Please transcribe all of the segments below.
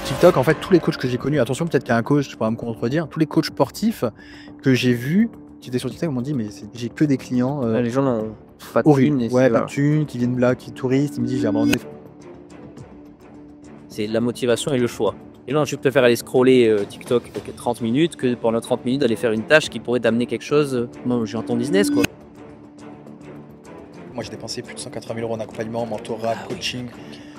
TikTok, en fait, tous les coachs que j'ai connus, attention, peut-être qu'il y a un coach, je pourrais me contredire, tous les coachs sportifs que j'ai vus, qui étaient sur TikTok, m'ont dit, mais j'ai que des clients les gens n'ont pas de horribles. thunes. Ouais, pas de thunes, qui viennent là, qui touristes. Ils me disent, j'ai abandonné. C'est la motivation et le choix. Les gens, je préfère aller scroller TikTok 30 minutes que pendant 30 minutes aller faire une tâche qui pourrait t'amener quelque chose dans ton business, quoi. Moi, j'ai dépensé plus de 180 000 € en accompagnement, mentorat, coaching.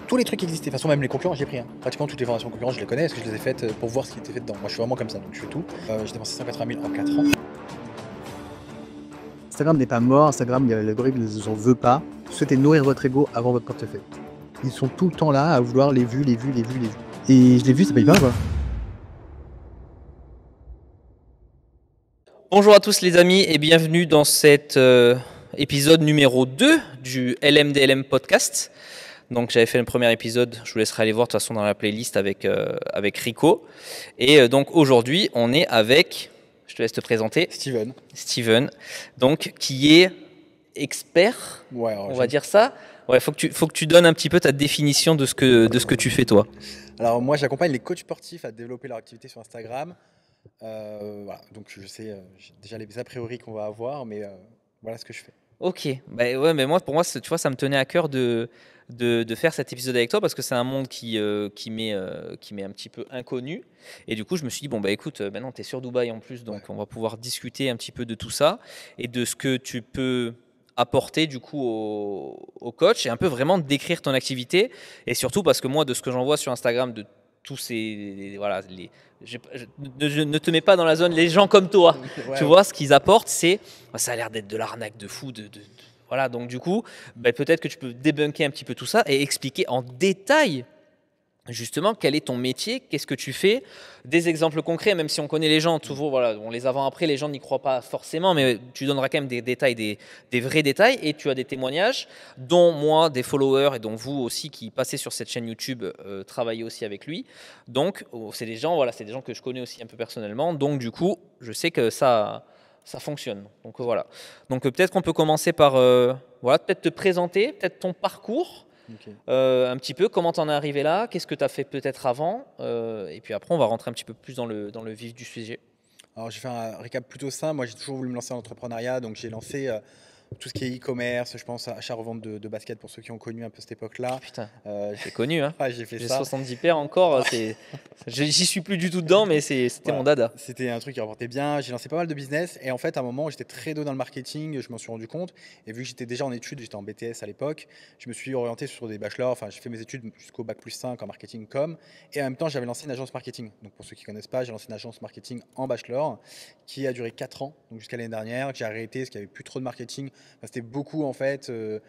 Tous les trucs qui existaient. De toute façon, même les concurrents, j'ai pris. Pratiquement toutes les formations concurrentes, je les connais parce que je les ai faites pour voir ce qui était fait dedans. Moi, je suis vraiment comme ça, donc je fais tout. J'ai dépensé 180 000 en 4 ans. Instagram n'est pas mort. Instagram, l'algorithme ne en veut pas. Souhaitez nourrir votre ego avant votre portefeuille. Ils sont tout le temps là à vouloir les vues. Et je l'ai vu, ça paye pas, quoi. Bonjour à tous les amis et bienvenue dans cet épisode numéro 2 du LMDLM podcast. Donc j'avais fait le premier épisode, je vous laisserai aller voir de toute façon dans la playlist avec Rico. Et donc aujourd'hui on est avec, je te laisse te présenter. Steven, donc qui est expert, ouais, on va dire ça. Ouais, faut que tu donnes un petit peu ta définition de ce que tu fais toi. Alors moi j'accompagne les coachs sportifs à développer leur activité sur Instagram. Voilà, donc je sais déjà les a priori qu'on va avoir, mais voilà ce que je fais. Ok, bah ouais, mais pour moi, tu vois, ça me tenait à cœur de faire cet épisode avec toi parce que c'est un monde qui m'est un petit peu inconnu. Et du coup, je me suis dit, bon, bah écoute, maintenant tu es sur Dubaï en plus, donc on va pouvoir discuter un petit peu de tout ça et de ce que tu peux apporter du coup au coach et un peu vraiment décrire ton activité. Et surtout parce que moi, de ce que j'en vois sur Instagram, de tous ces voilà, je ne te mets pas dans la zone les gens comme toi. Ouais, tu vois, ce qu'ils apportent, ça a l'air d'être de l'arnaque de fou. Voilà, donc du coup, peut-être que tu peux débunker un petit peu tout ça et expliquer en détail justement quel est ton métier, qu'est-ce que tu fais, des exemples concrets, même si on connaît les gens, toujours, voilà, on les avant-après, les gens n'y croient pas forcément, mais tu donneras quand même des détails, des vrais détails, et tu as des témoignages, dont moi, des followers, et dont vous aussi qui passez sur cette chaîne YouTube, travaillez aussi avec lui. Donc, c'est des gens que je connais aussi un peu personnellement, donc du coup, je sais que ça fonctionne. Donc voilà. Donc peut-être qu'on peut commencer par peut-être te présenter, peut-être ton parcours. Okay. Un petit peu, comment t'en es arrivé là, qu'est-ce que tu as fait peut-être avant, et puis après on va rentrer un petit peu plus dans le vif du sujet. Alors j'ai fait un récap plutôt simple, moi j'ai toujours voulu me lancer en entrepreneuriat, donc j'ai lancé tout ce qui est e-commerce, je pense achat-revente de basket pour ceux qui ont connu un peu cette époque-là. Putain, j'ai connu, hein. Ouais, j'ai fait ça. 70 paires encore, j'y suis plus du tout dedans, mais c'était mon dada. C'était un truc qui rapportait bien, j'ai lancé pas mal de business, et en fait à un moment j'étais très doué dans le marketing, je m'en suis rendu compte, et vu que j'étais déjà en études, j'étais en BTS à l'époque, je me suis orienté sur des bachelors, enfin j'ai fait mes études jusqu'au bac+5 en marketing com, et en même temps j'avais lancé une agence marketing. Donc pour ceux qui ne connaissent pas, j'ai lancé une agence marketing en bachelor, qui a duré 4 ans, donc jusqu'à l'année dernière, que j'ai arrêté parce qu'il n'y avait plus trop de marketing. Enfin, c'était beaucoup en fait, je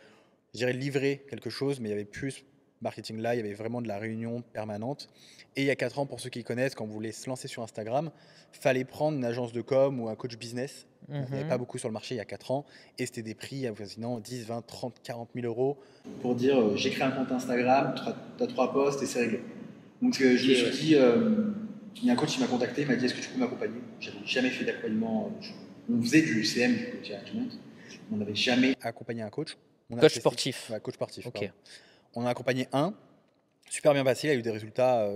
dirais livrer quelque chose, mais il y avait plus marketing là, il y avait vraiment de la réunion permanente. Et il y a 4 ans, pour ceux qui connaissent, quand vous voulez se lancer sur Instagram, fallait prendre une agence de com ou un coach business. Il n'y avait pas beaucoup sur le marché il y a 4 ans, et c'était des prix avoisinant 10, 20, 30, 40 000 euros pour dire j'ai créé un compte Instagram, tu as 3 posts et c'est réglé. Donc je me suis dit, il y a un coach qui m'a contacté, il m'a dit est-ce que tu peux m'accompagner? J'avais jamais fait d'accompagnement, on faisait du CM, du coach management. On n'avait jamais accompagné un coach. Coach sportif. Ouais, coach sportif. Okay. On a accompagné un, super bien passé, il a eu des résultats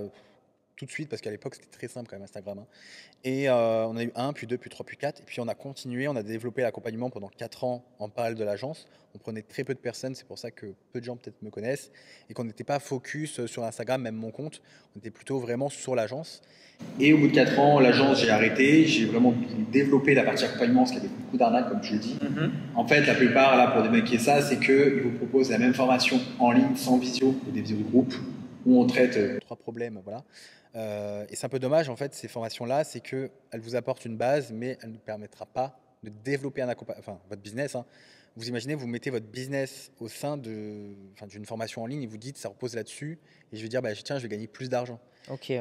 tout de suite parce qu'à l'époque c'était très simple quand même Instagram. Hein. Et on a eu 1, puis 2, puis 3, puis 4. Et puis on a continué, on a développé l'accompagnement pendant 4 ans en parallèle de l'agence. On prenait très peu de personnes, c'est pour ça que peu de gens peut-être me connaissent. Et qu'on n'était pas focus sur Instagram, même mon compte. On était plutôt vraiment sur l'agence. Et au bout de 4 ans, l'agence, j'ai arrêté. J'ai vraiment développé la partie accompagnement parce qu'il y avait beaucoup d'arnaques, comme je le dis. En fait, la plupart, là, pour débunker ça, c'est qu'ils vous proposent la même formation en ligne, sans visio, ou des visios de groupe, où on traite 3 problèmes, voilà. Et c'est un peu dommage, en fait, ces formations-là, c'est qu'elles vous apportent une base, mais elles ne permettra pas de développer votre business. Hein. Vous imaginez, vous mettez votre business au sein d'une formation en ligne et vous dites, ça repose là-dessus, et je vais dire, tiens, je vais gagner plus d'argent. Ok.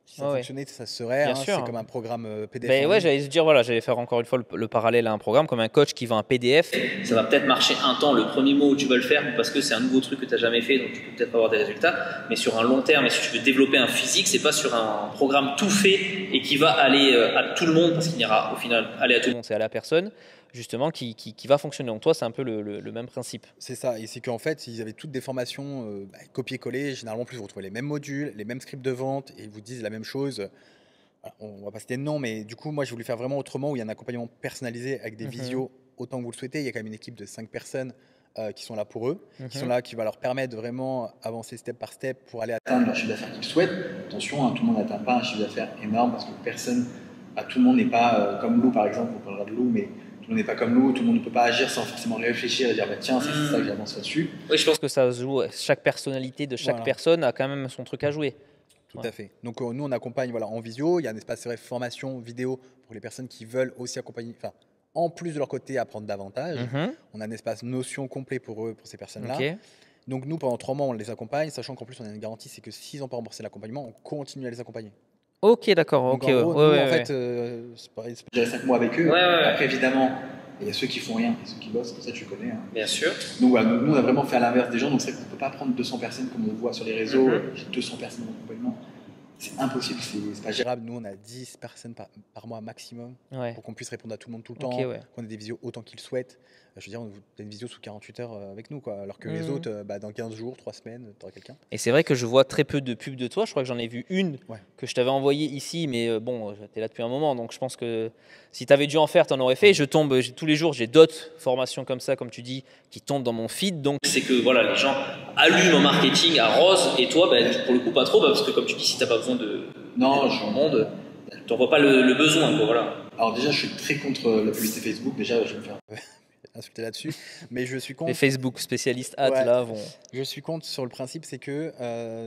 Si ça fonctionnait, ça serait, c'est comme un programme PDF. Ouais, j'allais se dire, j'allais faire encore une fois le parallèle à un programme, comme un coach qui vend un PDF. Ça va peut-être marcher un temps, le premier mois où tu vas le faire, parce que c'est un nouveau truc que tu n'as jamais fait, donc tu peux peut-être pas avoir des résultats. Mais sur un long terme, et si tu veux développer un physique, c'est pas sur un programme tout fait et qui va aller à tout le monde, parce qu'il n'ira au final aller à tout le monde, c'est aller à personne. justement qui va fonctionner. Donc toi, c'est un peu le même principe. C'est ça, et c'est qu'en fait, ils avaient toutes des formations copier-coller. Généralement, en plus, vous retrouvez les mêmes modules, les mêmes scripts de vente, et ils vous disent la même chose. Voilà, on va pas citer de nom, mais du coup, moi, j'ai voulu faire vraiment autrement, où il y a un accompagnement personnalisé avec des visios autant que vous le souhaitez. Il y a quand même une équipe de 5 personnes qui sont là pour eux, qui sont là, qui va leur permettre de vraiment avancer step par step pour aller atteindre leur chiffre d'affaires qu'ils souhaitent. Attention, hein, tout le monde n'atteint pas un chiffre d'affaires énorme parce que tout le monde n'est pas comme Lou, par exemple. On parlera de Lou, mais tout le monde n'est pas comme Lou. Tout le monde ne peut pas agir sans forcément réfléchir et dire bah, tiens, c'est ça que j'avance là-dessus. Oui, je pense que ça se joue. Chaque personnalité de chaque personne a quand même son truc à jouer. Tout à fait. Donc nous, on accompagne en visio. Il y a un espace formation vidéo pour les personnes qui veulent aussi accompagner, enfin, en plus de leur côté, apprendre davantage. On a un espace notion complet pour eux, pour ces personnes-là. Donc nous, pendant 3 mois, on les accompagne, sachant qu'en plus, on a une garantie, c'est que s'ils n'ont pas remboursé l'accompagnement, on continue à les accompagner. Ok, d'accord. Donc en gros, nous, en fait, c'est pareil, j'ai 5 mois avec eux. Après, évidemment, il y a ceux qui font rien et ceux qui bossent, comme ça tu connais. Hein. Bien sûr. Donc voilà, nous, on a vraiment fait à l'inverse des gens. Donc c'est vrai qu'on ne peut pas prendre 200 personnes comme on le voit sur les réseaux. J'ai 200 personnes en accompagnement. C'est impossible, c'est pas gérable. Nous, on a 10 personnes par mois maximum pour qu'on puisse répondre à tout le monde tout le temps, qu'on ait des visios autant qu'ils souhaitent. Je veux dire, on a une visio sous 48 heures avec nous, quoi. Alors que les autres, dans 15 jours, 3 semaines, tu auras quelqu'un. Et c'est vrai que je vois très peu de pubs de toi. Je crois que j'en ai vu une que je t'avais envoyée ici, mais bon, tu es là depuis un moment. Donc je pense que si tu avais dû en faire, tu en aurais fait. Tous les jours, j'ai d'autres formations comme ça, comme tu dis, qui tombent dans mon feed. Donc c'est que voilà, les gens allument en marketing, arrosent, et toi, pour le coup, pas trop, parce que comme tu dis, si tu n'as pas besoin de monde, tu n'en vois pas le besoin. Quoi, voilà. Alors déjà, je suis très contre la publicité Facebook. Déjà, je vais me faire insulter là-dessus, mais je suis contre. Les Facebook spécialistes ads là vont. Je suis contre sur le principe, c'est que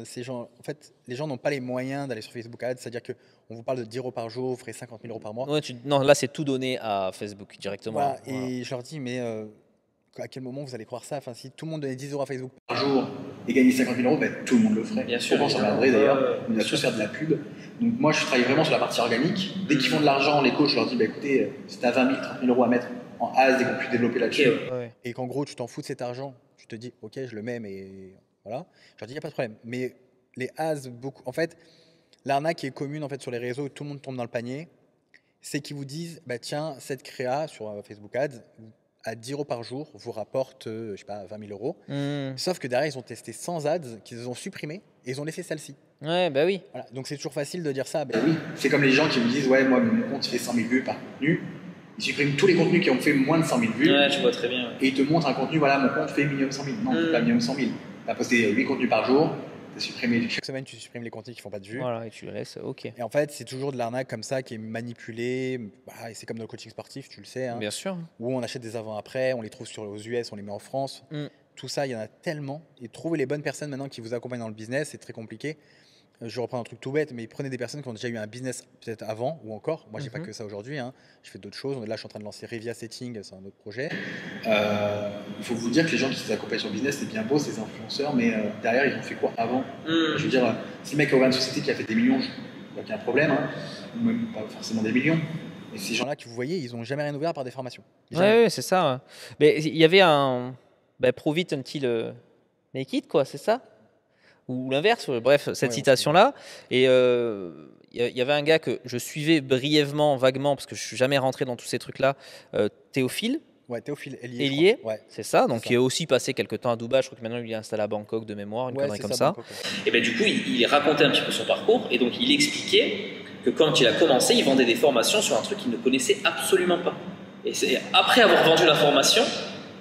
ces gens, en fait, les gens n'ont pas les moyens d'aller sur Facebook Ads, c'est-à-dire que on vous parle de 10 € par jour, vous ferez 50 000 € par mois. Non, là c'est tout donné à Facebook directement. Voilà, et je leur dis, mais à quel moment vous allez croire ça? Enfin, si tout le monde donnait 10 € à Facebook par jour et gagnait 50 000 €, ben, tout le monde le ferait. Bien sûr. On s'en viendrait d'ailleurs. On a tous faire de la pub. Donc moi, je travaille vraiment sur la partie organique. Dès qu'ils font de l'argent, les coachs, je leur dis, bah, écoutez, si tu as 20 000, 30 000 € à mettre en AS et qu'on puisse développer là-dessus, et qu'en gros, tu t'en fous de cet argent, tu te dis, ok, je le mets, mais voilà. Je leur dis, il n'y a pas de problème. Mais les AS, beaucoup, en fait, l'arnaque qui est commune en fait, sur les réseaux, où tout le monde tombe dans le panier, c'est qu'ils vous disent, bah, tiens, cette créa sur Facebook Ads, à 10 € par jour, vous rapporte, je sais pas, 20 000 €. Sauf que derrière, ils ont testé 100 ads qu'ils ont supprimés et ils ont laissé celle-ci. Ouais, bah oui. Voilà. Donc c'est toujours facile de dire ça. Bah oui, c'est comme les gens qui me disent, ouais, moi, mon compte fait 100 000 vues par contenu. Ils suppriment tous les contenus qui ont fait moins de 100 000 vues. Ouais, je vois très bien. Et ils te montrent un contenu, voilà, mon compte fait minimum 100 000. Non, pas minimum 100 000. Tu as posté 8 contenus par jour. Chaque semaine, tu supprimes les contenus qui font pas de vues. Voilà, et tu le laisses, ok. Et en fait, c'est toujours de l'arnaque comme ça qui est manipulée. Bah, et c'est comme dans le coaching sportif, tu le sais. Hein, bien sûr. Où on achète des avant-après, on les trouve aux US, on les met en France. Tout ça, il y en a tellement. Et trouver les bonnes personnes maintenant qui vous accompagnent dans le business, c'est très compliqué. Je reprends un truc tout bête, mais prenez des personnes qui ont déjà eu un business peut-être avant ou encore. Moi, j'ai pas que ça aujourd'hui. Hein. Je fais d'autres choses. Là, je suis en train de lancer Revia Setting, c'est un autre projet. Il faut vous dire que les gens qui vous accompagnent sur le business, c'est bien beau, ces influenceurs, mais derrière, ils ont fait quoi avant? Je veux dire, si le mec a ouvert une société qui a fait des millions, il n'y a qu'un problème, hein. Ou même pas forcément des millions. Et ces gens-là que vous voyez, ils n'ont jamais rien ouvert par des formations. Ouais, c'est ça. Mais il y avait un Prove it until make it, quoi, c'est ça? Ou l'inverse, bref, cette citation-là. Et il y avait un gars que je suivais brièvement, vaguement, parce que je suis jamais rentré dans tous ces trucs-là, Théophile. Ouais, Théophile Hélier, c'est ça. Donc, il est aussi passé quelques temps à Dubaï. Je crois que maintenant, il est installé à Bangkok de mémoire, une connerie comme ça. Bangkok, Et ben du coup, il racontait un petit peu son parcours. Et donc, il expliquait que quand il a commencé, il vendait des formations sur un truc qu'il ne connaissait absolument pas. Et c'est après avoir vendu la formation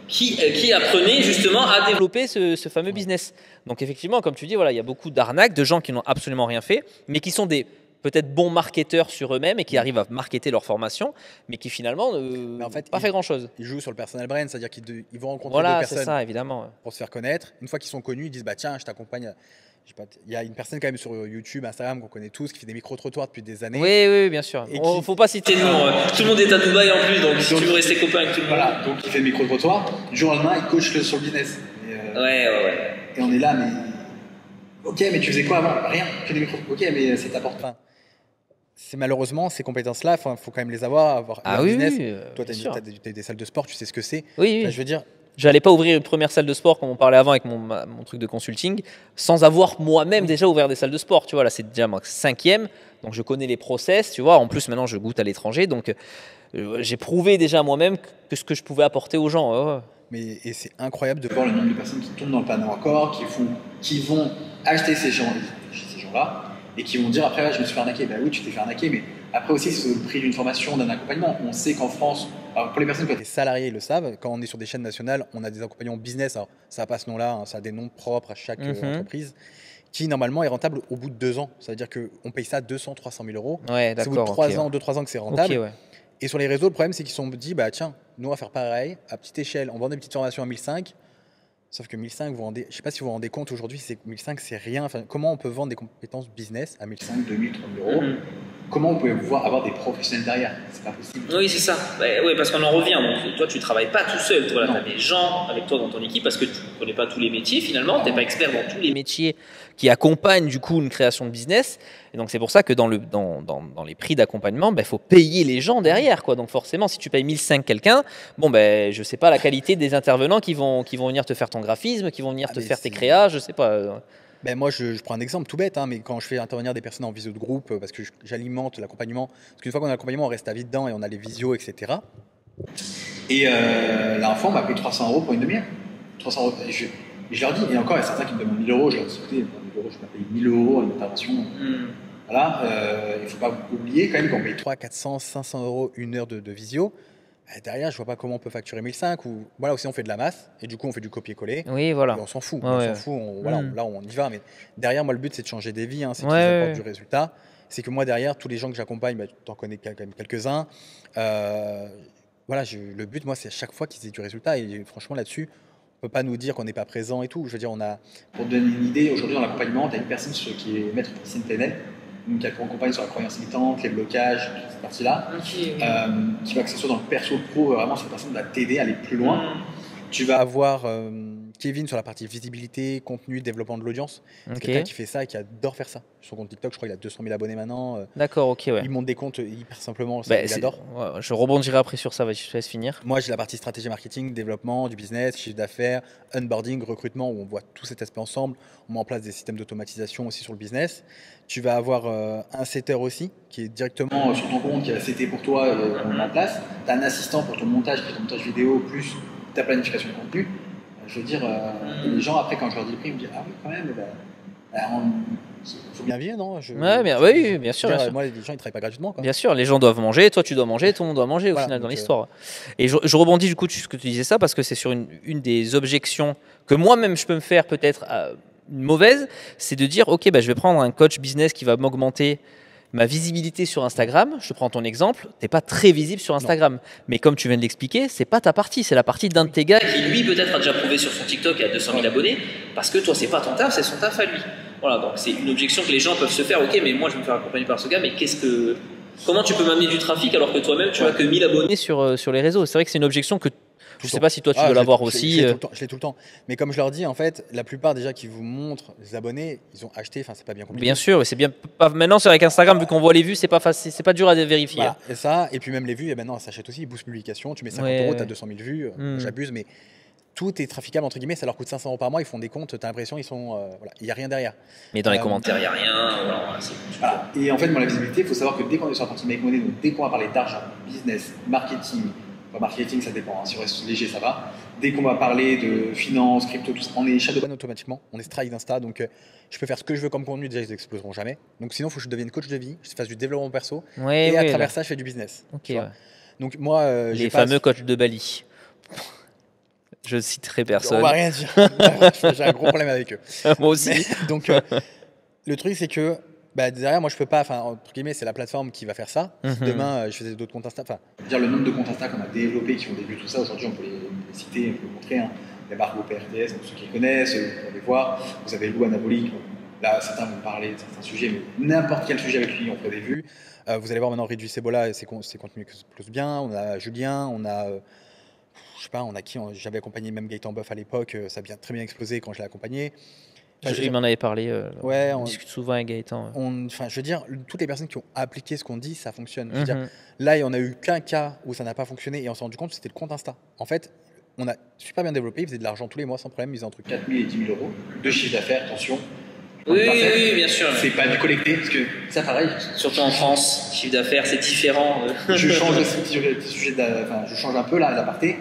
qui apprenait justement à développer ce fameux business. Donc effectivement, comme tu dis, voilà, il y a beaucoup d'arnaques, de gens qui n'ont absolument rien fait, mais qui sont des peut-être bons marketeurs sur eux-mêmes et qui arrivent à marketer leur formation, mais qui finalement n'ont pas fait grand-chose. Ils jouent sur le personal brand, c'est-à-dire qu'ils vont rencontrer deux personnes ça, évidemment, pour se faire connaître. Une fois qu'ils sont connus, ils disent bah, tiens, je t'accompagne. Il y a une personne quand même sur YouTube, Instagram qu'on connaît tous, qui fait des micro-trottoirs depuis des années. Oui, bien sûr. Il ne faut pas citer de nom. Tout le monde est à Dubaï en plus, donc si tu veux rester copain avec tout le monde. Voilà, donc il fait des micro-trottoirs. Du jour au lendemain, il coach sur le business. Ouais. Et on est là, mais. Ok, mais tu faisais quoi avant? Rien, tu fais des micros. Ok, mais ça t'apporte pas. C'est malheureusement ces compétences-là, il faut quand même les avoir un business. Toi, tu as des salles de sport, tu sais ce que c'est. Oui. Je veux dire, j'allais pas ouvrir une première salle de sport comme on parlait avant avec mon truc de consulting, sans avoir moi-même déjà ouvert des salles de sport. Tu vois, là, c'est déjà ma 5e, donc je connais les process. Tu vois, en plus maintenant je goûte à l'étranger, donc j'ai prouvé déjà à moi-même que ce que je pouvais apporter aux gens. Ouais. Et c'est incroyable de voir le nombre de personnes qui tombent dans le panneau encore, qui vont acheter ces gens-là, et qui vont dire après, ouais, je me suis fait arnaquer. Ben oui, tu t'es fait arnaquer, mais après aussi, c'est le prix d'une formation, d'un accompagnement. On sait qu'en France, alors pour les personnes qui ont été salariés, ils le savent, quand on est sur des chaînes nationales, on a des accompagnements business. Alors, ça n'a pas ce nom-là, hein, ça a des noms propres à chaque entreprise, qui normalement est rentable au bout de 2 ans. Ça veut dire qu'on paye ça 200, 300 000 euros. Ouais, c'est au bout de 3 ans, 2-3 ans que c'est rentable. Okay, ouais. Et sur les réseaux, le problème, c'est qu'ils se sont dit, bah tiens, nous, on va faire pareil, à petite échelle. On vend des petites formations à 1005. Sauf que 1005, je ne sais pas si vous vous rendez compte aujourd'hui, 1005, c'est rien. Enfin, comment on peut vendre des compétences business à 1005, 2000, 30 euros Comment on peut avoir des professionnels derrière? C'est pas possible. Oui, c'est ça. Oui, parce qu'on en revient. Donc, toi, tu ne travailles pas tout seul. Tu as des gens avec toi dans ton équipe parce que tu ne connais pas tous les métiers finalement. Tu n'es pas expert dans tous les métiers qui accompagnent du coup une création de business. Et donc, c'est pour ça que dans les prix d'accompagnement, il faut payer les gens derrière, quoi. Donc, forcément, si tu payes 1005 quelqu'un, je ne sais pas la qualité des intervenants qui vont venir te faire ton graphisme, qui vont venir te faire tes créas, je ne sais pas. Ben moi, je prends un exemple tout bête, hein, mais quand je fais intervenir des personnes en visio de groupe, parce que j'alimente l'accompagnement, parce qu'une fois qu'on a l'accompagnement, on reste à vie dedans et on a les visios, etc. Et la fois, on m'a payé 300 euros pour une demi-heure. 300 euros. Et je leur dis, et encore, il y a certains qui me demandent 1000 euros. Je leur dis, écoutez, 1000 euros, je vais payer 1000 euros à une intervention. Voilà, il ne faut pas oublier quand même qu'on paye 300, 400, 500 euros une heure de visio. Derrière, je vois pas comment on peut facturer 1005 ou voilà, aussi on fait de la masse et du coup on fait du copier-coller. Oui, voilà. Et on s'en fout. Ouais, on s'en fout. Là, on y va. Mais derrière, moi, le but c'est de changer des vies, hein, c'est qu'ils apportent du résultat. C'est que moi, derrière, tous les gens que j'accompagne, tu en connais quand même quelques-uns. Voilà, le but, moi, c'est à chaque fois qu'ils aient du résultat. Et franchement, là-dessus, on peut pas nous dire qu'on n'est pas présent et tout. Je veux dire, pour te donner une idée, aujourd'hui dans l'accompagnement, tu as une personne qui est maître en piscine PNL, qui accompagne sur la croyance limitante, les blocages, toute cette partie-là, qui va que ce soit dans le perso pro, vraiment cette personne va t'aider à aller plus loin. Tu vas avoir Kevin sur la partie visibilité, contenu, développement de l'audience. C'est quelqu'un qui fait ça et qui adore faire ça. Sur son compte TikTok, je crois qu'il a 200 000 abonnés maintenant. D'accord, ok, ouais. Il monte des comptes hyper simplement, il adore. Ouais, je rebondirai après sur ça, je te laisse finir. Moi, j'ai la partie stratégie marketing, développement du business, chiffre d'affaires, onboarding, recrutement, où on voit tout cet aspect ensemble. On met en place des systèmes d'automatisation aussi sur le business. Tu vas avoir un setter aussi, qui est directement sur ton compte, qui va setter pour toi, on met en place. Tu as un assistant pour ton montage, qui est ton montage vidéo, plus ta planification de contenu. Je veux dire, les gens, après, quand je leur dis le prix, ils me disent « Ah oui, quand même, il faut bien vivre, non ?» Oui, bien sûr. Moi, les gens, ils travaillent pas gratuitement, quoi. Bien sûr, les gens doivent manger, toi, tu dois manger, tout le monde doit manger au final dans l'histoire. Et je rebondis du coup sur ce que tu disais ça, parce que c'est sur une des objections que moi-même, je peux me faire peut-être mauvaise, c'est de dire « Ok, je vais prendre un coach business qui va m'augmenter ma visibilité sur Instagram. » Je te prends ton exemple, tu n'es pas très visible sur Instagram. Mais comme tu viens de l'expliquer, c'est pas ta partie, c'est la partie d'un de tes gars qui, lui, peut-être a déjà prouvé sur son TikTok et a 200 000 abonnés, parce que toi, c'est pas ton taf, c'est son taf à lui. Voilà, donc c'est une objection que les gens peuvent se faire. Ok, mais moi, je vais me faire accompagner par ce gars, mais comment tu peux m'amener du trafic alors que toi-même, tu as que 1000 abonnés sur les réseaux? C'est vrai que c'est une objection que je ne sais pas si toi tu dois l'avoir aussi. Je l'ai tout le temps. Mais comme je leur dis, en fait, la plupart déjà qui vous montrent les abonnés, ils ont acheté. Enfin, c'est pas bien compliqué. Bien sûr, c'est bien. Maintenant, c'est avec Instagram, vu qu'on voit les vues, c'est pas facile, c'est pas dur à vérifier. Voilà, et ça, et puis même les vues, et maintenant, ça s'achète aussi. Ils boostent publication. Tu mets 50 euros, tu as 200 000 vues. J'abuse, mais tout est traficable entre guillemets. Ça leur coûte 500 euros par mois. Ils font des comptes. Tu as l'impression ils sont. Voilà, il y a rien derrière. Mais dans les commentaires, il y a rien. Voilà. Et en fait, moi, la visibilité, il faut savoir que dès qu'on est sur la partie make money, donc dès qu'on va parler d'argent, business, marketing. Marketing, ça dépend. Hein. Si on reste léger, ça va. Dès qu'on va parler de finance, crypto, tout ça, on est shadowban automatiquement. On est strike d'Insta. Donc, je peux faire ce que je veux comme contenu. Déjà, ils n'exploseront jamais. Donc, sinon, il faut que je devienne coach de vie. Je fasse du développement perso. Et à travers ça, je fais du business. Donc, moi, les fameux coachs de Bali. Je citerai personne. On va rien dire. J'ai un gros problème avec eux. Moi aussi. Mais, donc, le truc, c'est que derrière, moi, je peux pas. Enfin, entre guillemets, c'est la plateforme qui va faire ça. Si demain, je faisais d'autres comptes Insta. Enfin, dire le nombre de comptes Insta qu'on a développés, qui ont débuté tout ça. Aujourd'hui, on peut les citer, on peut les montrer. Hein. Il y a Margot PRTS, pour ceux qui les connaissent, vous pouvez les voir. Vous avez Lou Anabolique. Là, certains vont parler de certains sujets, mais n'importe quel sujet avec lui, on ferait des vues. Vous allez voir maintenant Réduit Cebola et ses contenus qui explosent bien. On a Julien, on a. Je sais pas, on a qui. J'avais accompagné même Gaëtan Boeuf à l'époque. Ça a bien, très bien explosé quand je l'ai accompagné. Il m'en avait parlé. On discute souvent avec Gaëtan. Je veux dire, toutes les personnes qui ont appliqué ce qu'on dit, ça fonctionne. Je veux dire, là, il n'y en a eu qu'un cas où ça n'a pas fonctionné et on s'est rendu compte que c'était le compte Insta. En fait, on a super bien développé. Ils faisaient de l'argent tous les mois sans problème. Ils faisaient entre 4 000 et 10 000 euros de chiffre d'affaires, attention. Oui, bien sûr. C'est pas du collecté, parce que ça, pareil. Surtout en France, chiffre d'affaires, c'est différent. Je change je change un peu là, l'aparté.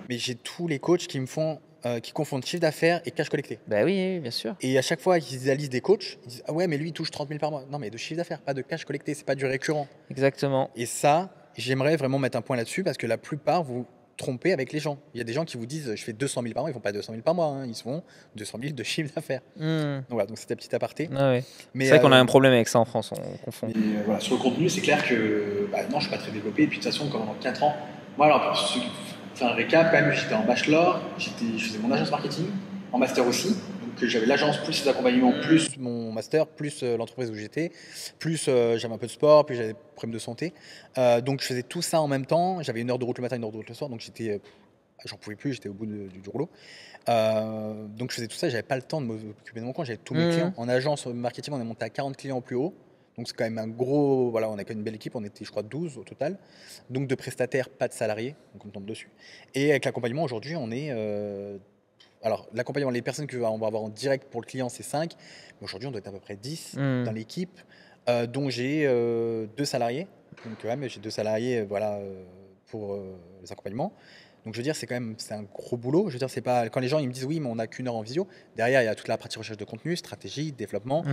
Mais j'ai tous les coachs qui me font, qui confondent chiffre d'affaires et cash collecté. Bah oui, bien sûr. Et à chaque fois qu'ils analysent des coachs, ils disent ah ouais, mais lui il touche 30 000 par mois. Non, mais de chiffre d'affaires, pas de cash collecté, c'est pas du récurrent. Exactement. Et ça, j'aimerais vraiment mettre un point là-dessus parce que la plupart vous trompez avec les gens. Il y a des gens qui vous disent je fais 200 000 par mois, ils font pas 200 000 par mois, hein, ils se font 200 000 de chiffre d'affaires. Donc voilà, donc c'était petit aparté. Ah ouais. Mais c'est vrai qu'on a un problème avec ça en France, on confond. Mais voilà, sur le contenu, c'est clair que non, je suis pas très développé. Et puis de toute façon, pendant 4 ans, moi, alors pour faire un récap, quand même, j'étais en bachelor, je faisais mon agence marketing, en master aussi. Donc j'avais l'agence plus les accompagnements, plus mon master, plus l'entreprise où j'étais, plus j'avais un peu de sport, puis j'avais des problèmes de santé. Donc je faisais tout ça en même temps. J'avais 1 heure de route le matin, 1 heure de route le soir. Donc j'en pouvais plus, j'étais au bout du rouleau. Donc je faisais tout ça, j'avais pas le temps de m'occuper de mon compte, j'avais tous mes clients. En agence marketing, on est monté à 40 clients au plus haut. Donc c'est quand même un gros, voilà, on a quand même une belle équipe, on était je crois 12 au total. Donc de prestataires, pas de salariés, donc on tombe dessus. Et avec l'accompagnement aujourd'hui, on est... alors l'accompagnement, les personnes qu'on va avoir en direct pour le client, c'est 5. Mais aujourd'hui, on doit être à peu près 10 dans l'équipe, dont j'ai 2 salariés. Donc ouais, mais j'ai 2 salariés pour les accompagnements. Donc je veux dire, c'est un gros boulot. Je veux dire, c'est pas quand les gens ils me disent oui, mais on n'a qu'1 heure en visio. Derrière, il y a toute la partie recherche de contenu, stratégie, développement. Je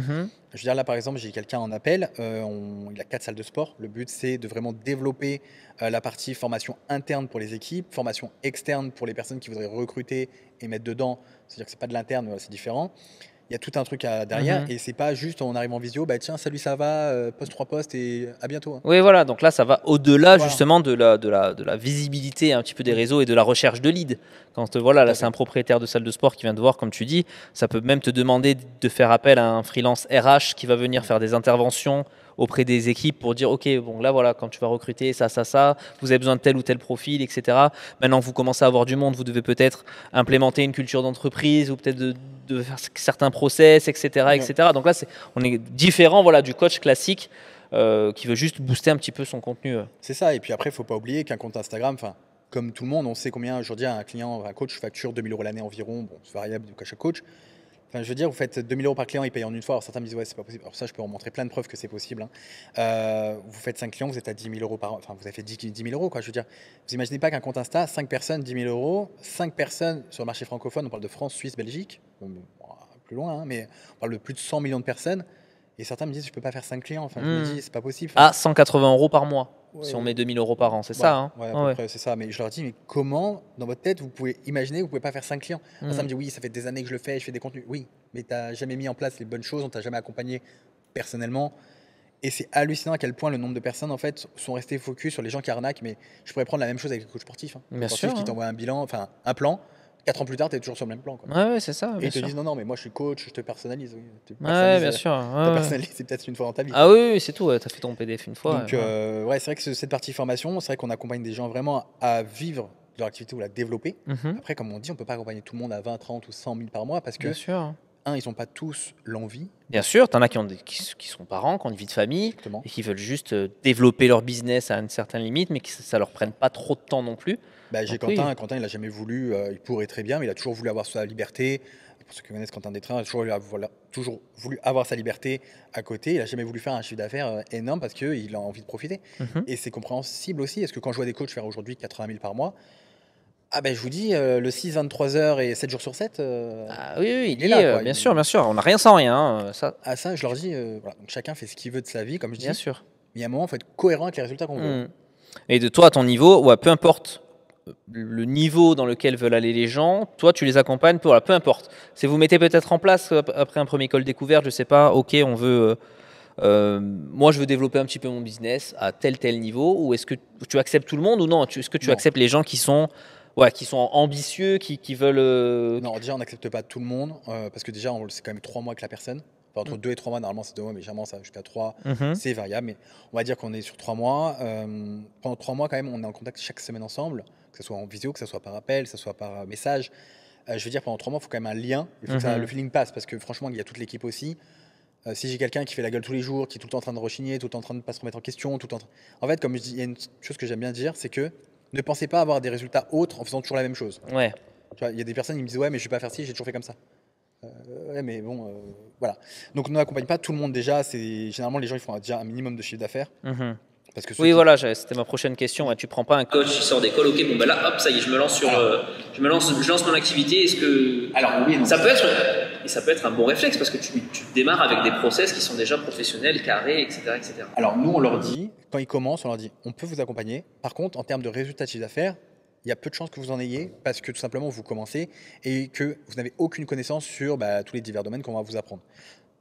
veux dire, là par exemple, j'ai quelqu'un en appel. Il a 4 salles de sport. Le but, c'est de vraiment développer la partie formation interne pour les équipes, formation externe pour les personnes qui voudraient recruter et mettre dedans. C'est-à-dire que c'est pas de l'interne, c'est différent. Il y a tout un truc derrière et c'est pas juste on arrive en visio, bah tiens, salut, ça va, poste 3 postes et à bientôt. Hein. Oui, voilà, donc là, ça va au-delà justement de la visibilité un petit peu des réseaux et de la recherche de leads. Quand voilà, là, c'est un propriétaire de salle de sport qui vient te voir, comme tu dis, ça peut même te demander de faire appel à un freelance RH qui va venir faire des interventions auprès des équipes pour dire ok, bon là voilà, quand tu vas recruter ça, vous avez besoin de tel ou tel profil, etc. Maintenant vous commencez à avoir du monde, vous devez peut-être implémenter une culture d'entreprise ou peut-être de faire certains process, etc. Donc là, on est différent voilà, du coach classique qui veut juste booster un petit peu son contenu. C'est ça, et puis après, il ne faut pas oublier qu'un compte Instagram, comme tout le monde, on sait combien aujourd'hui un client, un coach facture 2 000 € l'année environ, bon, c'est variable à chaque coach. Enfin, je veux dire, vous faites 2 000 € par client, il paye en une fois. Alors certains me disent, ouais, c'est pas possible. Alors ça, je peux en montrer plein de preuves que c'est possible. Hein. Vous faites 5 clients, vous êtes à 10 000 € par an. Enfin, vous avez fait 10 000 €, quoi. Je veux dire, vous imaginez pas qu'un compte Insta, 5 personnes, 10 000 €, 5 personnes sur le marché francophone, on parle de France, Suisse, Belgique, bon, plus loin, hein, mais on parle de plus de 100 millions de personnes. Et certains me disent, je peux pas faire 5 clients. Enfin, je me dis, c'est pas possible. Ah, 180 € par mois. Si on met 2 000 € par an, c'est ça hein. Ouais, à peu près, c'est ça. Mais je leur dis, mais comment, dans votre tête, vous pouvez imaginer que vous pouvez pas faire 5 clients Ça me dit, oui, ça fait des années que je le fais, je fais des contenus. Oui, mais tu n'as jamais mis en place les bonnes choses, on t'a jamais accompagné personnellement. Et c'est hallucinant à quel point le nombre de personnes en fait sont restées focus sur les gens qui arnaquent. Mais je pourrais prendre la même chose avec les coachs sportifs. Hein. Bien sûr. Qui t'envoient un bilan, enfin un plan. 4 ans plus tard, tu es toujours sur le même plan. Quoi. Ouais, c'est ça. Et ils te disent non, mais moi je suis coach, je te personnalise. Oui. Ouais, bien sûr. Tu personnalises peut-être une fois dans ta vie. Ah oui, c'est tout. Tu as fait ton PDF une fois. Donc, c'est vrai que cette partie formation, c'est vrai qu'on accompagne des gens vraiment à vivre de leur activité ou la développer. Après, comme on dit, on ne peut pas accompagner tout le monde à 20, 30 ou 100 000 par mois parce que, bien sûr. ils n'ont pas tous l'envie. Bien sûr, tu en as qui sont parents, qui ont une vie de famille et qui veulent juste développer leur business à une certaine limite, mais que ça ne leur prenne pas trop de temps non plus. J'ai Quentin. Quentin, il n'a jamais voulu, il pourrait très bien, mais il a toujours voulu avoir sa liberté. Pour ceux qui connaissent Quentin Détrain, il a toujours voulu avoir sa liberté à côté. Il n'a jamais voulu faire un chiffre d'affaires énorme parce qu'il a envie de profiter. Et c'est compréhensible aussi. Est-ce que quand je vois des coachs faire aujourd'hui 80 000 par mois, je vous dis, le 6, 23 heures et 7 jours sur 7, oui, il est là. Quoi. Bien sûr. On n'a rien sans rien. Ça, je leur dis, voilà. Donc, chacun fait ce qu'il veut de sa vie, comme je dis. Bien sûr. Mais il y a un moment, il faut être cohérent avec les résultats qu'on veut. Et de toi, à ton niveau, peu importe le niveau dans lequel veulent aller les gens, toi tu les accompagnes pour peu importe. Si vous mettez peut-être en place après un premier call découverte, je sais pas, ok, on veut, moi je veux développer un petit peu mon business à tel niveau, ou est-ce que tu acceptes tout le monde ou non? Est-ce que tu acceptes les gens qui sont ambitieux, qui veulent Non, déjà on n'accepte pas tout le monde parce que déjà c'est quand même 3 mois avec la personne. Entre 2 et 3 mois, normalement c'est 2 mois, mais généralement ça va jusqu'à 3, c'est variable. Mais on va dire qu'on est sur 3 mois. Pendant 3 mois, quand même, on est en contact chaque semaine ensemble, que ce soit en visio, que ce soit par appel, que ce soit par message. Je veux dire, pendant 3 mois, il faut quand même un lien. Il faut que le feeling passe parce que franchement, il y a toute l'équipe aussi. Si j'ai quelqu'un qui fait la gueule tous les jours, qui est tout le temps en train de rechigner, tout le temps en train de pas se remettre en question, en fait, comme je dis, il y a une chose que j'aime bien dire, c'est que Ne pensez pas avoir des résultats autres en faisant toujours la même chose. Ouais. Tu vois, il y a des personnes qui me disent ouais mais je vais pas faire ci, j'ai toujours fait comme ça. Ouais mais bon voilà. Donc on n'accompagne pas tout le monde déjà. C'est généralement les gens ils font déjà un minimum de chiffre d'affaires Mhm. parce que ceux Oui, qui voilà, c'était ma prochaine question. Ouais, tu prends pas un coach qui sort d'école, ok, bon ben là, hop, ça y est, je me lance sur, Alors. je lance mon activité. Est-ce que Alors oui, non, ça peut être, et ça peut être un bon réflexe parce que tu démarres avec des process qui sont déjà professionnels, carrés, etc., etc. Alors nous on leur dit quand ils commencent, on leur dit on peut vous accompagner. Par contre en termes de résultats de chiffre d'affaires, il y a peu de chances que vous en ayez parce que tout simplement vous commencez et que vous n'avez aucune connaissance sur tous les divers domaines qu'on va vous apprendre.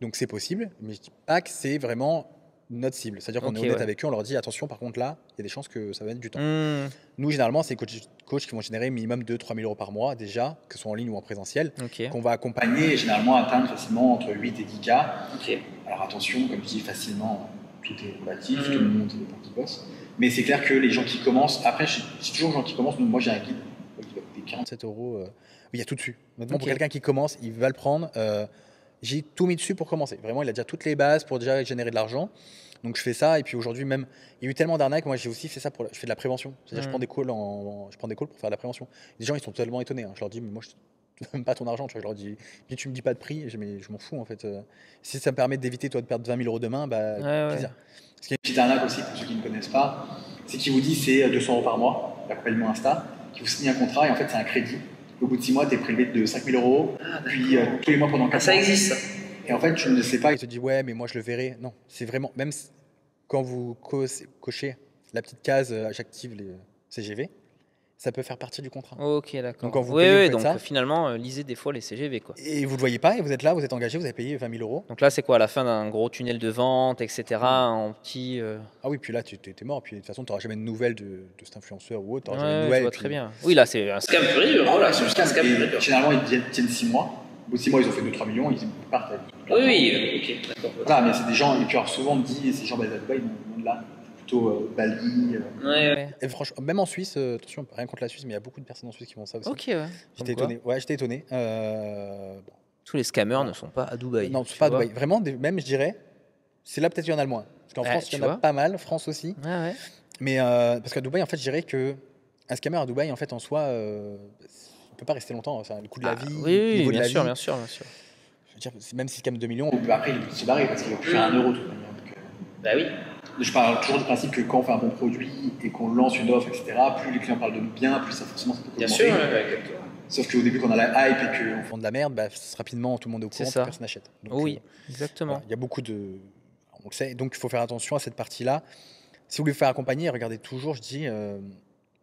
Donc c'est possible, mais je dis pas que c'est vraiment notre cible. C'est-à-dire qu'on Ok, est honnête ouais. avec eux, on leur dit attention, par contre là, il y a des chances que ça va mettre du temps. Hmm, Nous, généralement, c'est des coachs qui vont générer minimum 2-3 000 euros par mois déjà, que ce soit en ligne ou en présentiel, ok. qu'on va accompagner et généralement atteindre facilement entre 8 et 10 cas. Ok. Alors attention, comme je dis facilement, tout est relatif, tout le monde dépend qui bosse. Mais c'est clair que les gens qui commencent, après, c'est toujours les gens qui commencent. Moi, j'ai un guide qui va coûter 47 euros. Il y a tout dessus. Maintenant, pour quelqu'un qui commence, il va le prendre. J'ai tout mis dessus pour commencer. Vraiment, il a déjà toutes les bases pour déjà générer de l'argent. Donc je fais ça. Et puis aujourd'hui, même, il y a eu tellement d'arnaques. Moi, j'ai aussi fait ça je fais de la prévention. C'est-à-dire, je prends des calls je prends des calls pour faire de la prévention. Les gens, ils sont tellement étonnés. Hein. Je leur dis, mais moi, je ne donne pas ton argent. Tu vois. Je leur dis, tu me dis pas de prix. Mais je m'en fous en fait. Si ça me permet d'éviter toi de perdre 20 000 euros demain, bah, Ouais, plaisir. Ce qui est une petite arnaque aussi pour ceux qui ne connaissent pas, c'est qu'il vous dit c'est 200 euros par mois, l'accompagnement Insta, qui vous signe un contrat et en fait c'est un crédit. Au bout de 6 mois, tu es prélevé de 5 000 euros, puis tous les mois pendant 4 mois. Ça existe, ça. Et en fait, tu ne le sais pas, il te dit ouais, mais moi je le verrai. Non, c'est vraiment, même quand vous cochez la petite case j'active les CGV, ça peut faire partie du contrat. Ok, d'accord. Donc quand vous Oui, payez, vous oui, faites donc ça. finalement, lisez des fois les CGV, quoi. Et vous ne le voyez pas, et vous êtes là, vous êtes engagé, vous avez payé 20 000 euros. Donc là, c'est quoi, à la fin d'un gros tunnel de vente, etc., en petit. Ah oui, puis là, tu es mort. Puis de toute façon, tu n'auras jamais de nouvelles de cet influenceur ou autre. Tu n'auras jamais de Ouais, je nouvelles. vois Puis... très bien. Oui, là, c'est un scam pur et dur. Ah ouais, c'est un scam. Et généralement, ils tiennent 6 mois. Au bout de 6 mois, ils ont fait 2-3 millions, ils partent avec. Oui, oui, ok, d'accord. Voilà, mais c'est des gens, et puis alors souvent on me dit, ces gens basés à Dubaï, ils vont de là, plutôt Bali. Ouais. Et franchement, même en Suisse, attention, rien contre la Suisse, mais il y a beaucoup de personnes en Suisse qui font ça aussi. Ok, ouais. J'étais étonné. Ouais, j'étais étonné. Tous les scammers ne sont pas à Dubaï. Non, pas à Dubaï. Vraiment, même je dirais, c'est là peut-être qu'il y en a le moins. Parce qu'en France, il y en a pas mal, France aussi. Ouais. Mais parce qu'à Dubaï, en fait, je dirais que un scammer à Dubaï, en fait, en soi, on peut pas rester longtemps. C'est le coût de la vie, oui, niveau bien de la sûr, vie. bien sûr, bien sûr. Je veux dire, même s'il scamme 2 millions, après, il se barrer parce qu'il va plus faire 1 euro de toute manière. Bah oui. Je parle toujours du principe que quand on fait un bon produit et qu'on lance une offre, etc., plus les clients parlent de nous bien, plus ça forcément ça peut Bien augmenter. sûr, ouais. Sauf qu'au début, quand on a la hype et qu'on vend de la merde, bah, rapidement tout le monde est au courant, ça. personne n'achète. Oui, exactement. Il y a beaucoup de. On le sait, donc il faut faire attention à cette partie-là. Si vous voulez vous faire accompagner, regardez toujours, je dis,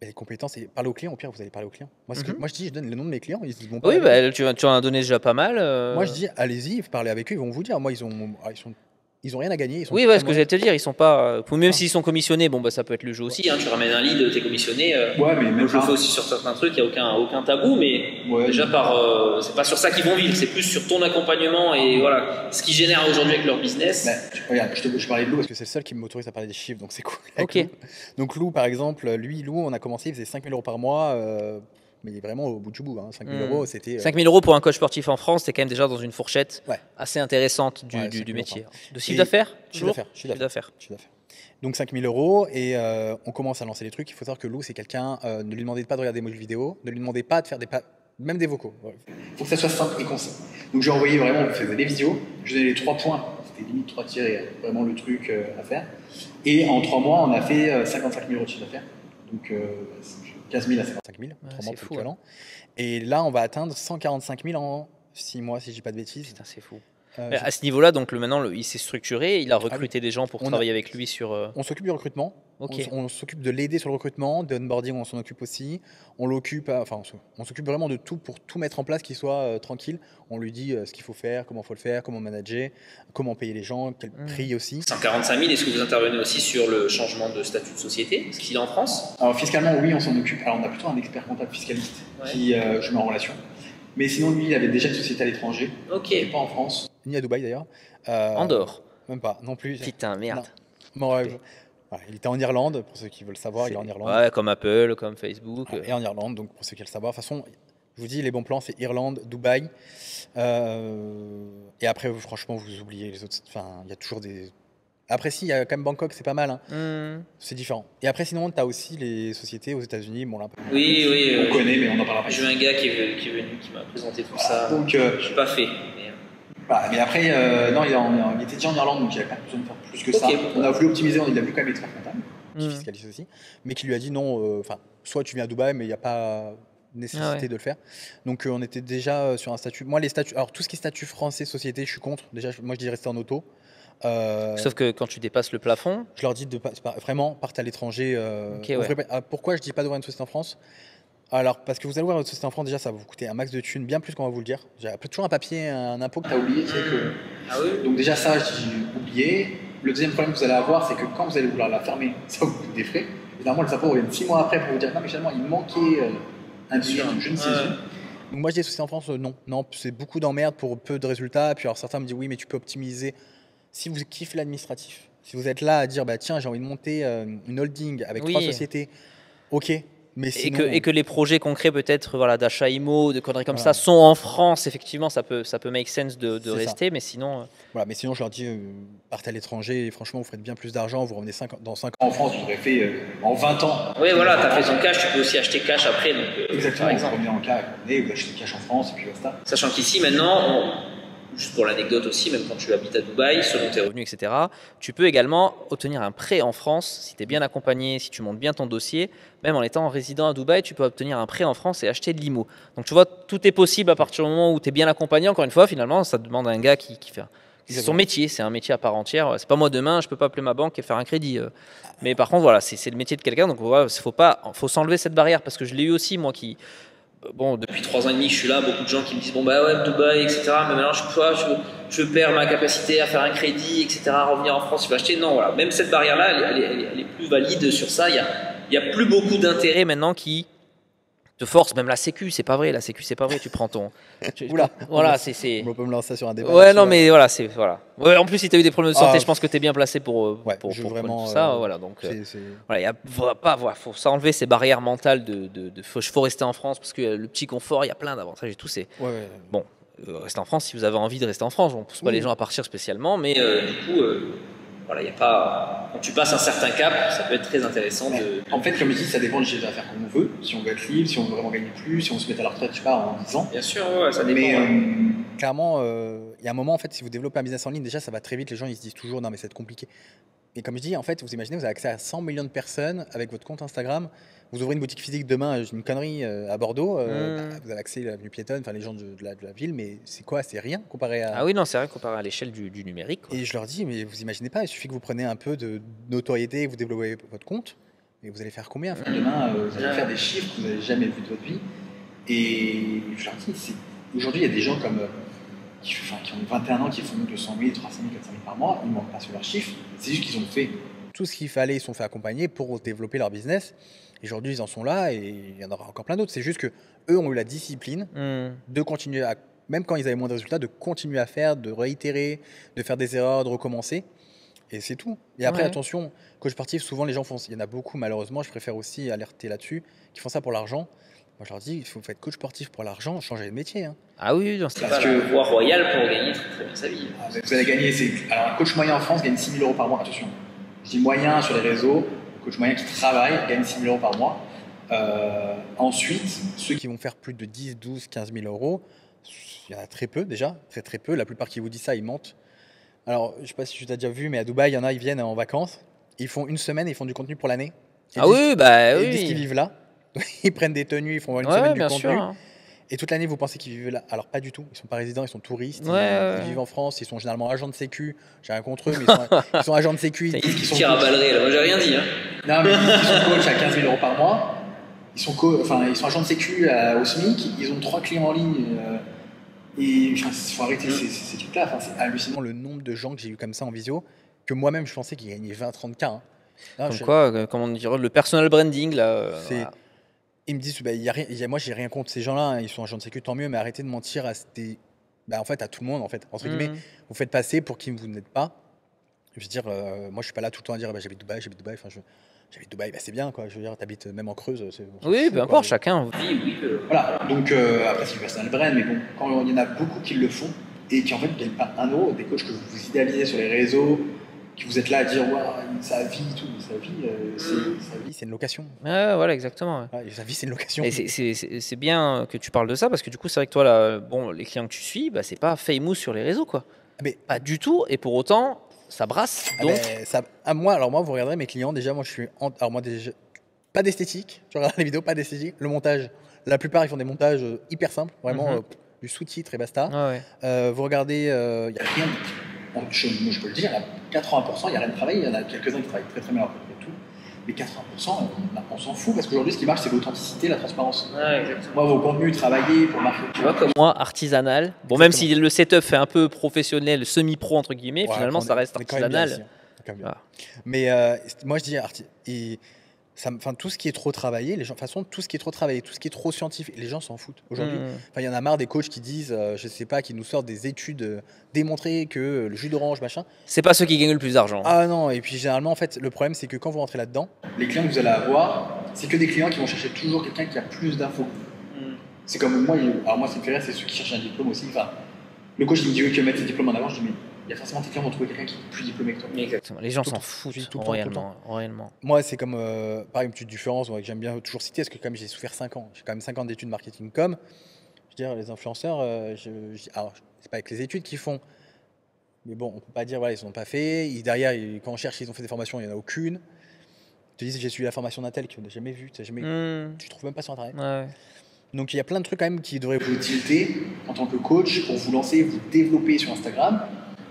les compétences et parlez aux clients. Au pire, vous allez parler aux clients. Moi, moi je dis, je donne le nom de mes clients. Ils se disent, bon, oui, bah, tu en as donné déjà pas mal. Moi, je dis, allez-y, parlez avec eux, ils vont vous dire. Moi, ils ont rien à gagner. Ils sont oui, ce que j'allais te dire, ils sont pas. Même s'ils sont commissionnés, bon, bah, ça peut être le jeu aussi. Hein, tu ramènes un lead, t'es commissionné. Ouais, mais même je le fais aussi sur certains trucs, il n'y a aucun tabou, mais déjà c'est pas sur ça qu'ils vont vivre, c'est plus sur ton accompagnement et voilà, ce qu'ils génèrent aujourd'hui avec leur business. Regarde, je parlais de Lou parce que c'est le seul qui m'autorise à parler des chiffres, donc c'est cool. Ok. Lou. Donc Lou, par exemple, Lou, on a commencé, il faisait 5 000 euros par mois. Mais vraiment au bout du bout, 5 000 euros, c'était. 5 000 euros pour un coach sportif en France, c'est quand même déjà dans une fourchette assez intéressante du métier. De chiffre d'affaires. Chiffre d'affaires. Donc 5 000 euros et on commence à lancer les trucs. Il faut savoir que Lou, c'est quelqu'un, ne lui demandez pas de regarder des modules vidéo, ne lui demandez pas de faire même des vocaux. Il faut que ça soit simple et concis. Donc j'ai envoyé vraiment, on faisait des visios, je donnais les 3 points, c'était limite 3 tirés, vraiment le truc à faire. Et en 3 mois, on a fait 55 000 euros de chiffre d'affaires. Donc 15 000 à 55 000, 3 mois pour l'équivalent. Et là, on va atteindre 145 000 en 6 mois, si je dis pas de bêtises. Putain, c'est fou. À ce niveau-là, donc maintenant, il s'est structuré, il a recruté des gens pour travailler avec lui sur. On s'occupe du recrutement. Okay. On s'occupe de l'aider sur le recrutement, de onboarding, on s'en occupe aussi. On s'occupe vraiment de tout pour tout mettre en place, qu'il soit tranquille. On lui dit ce qu'il faut faire, comment il faut le faire, comment manager, comment payer les gens, quel prix aussi. 145 000, est-ce que vous intervenez aussi sur le changement de statut de société, ce qu'il est en France? Alors fiscalement, oui, on s'en occupe. Alors on a plutôt un expert comptable fiscaliste qui je mets en relation. Mais sinon, lui, il avait déjà une société à l'étranger, pas en France, ni à Dubaï d'ailleurs. Andorre. Même pas, non plus. Putain, merde. Il était en Irlande, pour ceux qui veulent le savoir, il est en Irlande. Ouais, comme Apple, comme Facebook. Et en Irlande, donc pour ceux qui veulent le savoir. De toute façon, je vous dis, les bons plans, c'est Irlande, Dubaï. Et après, franchement, vous oubliez les autres. Enfin, il y a toujours des Après, si, il y a quand même Bangkok, c'est pas mal, hein. Hmm. C'est différent. Et après, sinon, tu as aussi les sociétés aux États-Unis. Bon, là, Oui, oui. on connaît, mais on en parlera pas. J'ai eu un gars qui est venu, qui m'a présenté tout ça. Donc, je n'ai pas fait. Mais après, non, il était déjà en Irlande, donc il n'y avait pas besoin de faire plus que ça. On a voulu optimiser, il a voulu quand même expert comptable, qui fiscalise aussi, mais qui lui a dit non, soit tu viens à Dubaï, mais il n'y a pas nécessité de le faire. Donc on était déjà sur un statut. Moi, les statuts, alors tout ce qui est statut français, société, je suis contre. Déjà, moi, je dis rester en auto. Sauf que quand tu dépasses le plafond. Je leur dis de vraiment partir à l'étranger. Pourquoi je dis pas d'ouvrir une société en France? Alors, parce que vous allez ouvrir votre société en France, déjà, ça va vous coûter un max de thunes, bien plus qu'on va vous le dire. J'ai toujours un papier, un impôt que tu as oublié. Donc, déjà, ça, j'ai oublié. Le deuxième problème que vous allez avoir, c'est que quand vous allez vouloir la fermer, ça vous coûte des frais. Et normalement, les impôts reviennent 6 mois après pour vous dire non, mais finalement, il manquait un billet, je ne sais où. Donc, moi, je dis société en France, non. Non, c'est beaucoup d'emmerdes pour peu de résultats. Puis, alors, certains me disent oui, mais tu peux optimiser. Si vous kiffez l'administratif, si vous êtes là à dire bah, tiens, j'ai envie de monter une holding avec 3 sociétés, ok. Mais sinon, et que les projets concrets peut-être voilà, d'achat IMO, de conneries comme ça sont en France, effectivement, ça peut make sense de rester, mais sinon... Voilà, mais sinon, je leur dis, partez à l'étranger, et franchement, vous ferez bien plus d'argent, vous revenez dans 5 ans en France, vous aurez fait en 20 ans. Oui, voilà, tu as fait ton cash, tu peux aussi acheter cash après. Donc, exactement, vous revenez en cash, vous achetez cash en France, et puis basta. Sachant qu'ici, maintenant... Juste pour l'anecdote aussi, même quand tu habites à Dubaï, selon tes revenus, etc., tu peux également obtenir un prêt en France si tu es bien accompagné, si tu montes bien ton dossier. Même en étant résident à Dubaï, tu peux obtenir un prêt en France et acheter de l'IMO. Donc tu vois, tout est possible à partir du moment où tu es bien accompagné. Encore une fois, finalement, ça demande un gars qui fait... C'est son métier, c'est un métier à part entière. C'est pas moi demain, je peux pas appeler ma banque et faire un crédit. Mais par contre, voilà, c'est le métier de quelqu'un. Donc voilà, faut s'enlever cette barrière parce que je l'ai eu aussi, moi qui... Bon, depuis 3 ans et demi, je suis là, beaucoup de gens qui me disent bon bah ouais, Dubaï, etc. Mais maintenant, je perds ma capacité à faire un crédit, etc. À revenir en France, je vais acheter. Non, voilà. Même cette barrière-là, elle est plus valide sur ça. Il y a plus beaucoup d'intérêt maintenant qui te force. Même la Sécu, c'est pas vrai. La Sécu, c'est pas vrai. Tu prends ton. Oula. Voilà, on peut me lancer sur un débat. Ouais, non, mais voilà, c'est voilà. Ouais, en plus, si tu as eu des problèmes de santé, je pense que tu es bien placé pour vraiment, tout ça. Voilà, donc voilà, faut s'enlever ces barrières mentales faut rester en France parce que le petit confort, il y a plein d'avantages et tout. Bon, rester en France si vous avez envie de rester en France. On ne pousse pas les gens à partir spécialement, mais du coup, voilà, y a pas. Quand tu passes un certain cap, ça peut être très intéressant de. En fait, comme je dis, ça dépend du chiffre d'affaires qu'on veut. Si on veut être libre, si on veut vraiment gagner plus, si on se met à la retraite, je sais pas, en 10 ans. Bien sûr, ça dépend. Mais clairement, il y a un moment, en fait, si vous développez un business en ligne, déjà, ça va très vite. Les gens, ils se disent toujours, non, mais c'est compliqué. Et comme je dis, en fait, vous imaginez, vous avez accès à 100 millions de personnes avec votre compte Instagram. Vous ouvrez une boutique physique demain, une connerie à Bordeaux. Vous avez accès à l'avenue piétonne, enfin les gens de la ville, mais c'est quoi? C'est rien comparé à. Ah oui, non, c'est vrai comparé à l'échelle du numérique. Quoi. Et je leur dis, mais vous imaginez pas, il suffit que vous preniez un peu de notoriété et vous développez votre compte, et vous allez faire combien? Demain, vous allez faire des chiffres que vous n'avez jamais vus de votre vie. Et je leur dis, aujourd'hui, il y a des gens qui ont 21 ans, qui font 200 000, 300 000, 400 000 par mois, ils ne manquent pas sur leurs chiffres, c'est juste qu'ils ont fait tout ce qu'il fallait, ils se sont fait accompagner pour développer leur business. Et aujourd'hui, ils en sont là et il y en aura encore plein d'autres. C'est juste que eux ont eu la discipline de continuer à, même quand ils avaient moins de résultats, de continuer à faire, de réitérer, de faire des erreurs, de recommencer. Et c'est tout. Et après, attention, coach sportif, souvent les gens font, il y en a beaucoup malheureusement, je préfère aussi alerter là-dessus, qui font ça pour l'argent. Moi, je leur dis, il faut être coach sportif pour l'argent, changer de métier. Hein. Ah oui, c'est pas la voie royale pour gagner très bien sa vie. Vous allez gagner, alors un coach moyen en France gagne 6 000 euros par mois, attention. Je dis moyen sur les réseaux, le coach moyen qui travaille gagne 6 000 euros par mois. Ensuite, ceux qui vont faire plus de 10, 12, 15 000 euros, il y en a très peu déjà, très peu. La plupart qui vous disent ça, ils mentent. Alors, je ne sais pas si tu t'as déjà vu, mais à Dubaï, il y en a, ils viennent en vacances, ils font une semaine, ils font du contenu pour l'année. Ils disent qu'ils vivent là. Ils prennent des tenues, ils font une semaine du contenu. Sûr, hein. Et toute l'année, vous pensez qu'ils vivent là? Alors, pas du tout. Ils ne sont pas résidents, ils sont touristes. Ils vivent en France. Ils sont généralement agents de sécu. J'ai rien contre eux, mais ils sont agents de sécu. Ils tirent à ballerie, là. Moi, j'ai rien dit. Hein. Non, mais ils sont coach à 15 000 euros par mois. Ils sont agents de sécu au SMIC. Ils ont 3 clients en ligne. Et il faut arrêter ces trucs-là. Enfin, c'est hallucinant le nombre de gens que j'ai eu comme ça en visio, que moi-même, je pensais qu'ils gagnaient 20-30 K. Hein. Comme comment dire, le personal branding, là. Voilà. Ils me disent, moi j'ai rien contre ces gens-là, hein, ils sont agents de sécu, tant mieux, mais arrêtez de mentir à tout le monde, en fait. Entre guillemets, vous faites passer pour qui vous n'êtes pas. Je veux dire, moi je suis pas là tout le temps à dire, j'habite Dubaï, enfin, j'habite Dubaï, c'est bien, quoi. Je veux dire, t'habites même en Creuse. Oui, peu importe, chacun. Voilà, donc après c'est du personal brand, mais bon, quand il y en a beaucoup qui le font et qui en fait ne gagnent pas 1 euro, des coachs que vous idéalisez sur les réseaux, que vous êtes là à dire ouais, sa vie et tout, mais sa vie, c'est une location. Ouais, voilà, exactement. Ouais. Ouais, sa vie, c'est une location. Et c'est bien que tu parles de ça parce que du coup, c'est vrai que toi, là, bon, les clients que tu suis, bah, c'est pas famous sur les réseaux, quoi. Mais, Pas du tout. Et pour autant, ça brasse. Donc, moi, vous regarderez mes clients. Déjà, moi, alors moi, déjà, pas d'esthétique. Tu regardes les vidéos, pas d'esthétique. Le montage, la plupart, ils font des montages hyper simples, vraiment du sous-titre et basta. Vous regardez, il y a rien. Moi, je peux le dire, à 80%, il n'y a rien de travail. Il y en a quelques-uns qui travaillent très très bien leur et tout. Mais 80%, on s'en fout parce qu'aujourd'hui, ce qui marche, c'est l'authenticité, la transparence. Moi, vos contenus, travailler pour marquer. Tu vois, comme moi, artisanal. Bon, même si le setup fait un peu professionnel, semi-pro, entre guillemets, finalement, ça reste artisanal. Mais moi, je dis, tout ce qui est trop travaillé, les gens, de toute façon, tout ce qui est trop travaillé, tout ce qui est trop scientifique, les gens s'en foutent. Aujourd'hui, il y en a marre des coachs qui disent, je sais pas, qui nous sortent des études démontrées que le jus d'orange, machin. C'est pas ceux qui gagnent le plus d'argent. Ah non, et puis généralement, en fait, le problème, c'est que quand vous rentrez là-dedans, les clients que vous allez avoir, c'est que des clients qui vont chercher toujours quelqu'un qui a plus d'infos. C'est comme moi, alors moi, ce qui me fait rire, c'est ceux qui cherchent un diplôme aussi. Enfin, le coach, il me dit, oui, que mettre ses diplômes en avant, je dis, mais il y a forcément des clients qui vont trouver quelqu'un qui est plus diplômé que toi. Exactement. Les gens s'en foutent réellement. Moi, c'est comme, pareil, une petite différence que j'aime bien toujours citer, parce que comme j'ai souffert 5 ans, j'ai quand même 5 ans d'études marketing com. Je veux dire, les influenceurs, alors, c'est pas avec les études qu'ils font, mais bon, on peut pas dire, voilà, ils n'ont pas fait. Derrière, quand on cherche, ils ont fait des formations, il n'y en a aucune. Ils te disent, j'ai suivi la formation d'un tel qu'on n'a jamais vu, tu trouves même pas sur Internet. Ouais. Donc il y a plein de trucs quand même qui devraient vous tilter en tant que coach pour vous lancer, vous développer sur Instagram.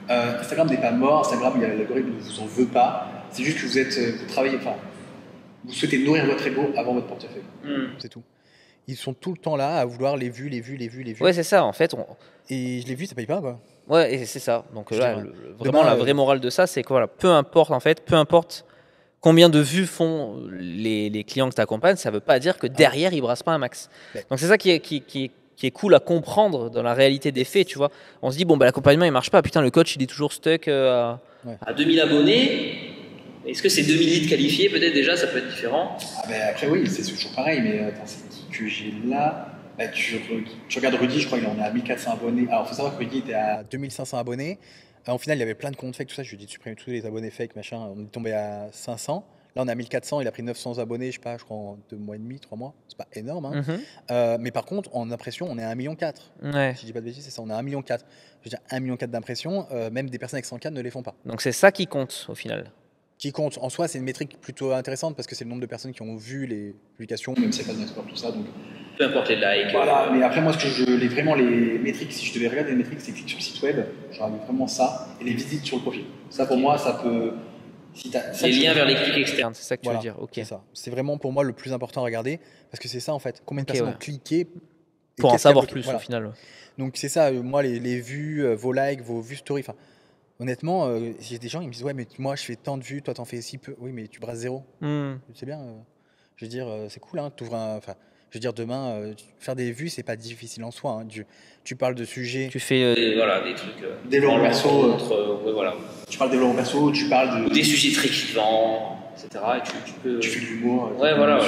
Instagram n'est pas mort, Instagram, l'algorithme ne vous en veut pas. C'est juste que vous travaillez, enfin, vous souhaitez nourrir votre ego avant votre portefeuille. C'est tout. Ils sont tout le temps là à vouloir les vues. Ouais, c'est ça, en fait. Et je l'ai vu, ça paye pas, quoi. Ouais, et c'est ça. Donc là, vraiment, la vraie morale de ça, c'est que voilà, peu importe combien de vues font les clients que tu accompagnes, ça ne veut pas dire que derrière, ils ne brassent pas un max. Donc c'est ça qui est cool à comprendre dans la réalité des faits, tu vois. On se dit, bon, bah, l'accompagnement, il ne marche pas. Putain, le coach, il est toujours stuck à 2000 abonnés. Est-ce que c'est 2000 leads qualifiés? Peut-être déjà, ça peut être différent. Après, oui, c'est toujours pareil. Mais attends, c'est qui que j'ai là? Tu regardes Rudy, je crois qu'il en est à 1400 abonnés. Alors, il faut savoir que Rudy était à 2500 abonnés. En final, il y avait plein de comptes fake, tout ça. Je lui ai dit de supprimer tous les abonnés fake, machin. On est tombé à 500. Là, on est à 1400. Il a pris 900 abonnés, je sais pas, je crois en 2 mois et demi, 3 mois. C'est pas énorme. Hein. Mais par contre, en impression, on est à 1,4 million. Ouais. Si je dis pas de bêtises, c'est ça. On est à 1,4 million. Je veux dire, 1,4 million d'impressions, même des personnes avec 100K ne les font pas. Donc c'est ça qui compte au final. Qui compte en soi, c'est une métrique plutôt intéressante parce que c'est le nombre de personnes qui ont vu les publications, même si c'est pas de notre sport, tout ça. Donc peu importe les likes. Voilà, mais après, moi, les métriques, si je devais regarder les métriques, c'est clics sur le site web, j'aurais vraiment ça, et les visites sur le profil. Ça, pour moi, ça peut. Les liens vers les clics externes, c'est ça que tu veux dire. Ok. C'est ça. C'est vraiment pour moi le plus important à regarder parce que c'est ça en fait. Combien de personnes ont cliqué pour en savoir plus au final. Donc c'est ça, moi, les vues, vos likes, vos vues story. Enfin, honnêtement, j'ai des gens, ils me disent ouais, mais moi, je fais tant de vues, toi, t'en fais si peu. Oui, mais tu brasses zéro. C'est bien. Je veux dire, c'est cool, hein. Je veux dire, demain, faire des vues, c'est pas difficile en soi. Hein. Tu parles de sujets. Tu fais des trucs. Développement perso. Voilà. Tu parles de développement perso, tu parles des sujets très clivants, etc. Et tu peux. Tu fais de l'humour. Voilà.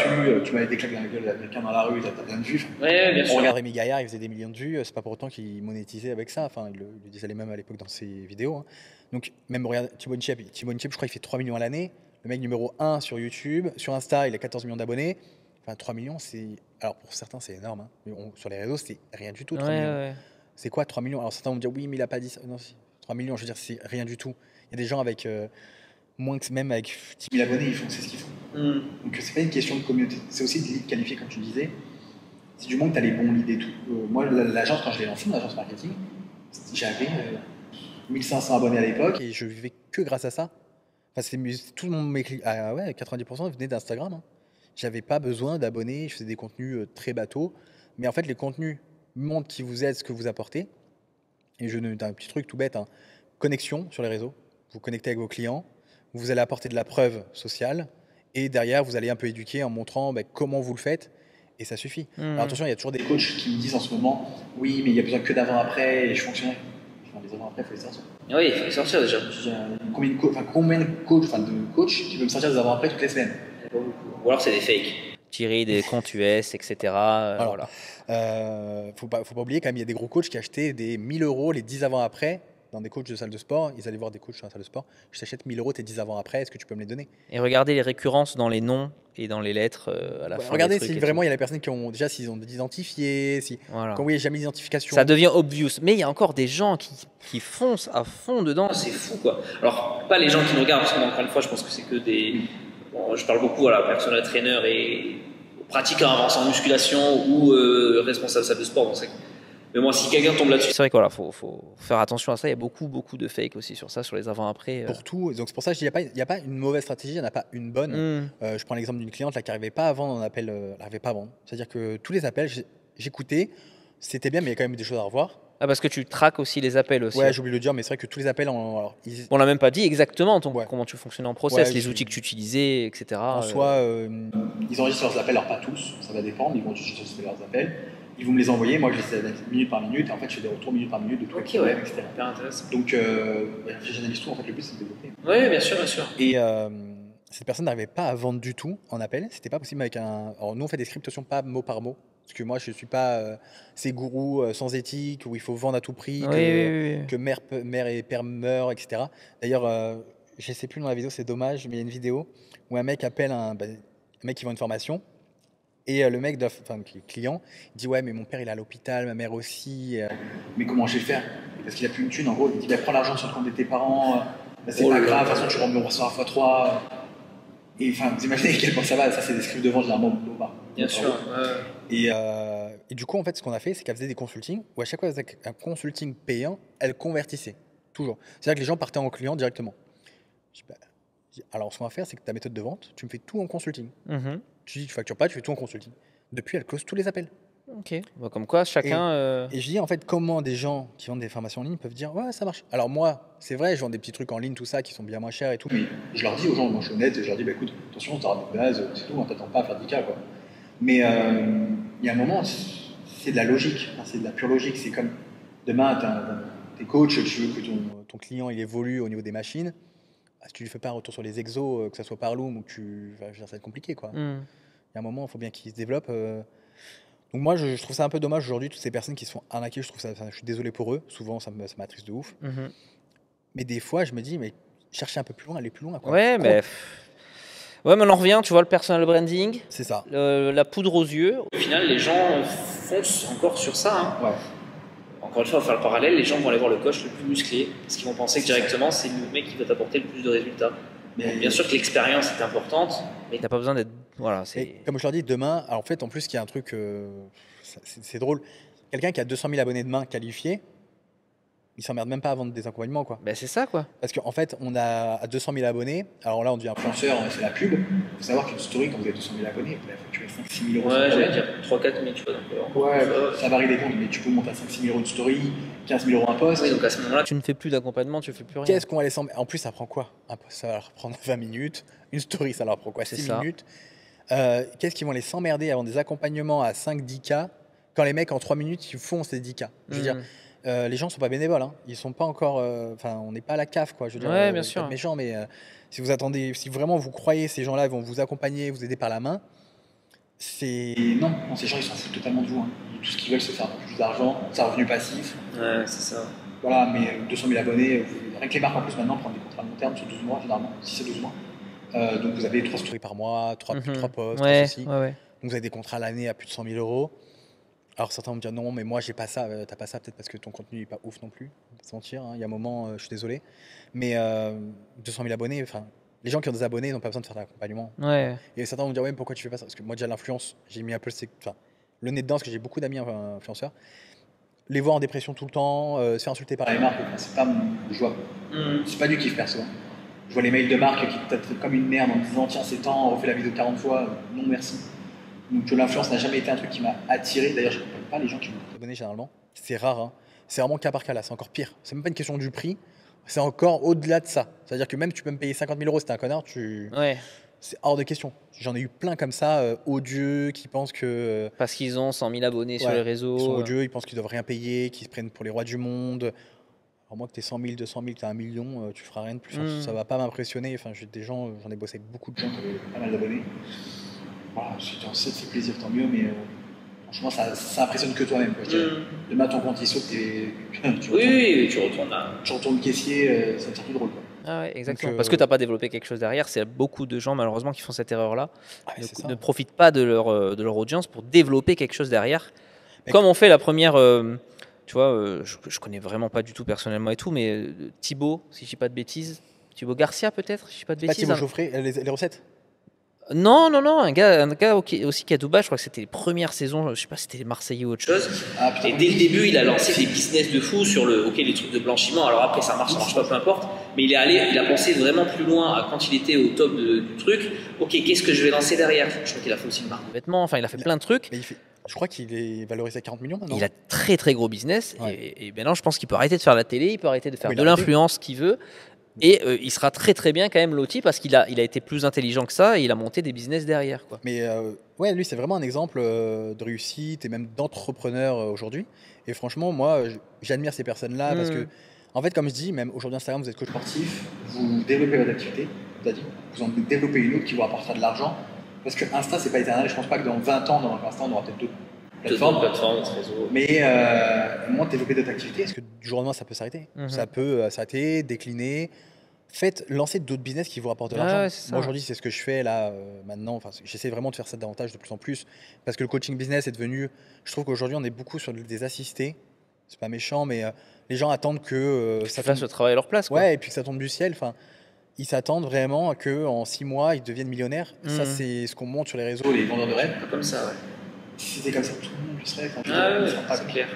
Tu m'avais des claques dans la gueule à quelqu'un dans la rue, t'as plein de vues. Ouais, bien sûr. On regarde Rémi Gaillard, il faisait des millions de vues. C'est pas pour autant qu'il monétisait avec ça. Enfin, il le disait même à l'époque dans ses vidéos. Hein. Donc, même regarde Thibaut Inchep, je crois qu'il fait 3 millions à l'année. Le mec numéro 1 sur YouTube. Sur Insta, il a 14 millions d'abonnés. Enfin, 3 millions, c'est. Alors, pour certains, c'est énorme. Hein. Mais sur les réseaux, c'est rien du tout. 3 millions. Ouais. C'est quoi 3 millions? Alors, certains vont me dire oui, mais il a pas dit ça. Non, si. 3 millions, je veux dire, c'est rien du tout. Il y a des gens avec. Moins que même avec 10 000 abonnés, c'est ce qu'ils font. Donc, c'est pas une question de communauté. C'est aussi de leads qualifiés, comme tu disais. C'est du moins que tu as les bons leads et tout. Moi, l'agence, quand je l'ai lancée, l'agence marketing, j'avais 1500 abonnés à l'époque et je vivais que grâce à ça. Enfin, tout le monde m'écrit. Ah ouais, 90% venaient d'Instagram. Hein. J'avais pas besoin d'abonnés, je faisais des contenus très bateaux. Mais en fait, les contenus montrent qui vous êtes, ce que vous apportez. Et un petit truc tout bête, hein. Connexion sur les réseaux. Vous connectez avec vos clients, vous allez apporter de la preuve sociale. Et derrière, vous allez un peu éduquer en montrant comment vous le faites. Et ça suffit. Alors attention, il y a toujours des coachs qui me disent en ce moment, oui, mais il y a besoin que d'avant-après et je fonctionnerai. Enfin, les avant-après, il faut les sortir. Oui, il faut les sortir déjà. Combien de coachs qui veulent me sortir des avant-après toutes les semaines? Ou alors c'est des fakes. Tirer des comptes US, etc. Voilà. Faut pas oublier quand même, il y a des gros coachs qui achetaient des 1000 € les 10 avant-après dans des coachs de salle de sport, ils allaient voir des coachs dans la salle de sport. Je t'achète 1000 euros tes 10 avant-après, est-ce que tu peux me les donner? Et regardez les récurrences dans les noms et dans les lettres à la Ouais, fin des regardez trucs si et vraiment tout. il y a des personnes qui ont déjà s'ils ont identifié, si Voilà. quand oui, il n'y a jamais d'identification. Ça devient obvious. Mais il y a encore des gens qui foncent à fond dedans. C'est fou, quoi. Alors, pas les gens qui nous regardent, parce que encore une fois, je pense que c'est que des. Bon, je parle beaucoup à la personal trainer et aux pratiquants avancés en musculation ou responsables salle de sport. Donc mais moi, si quelqu'un tombe là-dessus, c'est vrai qu'il voilà, faut faire attention à ça. Il y a beaucoup de fake aussi sur ça, sur les avant-après. Pour tout, donc c'est pour ça que je dis il n'y a pas une mauvaise stratégie, il n'y en a pas une bonne. Je prends l'exemple d'une cliente là, qui n'arrivait pas à vendre un appel, elle n'arrivait pas à vendre. C'est-à-dire que tous les appels, j'écoutais, c'était bien, mais il y a quand même des choses à revoir. Ah, parce que tu traques aussi les appels aussi. Ouais, j'ai oublié de le dire, mais c'est vrai que tous les appels, alors, on l'a même pas dit exactement Ouais. comment tu fonctionnais en process, Ouais, les outils que tu utilisais, etc. En soi, ils enregistrent leurs appels, alors pas tous, ça va dépendre, ils vont juste enregistrer leurs appels. Ils vont me les envoyer, moi je les ai minute par minute, et en fait je fais des retours minute par minute de tout. Ok, ouais, etc. Hyper intéressant. Donc j'analyse tout, en fait le but c'est de développer. Oui, bien sûr, bien sûr. Et cette personne n'arrivait pas à vendre du tout en appel, c'était pas possible avec un. Alors nous on fait des scriptations pas mot par mot, parce que moi je suis pas ces gourous sans éthique où il faut vendre à tout prix, que mère et père meurent, etc. D'ailleurs, je sais plus le nom de la vidéo, c'est dommage, mais il y a une vidéo où un mec appelle un mec qui vend une formation. Et le mec, qui est client, il dit ouais mais mon père il est à l'hôpital, ma mère aussi. Mais comment je vais faire? Parce qu'il a plus une thune en gros. Il dit bah, prends l'argent sur le compte de tes parents, c'est pas grave, de toute façon tu rembourseras x3. Et enfin vous imaginez à quel point ça va, ça c'est des scripts de vente généralement bas. Bien sûr. Et du coup en fait ce qu'on a fait c'est qu'elle faisait des consultings où à chaque fois avec un consulting payant, elle convertissait. Toujours. C'est-à-dire que les gens partaient en client directement. Je dis, bah, alors ce qu'on va faire c'est que ta méthode de vente, tu me fais tout en consulting. Tu dis, tu factures pas, tu fais tout en consulting. Depuis, elle close tous les appels. Ok. Bah, comme quoi, chacun. Et je dis, en fait, comment des gens qui vendent des formations en ligne peuvent dire, ouais, ça marche. Alors, moi, c'est vrai, je vends des petits trucs en ligne, tout ça, qui sont bien moins chers et tout. Mais je leur dis aux gens, moi, je suis honnête, et je leur dis, bah écoute, attention, tu auras des bases, c'est tout, on t'attend pas à faire 10K, quoi. Mais il y a un moment, c'est de la logique, c'est de la pure logique. C'est comme demain, t'es coach, tu veux que ton client il évolue au niveau des machines. Si tu lui fais pas un retour sur les exos, que ça soit par Loom ou que ça va être compliqué, quoi. Il y a un moment, il faut bien qu'ils se développent. Donc moi, je trouve ça un peu dommage aujourd'hui, toutes ces personnes qui se font arnaquer, je suis désolé pour eux. Souvent, ça m'attriste de ouf. Mais des fois, je me dis, mais chercher un peu plus loin, aller plus loin, quoi. Ouais, mais ouais, mais on en revient, tu vois, le personal branding. C'est ça. La poudre aux yeux. Au final, les gens foncent encore sur ça. Hein. Ouais. Encore une fois, on va faire le parallèle, les gens vont aller voir le coach le plus musclé, parce qu'ils vont penser que directement, c'est le mec qui va t'apporter le plus de résultats. Mais bien sûr que l'expérience est importante, mais t'as pas besoin d'être. Voilà, et comme je leur dis, demain, alors en fait, en plus, il y a un truc, c'est drôle. Quelqu'un qui a 200 000 abonnés demain qualifiés, il s'emmerde même pas à vendre des accompagnements, quoi. Ben c'est ça, quoi. Parce qu'en fait, on a à 200 000 abonnés. Alors là, on devient influenceur, on fait la pub. Il faut savoir qu'une story, quand vous avez 200 000 abonnés, vous pouvez facturer 5-6 000 euros. Ouais, j'allais dire 3-4 000, tu vois. Donc, ouais, ça varie des comptes, mais tu peux monter à 5-6 000 euros de story, 15 000 euros un post. Oui, donc à ce moment-là, tu ne fais plus d'accompagnement, tu fais plus rien. Qu'est-ce qu'on va les s'emmerder? En plus, ça prend quoi? Un post, ça va leur prendre 20 minutes. Une story, ça leur prend quoi? 6 minutes. Qu'est-ce qu'ils vont les s'emmerder avant des accompagnements à 5-10K quand les mecs en 3 minutes ils font ces 10K? Je veux dire, les gens sont pas bénévoles, hein. Ils sont pas encore. Enfin, on n'est pas à la CAF, quoi. Je veux dire, ouais, bien sûr. Pas méchant, mais si vous attendez, si vraiment vous croyez ces gens-là vont vous accompagner, vous aider par la main, c'est non, ces gens ils s'en foutent totalement de vous. Hein. Tout ce qu'ils veulent, c'est faire un peu plus d'argent, c'est un revenu passif. Ouais, c'est ça. Voilà, mais 200 000 abonnés, rien que les marques en plus maintenant prennent des contrats de long terme sur 12 mois généralement, si c'est 12 mois. Donc vous avez 3 stories par mois, 3 posts, ouais, ceci. ouais. Donc vous avez des contrats à l'année à plus de 100 000 euros. Alors certains vont me dire non, mais moi j'ai pas ça. T'as pas ça peut-être parce que ton contenu est pas ouf non plus. On va pas se mentir. Hein. Il y a un moment, je suis désolé, mais 200 000 abonnés. Enfin, les gens qui ont des abonnés n'ont pas besoin de faire d'accompagnement. Ouais. Et certains vont me dire ouais, mais pourquoi tu fais pas ça? Parce que moi déjà l'influence, j'ai mis un peu le nez dedans parce que j'ai beaucoup d'amis influenceurs. Les voir en dépression tout le temps, se faire insulter par les marques, c'est pas mon joie. C'est pas du kiff perso. Je vois les mails de marques qui te traitent comme une merde en me disant tiens c'est temps, on refait la vidéo 40 fois, non merci. Donc l'influence n'a jamais été un truc qui m'a attiré. D'ailleurs je ne connais pas les gens qui m'ont abonné généralement. C'est rare, hein. C'est vraiment cas par cas là, c'est encore pire. C'est même pas une question du prix, c'est encore au-delà de ça. C'est-à-dire que même tu peux me payer 50 000 euros si t'es un connard, ouais. C'est hors de question. J'en ai eu plein comme ça, odieux, qui pensent que... parce qu'ils ont 100 000 abonnés sur les réseaux. Ils sont odieux, ils pensent qu'ils doivent rien payer, qu'ils se prennent pour les rois du monde. Alors moi que t'es 100 000, 200 000, que t'as 1 million, tu feras rien de plus. Ça va pas m'impressionner. Enfin, j'ai des gens, j'en ai bossé avec beaucoup de gens qui avaient pas mal d'abonnés. Voilà, si ça te fait plaisir, tant mieux, mais franchement, ça impressionne que toi-même. Quoi, je dirais. Demain, ton compte il saute, oui, tu retournes là. Tu retournes caissier, ça devient plus drôle. Quoi. Ah ouais, exactement. Parce que tu n'as pas développé quelque chose derrière. C'est beaucoup de gens, malheureusement, qui font cette erreur-là. Ne profitent pas de leur audience pour développer quelque chose derrière. Comme on fait la première. Tu vois, je connais vraiment pas du tout personnellement et tout, mais Thibaut, si je dis pas de bêtises, Thibaut Garcia peut-être, si je dis pas de bêtises. Pas Thibaut Geoffrey, les recettes. Non, un gars aussi qui est à Dubaï, je crois que c'était les premières saisons, je sais pas si c'était Marseillais ou autre chose. Et dès le début, il a lancé des business de fou sur les trucs de blanchiment. Alors après, ça marche pas, peu importe. Mais il a pensé vraiment plus loin quand il était au top du truc. Ok, qu'est-ce que je vais lancer derrière? Je crois qu'il a fait aussi une marque de vêtements, enfin, il a fait plein de trucs. Je crois qu'il est valorisé à 40 millions maintenant. Il a très très gros business. Ouais. Et maintenant, je pense qu'il peut arrêter de faire la télé, il peut arrêter de faire de l'influence qu'il veut. Et il sera très très bien quand même loti parce qu'il a été plus intelligent que ça et il a monté des business derrière. Quoi. Mais ouais, lui c'est vraiment un exemple de réussite et même d'entrepreneur aujourd'hui. Et franchement, moi j'admire ces personnes-là parce que, en fait, comme je dis, même aujourd'hui Instagram, vous êtes coach sportif, vous développez votre activité, vous en développez une autre qui vous rapportera de l'argent. Parce que Insta, c'est pas éternel. Je pense pas que dans 20 ans, dans Insta, on aura peut-être d'autres plateformes, réseaux. Mais moi, développer d'autres activités, est-ce que du jour au lendemain, ça peut s'arrêter? Ça peut s'arrêter, décliner. Lancez d'autres business qui vous rapportent de l'argent. Moi, aujourd'hui, c'est ce que je fais là, maintenant. Enfin, j'essaie vraiment de faire ça davantage de plus en plus. Parce que le coaching business est devenu. Je trouve qu'aujourd'hui, on est beaucoup sur des assistés. C'est pas méchant, mais les gens attendent que ça fasse le travail à leur place. Quoi. Ouais, et puis que ça tombe du ciel. Enfin, ils s'attendent vraiment à qu'en 6 mois, ils deviennent millionnaires. Ça, c'est ce qu'on montre sur les réseaux, les vendeurs de rêves. Comme ça, ouais. Si c'était comme ça, tout le monde le serait. C'est clair.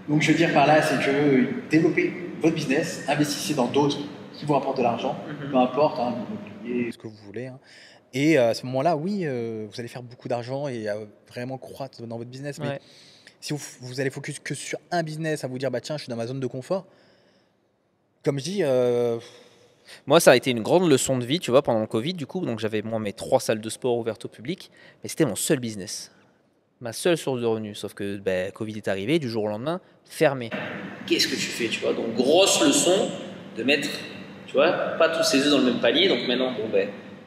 Donc, je veux dire par là, c'est que développez votre business, investissez dans d'autres qui vous rapportent de l'argent, peu importe, l'immobilier, ce que vous voulez. Et à ce moment-là, oui, vous allez faire beaucoup d'argent et vraiment croître dans votre business. Mais si vous allez focus que sur un business, à vous dire, bah tiens, je suis dans ma zone de confort, comme je dis... Moi, ça a été une grande leçon de vie, tu vois, pendant le Covid, du coup. Donc, j'avais mes 3 salles de sport ouvertes au public, mais c'était mon seul business, ma seule source de revenus. Sauf que Covid est arrivé, du jour au lendemain, fermé. Qu'est-ce que tu fais, tu vois? Donc, grosse leçon de mettre, tu vois, pas tous ses œufs dans le même palier. Donc, maintenant,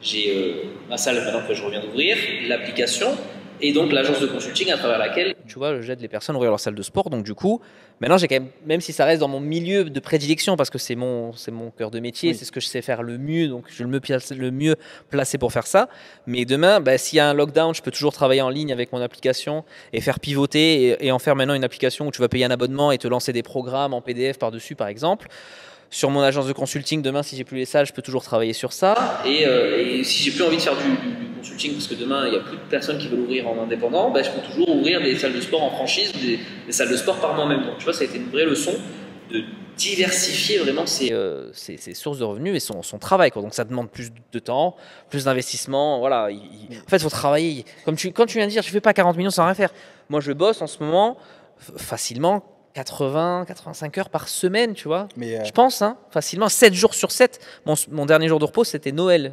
j'ai ma salle maintenant que je reviens d'ouvrir, l'application et donc l'agence de consulting à travers laquelle, tu vois, j'aide les personnes à ouvrir leur salle de sport. Donc, du coup, maintenant, j'ai quand même si ça reste dans mon milieu de prédilection, parce que c'est mon cœur de métier, c'est ce que je sais faire le mieux, donc je suis le mieux placé pour faire ça. Mais demain, s'il y a un lockdown, je peux toujours travailler en ligne avec mon application et faire pivoter et en faire maintenant une application où tu vas payer un abonnement et te lancer des programmes en PDF par-dessus, par exemple. Sur mon agence de consulting, demain, si j'ai plus les salles, je peux toujours travailler sur ça. Et si j'ai plus envie de faire du consulting, parce que demain, il n'y a plus de personnes qui veulent ouvrir en indépendant, je peux toujours ouvrir des salles de sport en franchise, des salles de sport par moi-même. Donc, tu vois, ça a été une vraie leçon de diversifier vraiment ses sources de revenus et son travail. Quoi. Donc, ça demande plus de temps, plus d'investissement. Voilà. En fait, il faut travailler. Comme quand tu viens de dire, je ne fais pas 40 millions sans rien faire. Moi, je bosse en ce moment facilement 80-85 heures par semaine, tu vois. Je pense, facilement, 7 jours sur 7. Mon dernier jour de repos, c'était Noël,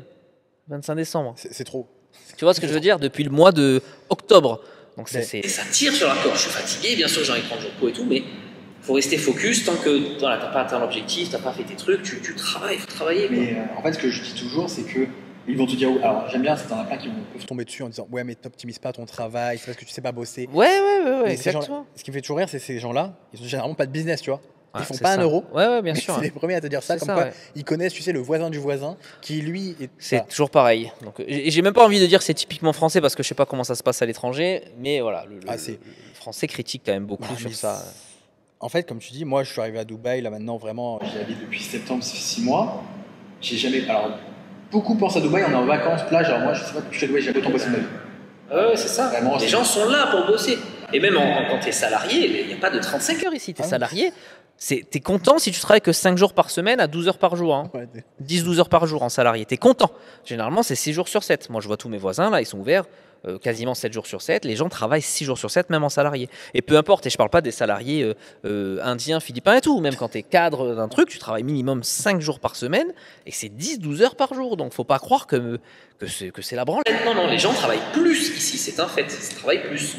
25 décembre. C'est trop. Tu vois ce que je veux dire? Depuis le mois de octobre. Donc ça tire sur la corde. Je suis fatigué, bien sûr, j'ai envie de prendre jours de repos et tout, mais il faut rester focus tant que tu n'as pas atteint l'objectif, tu n'as pas fait tes trucs, tu travailles, il faut travailler. Mais en fait, ce que je dis toujours, c'est que ils vont te dire, alors j'aime bien, c'est dans plein qui peuvent tomber dessus en disant, ouais, mais t'optimises pas ton travail, c'est parce que tu sais pas bosser. Ouais, exactement. Ce qui me fait toujours rire, c'est ces gens-là, ils ont généralement pas de business, tu vois. Ils font pas un euro. Ouais, bien sûr. C'est les premiers à te dire ça, comme quoi ils connaissent, tu sais, le voisin du voisin, qui lui est. C'est toujours pareil. Donc, j'ai même pas envie de dire que c'est typiquement français parce que je sais pas comment ça se passe à l'étranger, mais voilà, le français critique quand même beaucoup sur ça. En fait, comme tu dis, moi je suis arrivé à Dubaï, là maintenant vraiment, j'y habite depuis septembre, ça fait 6 mois. J'ai jamais. Alors, beaucoup pensent à Dubaï, on est en vacances, plage. Alors moi, je sais pas, depuis que je suis à Dubaï, j'ai jamais autant bossé de ma vie. Ouais, c'est ça. Vraiment, les gens sont là pour bosser. Et même quand tu es salarié, il n'y a pas de 35 heures ici. Tu es salarié. Tu es content si tu travailles que 5 jours par semaine à 12 heures par jour. 10-12 heures par jour en salarié. Tu es content. Généralement, c'est 6 jours sur 7. Moi, je vois tous mes voisins, là, ils sont ouverts quasiment 7 jours sur 7. Les gens travaillent 6 jours sur 7, même en salarié. Et peu importe, et je ne parle pas des salariés indiens, philippins et tout. Même quand tu es cadre d'un truc, tu travailles minimum 5 jours par semaine et c'est 10-12 heures par jour. Donc, il ne faut pas croire que c'est la branlette. Non, les gens travaillent plus ici, c'est un fait. Ils travaillent plus.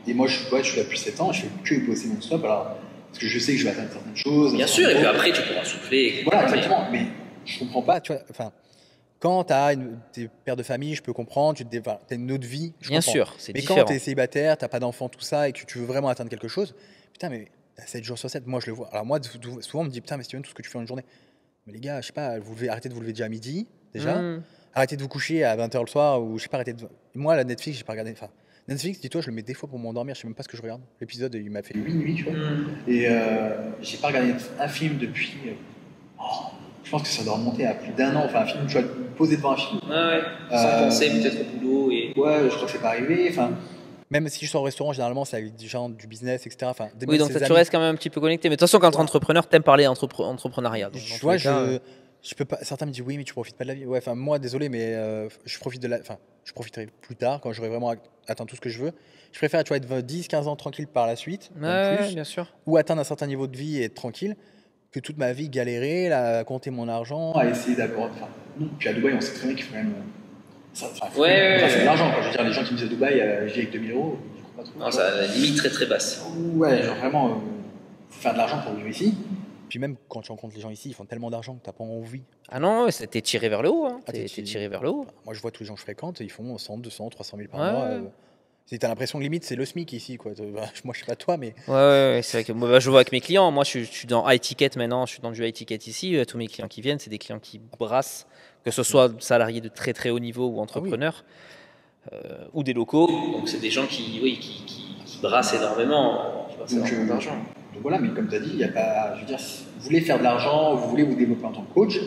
Et moi, je suis là depuis 7 ans, je fais que bosser mon stop. Alors, parce que je sais que je vais atteindre certaines choses. Bien sûr, et puis après, tu pourras souffler. Voilà, exactement. Mais je comprends pas, tu vois. Enfin, Quand tu as t'es père de famille, je peux comprendre, tu as une autre vie, je Bien comprends. sûr, c'est Mais quand différent. tu es célibataire, tu n'as pas d'enfant, tout ça, et que tu veux vraiment atteindre quelque chose, putain, mais tu as 7 jours sur 7, moi je le vois. Alors moi, souvent on me dit, putain, mais Steven, tout ce que tu fais en une journée. Mais les gars, je sais pas, arrêtez de vous lever déjà à midi, déjà. Mmh. Arrêtez de vous coucher à 20h le soir, ou je sais pas, arrêtez de... Moi, la Netflix, j'ai pas regardé. Enfin, Netflix, dis-toi, je le mets des fois pour m'endormir, je sais même pas ce que je regarde. L'épisode, il m'a fait 8 nuits, tu vois. Et j'ai pas regardé un film depuis. Je pense que ça doit remonter à plus d'1 an. Enfin, un film, tu vas te poser devant un film. Ouais. Sans penser peut-être au boulot. Ouais, je crois que c'est pas arrivé. Enfin, même si je sors au restaurant, généralement, c'est avec des gens du business, etc. Enfin, Oui, donc tu restes quand même un petit peu connecté. Mais de toute façon, quand tu es entrepreneur, t'aimes parler entrepreneuriat. Donc, Tu vois, je peux pas. Certains me disent oui, mais tu profites pas de la vie. Ouais, enfin, moi, désolé, mais je profite de la. Enfin, je profiterai plus tard quand j'aurai vraiment atteint tout ce que je veux. Je préfère, tu vois, être 10, 15 ans tranquille par la suite, même plus, bien sûr. ou atteindre un certain niveau de vie et être tranquille, que toute ma vie galérer, à compter mon argent, à essayer d'avoir. Enfin, non. Puis à Dubaï, on sait très bien qu'il faut quand même. Ça fait de l'argent. Je veux dire, les gens qui me disent à Dubaï, je vis avec 2000 euros, je crois pas trop. Non, ça a la limite très très basse. Ouais, genre vraiment, faut faire de l'argent pour vivre ici. Puis même quand tu rencontres les gens ici, ils font tellement d'argent que t'as pas envie. Ah non, t'es tiré vers le haut. Hein. Ah, T'es tiré vers le haut. Moi, je vois tous les gens que je fréquente, ils font 100, 200, 300 000 par Ouais, mois. ouais. T'as l'impression que limite c'est le SMIC ici, quoi. Moi, je sais pas toi, mais Ouais, c'est vrai que moi, je vois avec mes clients. Moi, je suis dans high ticket maintenant. Je suis dans du high ticket ici. Tous mes clients qui viennent, c'est des clients qui brassent, que ce soit salariés de très très haut niveau ou entrepreneurs, ou des locaux. Donc, c'est des gens qui brassent énormément, qui brassent énormément d'argent. donc voilà, mais comme tu as dit, il y a pas. Je veux dire, si vous voulez faire de l'argent, vous voulez vous développer en tant que coach,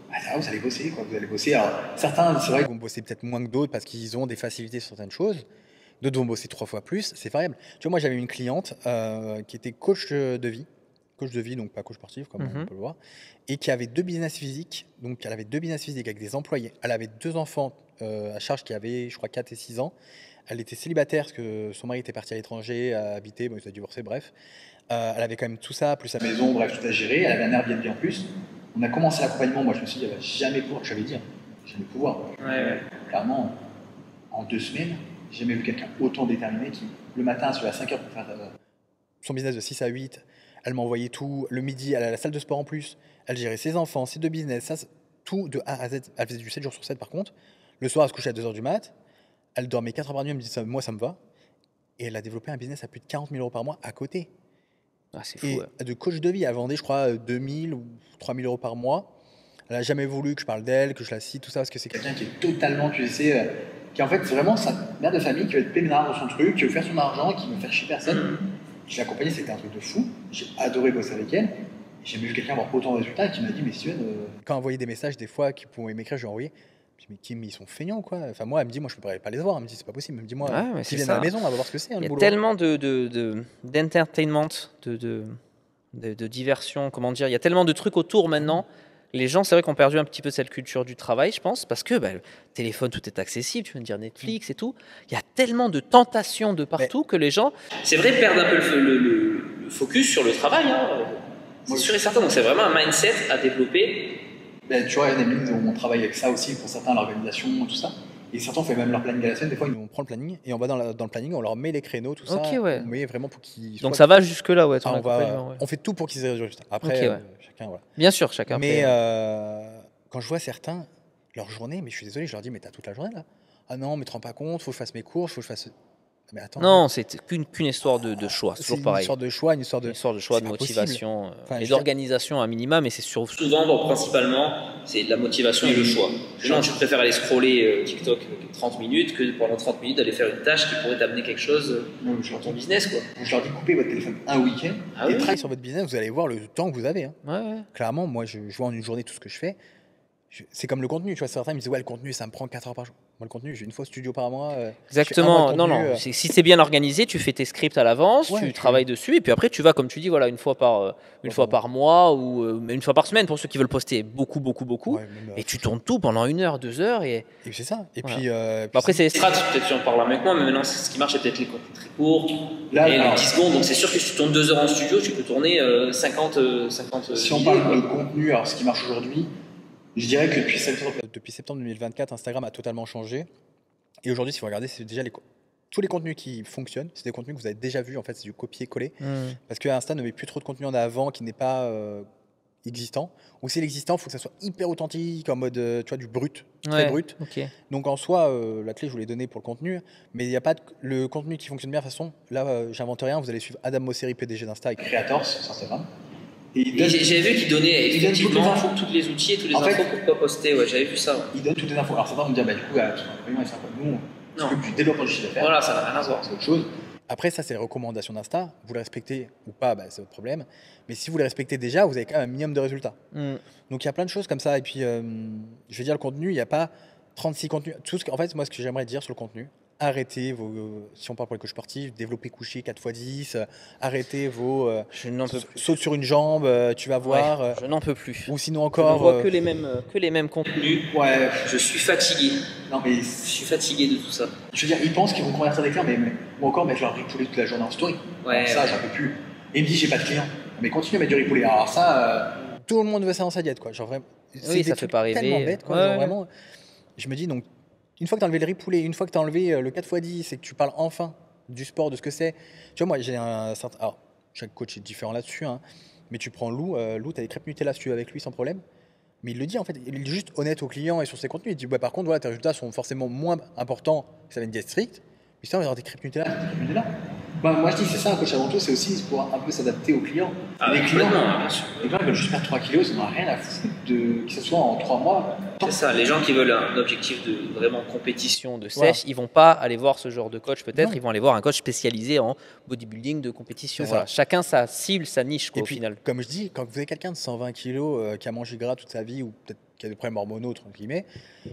bah, là, vous allez bosser, quoi. Vous allez bosser. Alors, certains, c'est vrai qu'ils vont bosser peut-être moins que d'autres parce qu'ils ont des facilités sur certaines choses. D'autres vont bosser 3 fois plus, c'est variable. Tu vois, moi j'avais une cliente qui était coach de vie, donc pas coach sportif comme on peut le voir, et qui avait 2 business physiques. Donc elle avait 2 business physiques avec des employés. Elle avait 2 enfants à charge qui avaient, je crois, 4 et 6 ans. Elle était célibataire parce que son mari était parti à l'étranger, a habité, bon, il s'est divorcé, bref. Elle avait quand même tout ça, plus sa maison, bref, tout à gérer. Elle avait un Airbnb en plus. On a commencé l'accompagnement. Moi, je me suis dit, elle va jamais pouvoir, j'avais dit, jamais pouvoir. Ouais. Clairement, en 2 semaines, j'ai jamais vu quelqu'un autant déterminé qui, le matin, se lève à 5 heures pour faire son business de 6 à 8. Elle m'envoyait tout. Le midi, elle a la salle de sport en plus. Elle gérait ses enfants, ses 2 business, ça, tout de A à Z. Elle faisait du 7 jours sur 7 par contre. Le soir, elle se couchait à 2 heures du mat. Elle dormait 4 heures par nuit. Elle me dit, ça, moi, ça me va. Et elle a développé un business à plus de 40 000 euros par mois à côté. Ah, c'est fou. Et de coach de vie, elle vendait, je crois, 2 000 ou 3 000 euros par mois. Elle n'a jamais voulu que je parle d'elle, que je la cite, tout ça, parce que c'est quelqu'un qui est totalement, tu sais, qui en fait, c'est vraiment sa mère de famille qui va être peinard dans son truc, qui veut faire son argent, qui veut faire chier personne. Je l'ai accompagnée, c'était un truc de fou. J'ai adoré bosser avec elle. J'ai jamais vu quelqu'un avoir autant de résultats et qui m'a dit, mais Steven, quand elle envoyait des messages, des fois, qui pouvaient m'écrire, je lui ai envoyé. Je me dis, mais Kim, ils sont feignants, quoi. Enfin, moi, elle me dit, moi, je ne pourrais pas les voir. Elle me dit, c'est pas possible. Elle me dit, moi, qui viennent à la maison, on va voir ce que c'est. Il y a tellement d'entertainment, de diversion, comment dire. Il y a tellement de trucs autour maintenant. Les gens, c'est vrai qu'on a perdu un petit peu cette culture du travail, je pense, parce que le téléphone, tout est accessible, tu veux me dire Netflix et tout. Il y a tellement de tentations de partout que les gens, c'est vrai, perdent un peu le focus sur le travail. Hein. C'est sûr et certain. Donc c'est vraiment un mindset à développer. Tu vois, il y a des mines où on travaille avec ça aussi, pour certains, l'organisation, tout ça. Et certains, on fait même leur planning à la semaine. Des fois, on prend le planning et on va dans le planning, on leur met les créneaux, tout ça. Ouais. On met vraiment pour qu'ils. Donc ça va jusque-là, ouais, on fait tout pour qu'ils aient des résultats. Après, chacun, voilà. Bien sûr, chacun. Mais quand je vois certains, leur journée, mais je suis désolé, je leur dis, mais t'as toute la journée là. Ah non, mais te rends pas compte, faut que je fasse mes courses, faut que je fasse. Mais attends. Non, c'est qu'une histoire de choix, c'est toujours pareil. Une histoire de choix, une histoire de choix, de motivation et d'organisation d'organisation à minima, mais c'est souvent, principalement, c'est la motivation et le choix. Sinon, tu préfères aller scroller TikTok 30 minutes que pendant 30 minutes d'aller faire une tâche qui pourrait t'amener quelque chose dans ton business, quoi. Je leur dis, coupez votre téléphone un week-end et travaillez sur votre business, vous allez voir le temps que vous avez. Hein. Ouais. Clairement, moi, je vois en une journée tout ce que je fais. C'est comme le contenu, tu vois, certains me disent ouais, le contenu ça me prend 4 heures par jour. Moi le contenu, j'ai une fois studio par mois. Exactement, non. Si c'est bien organisé, tu fais tes scripts à l'avance, tu travailles dessus et puis après tu vas, comme tu dis, voilà, une fois par mois ou une fois par semaine pour ceux qui veulent poster beaucoup, et tu tournes tout pendant 1 heure, 2 heures et c'est ça. Et voilà. puis après c'est les strats, peut-être tu en parles avec moi, mais maintenant ce qui marche c'est peut-être les contenus très courts, les 10 secondes, donc c'est sûr que si tu tournes 2 heures en studio, tu peux tourner 50. Si on parle de contenu, alors ce qui marche aujourd'hui, je dirais que depuis septembre 2024, Instagram a totalement changé. Et aujourd'hui, si vous regardez, c'est déjà tous les contenus qui fonctionnent, c'est des contenus que vous avez déjà vus. En fait, c'est du copier-coller. Parce que Insta ne met plus trop de contenu en avant qui n'est pas existant. Ou c'est l'existant, il faut que ça soit hyper authentique, en mode, tu vois, du brut, très Ouais, brut. ok. Donc en soi, la clé, je vous l'ai donnée pour le contenu, mais il n'y a pas le contenu qui fonctionne bien. De toute façon, là, j'invente rien, vous allez suivre Adam Mosseri, PDG d'Insta et Creators sur Instagram. Et j'avais vu qu'il donnait il donne toutes les effectivement infos. tous les outils et tous les En fait, infos pour quoi poster. Ouais, j'avais vu ça. Ouais. Il donne toutes les infos. Alors certains vont me dire, bah du coup, tu vois, c'est un peu nous, on Non. s'occupe du développement du chiffre d'affaires. Voilà, ça n'a rien à voir. C'est autre chose. Après, ça, c'est les recommandations d'Insta. Vous les respectez ou pas, bah, c'est votre problème. Mais si vous les respectez déjà, vous avez quand même un minimum de résultats. Mm. Donc, il y a plein de choses comme ça. Et puis, je vais dire le contenu, il n'y a pas 36 contenus. En fait, moi, ce que j'aimerais dire sur le contenu, arrêtez vos, si on parle pour les coachs sportifs, développer couché 4x10, arrêtez vos Je n'en peux plus. saute sur une jambe, tu vas voir. Ouais, je n'en peux plus. Ou sinon Je ne encore. vois que les mêmes contenus. Ouais. Je suis fatigué. Non, mais Je suis fatigué de tout ça. je veux dire, ils pensent qu'ils vont convertir des clients, mais ou encore mettre leur ripolé toute la journée en story. Ouais, Alors ça, ouais. j'en peux plus. Et il me dit, j'ai pas de clients. Mais continue à mettre du ripolé. Alors ça, tout le monde veut ça dans sa diète, quoi. Genre vraiment. C'est Oui, des ça fait trucs pas rêver. tellement bête, quoi. Ouais, Genre ouais. vraiment. Je me dis, donc, une fois que tu as enlevé le ripolé, une fois que tu as enlevé le 4x10 et que tu parles enfin du sport, de ce que c'est. Tu vois, moi, j'ai un certain. Alors, chaque coach est différent là-dessus, hein. Mais tu prends Lou, Lou, tu as des crêpes Nutella si tu veux avec lui sans problème. Mais il le dit en fait, il est juste honnête aux clients et sur ses contenus. Il dit, ouais, par contre, voilà, tes résultats sont forcément moins importants que ça va une diète stricte. Mais sinon, il y aura des crêpes Nutella. Bah, moi, je dis, c'est ça, un coach avant tout, c'est aussi pour un peu s'adapter aux clients. Les clients, bien sûr. les gens, ils veulent juste perdre 3 kilos, ils n'ont rien à foutre que ce soit en 3 mois. C'est ça, les gens qui veulent un objectif de vraiment compétition, de sèche, ils vont pas aller voir ce genre de coach peut-être, Non. ils vont aller voir un coach spécialisé en bodybuilding de compétition. C'est Voilà. ça. Chacun sa cible, sa niche quoi, Et au puis, final. comme je dis, quand vous avez quelqu'un de 120 kilos qui a mangé gras toute sa vie, ou peut-être qui a des problèmes hormonaux, entre guillemets,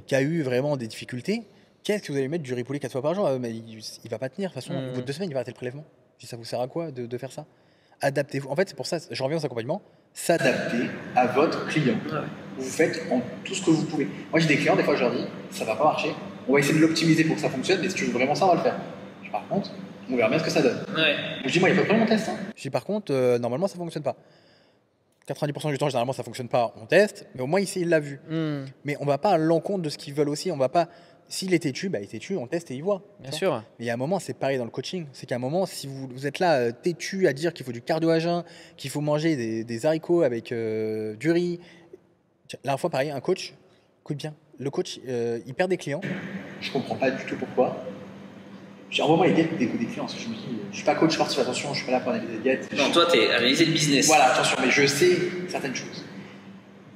qui a eu vraiment des difficultés, qu'est-ce que vous allez mettre du ripolé 4 fois par jour? Mais il va pas tenir. De toute façon, au bout de 2 semaines, il va arrêter le prélèvement. Je dis, ça vous sert à quoi de faire ça? Adaptez-vous. En fait, c'est pour ça, je reviens aux accompagnements. S'adapter à votre client. Ouais. Vous faites en tout ce que vous pouvez. Moi, j'ai des clients, des fois, je leur dis, ça va pas marcher. On va essayer de l'optimiser pour que ça fonctionne, mais si tu veux vraiment ça, on va le faire. Je dis, par contre, on verra bien ce que ça donne. Ouais. Donc, je dis, moi, il faut pas mon test. Hein. Je dis, par contre, normalement, ça fonctionne pas. 90% du temps, généralement, ça fonctionne pas, on teste, mais au moins, ici, il l'a vu. Hmm, Mais on va pas à l'encontre de ce qu'ils veulent aussi. On va pas. S'il est têtu, bah, il est têtu, on teste et il voit. bien tu vois. sûr. Mais il y a un moment, c'est pareil dans le coaching. C'est qu'à un moment, si vous êtes là têtu à dire qu'il faut du cardio à jeun, qu'il faut manger des haricots avec du riz. La dernière fois, pareil, un coach, écoute bien, le coach, il perd des clients. Je comprends pas du tout pourquoi. Envoie-moi les diètes des clients. Parce que je me dis, je suis pas coach sportif, attention, je suis pas là pour analyser des diètes. Non, toi, t'es analysé le business. Voilà, attention, mais je sais certaines choses.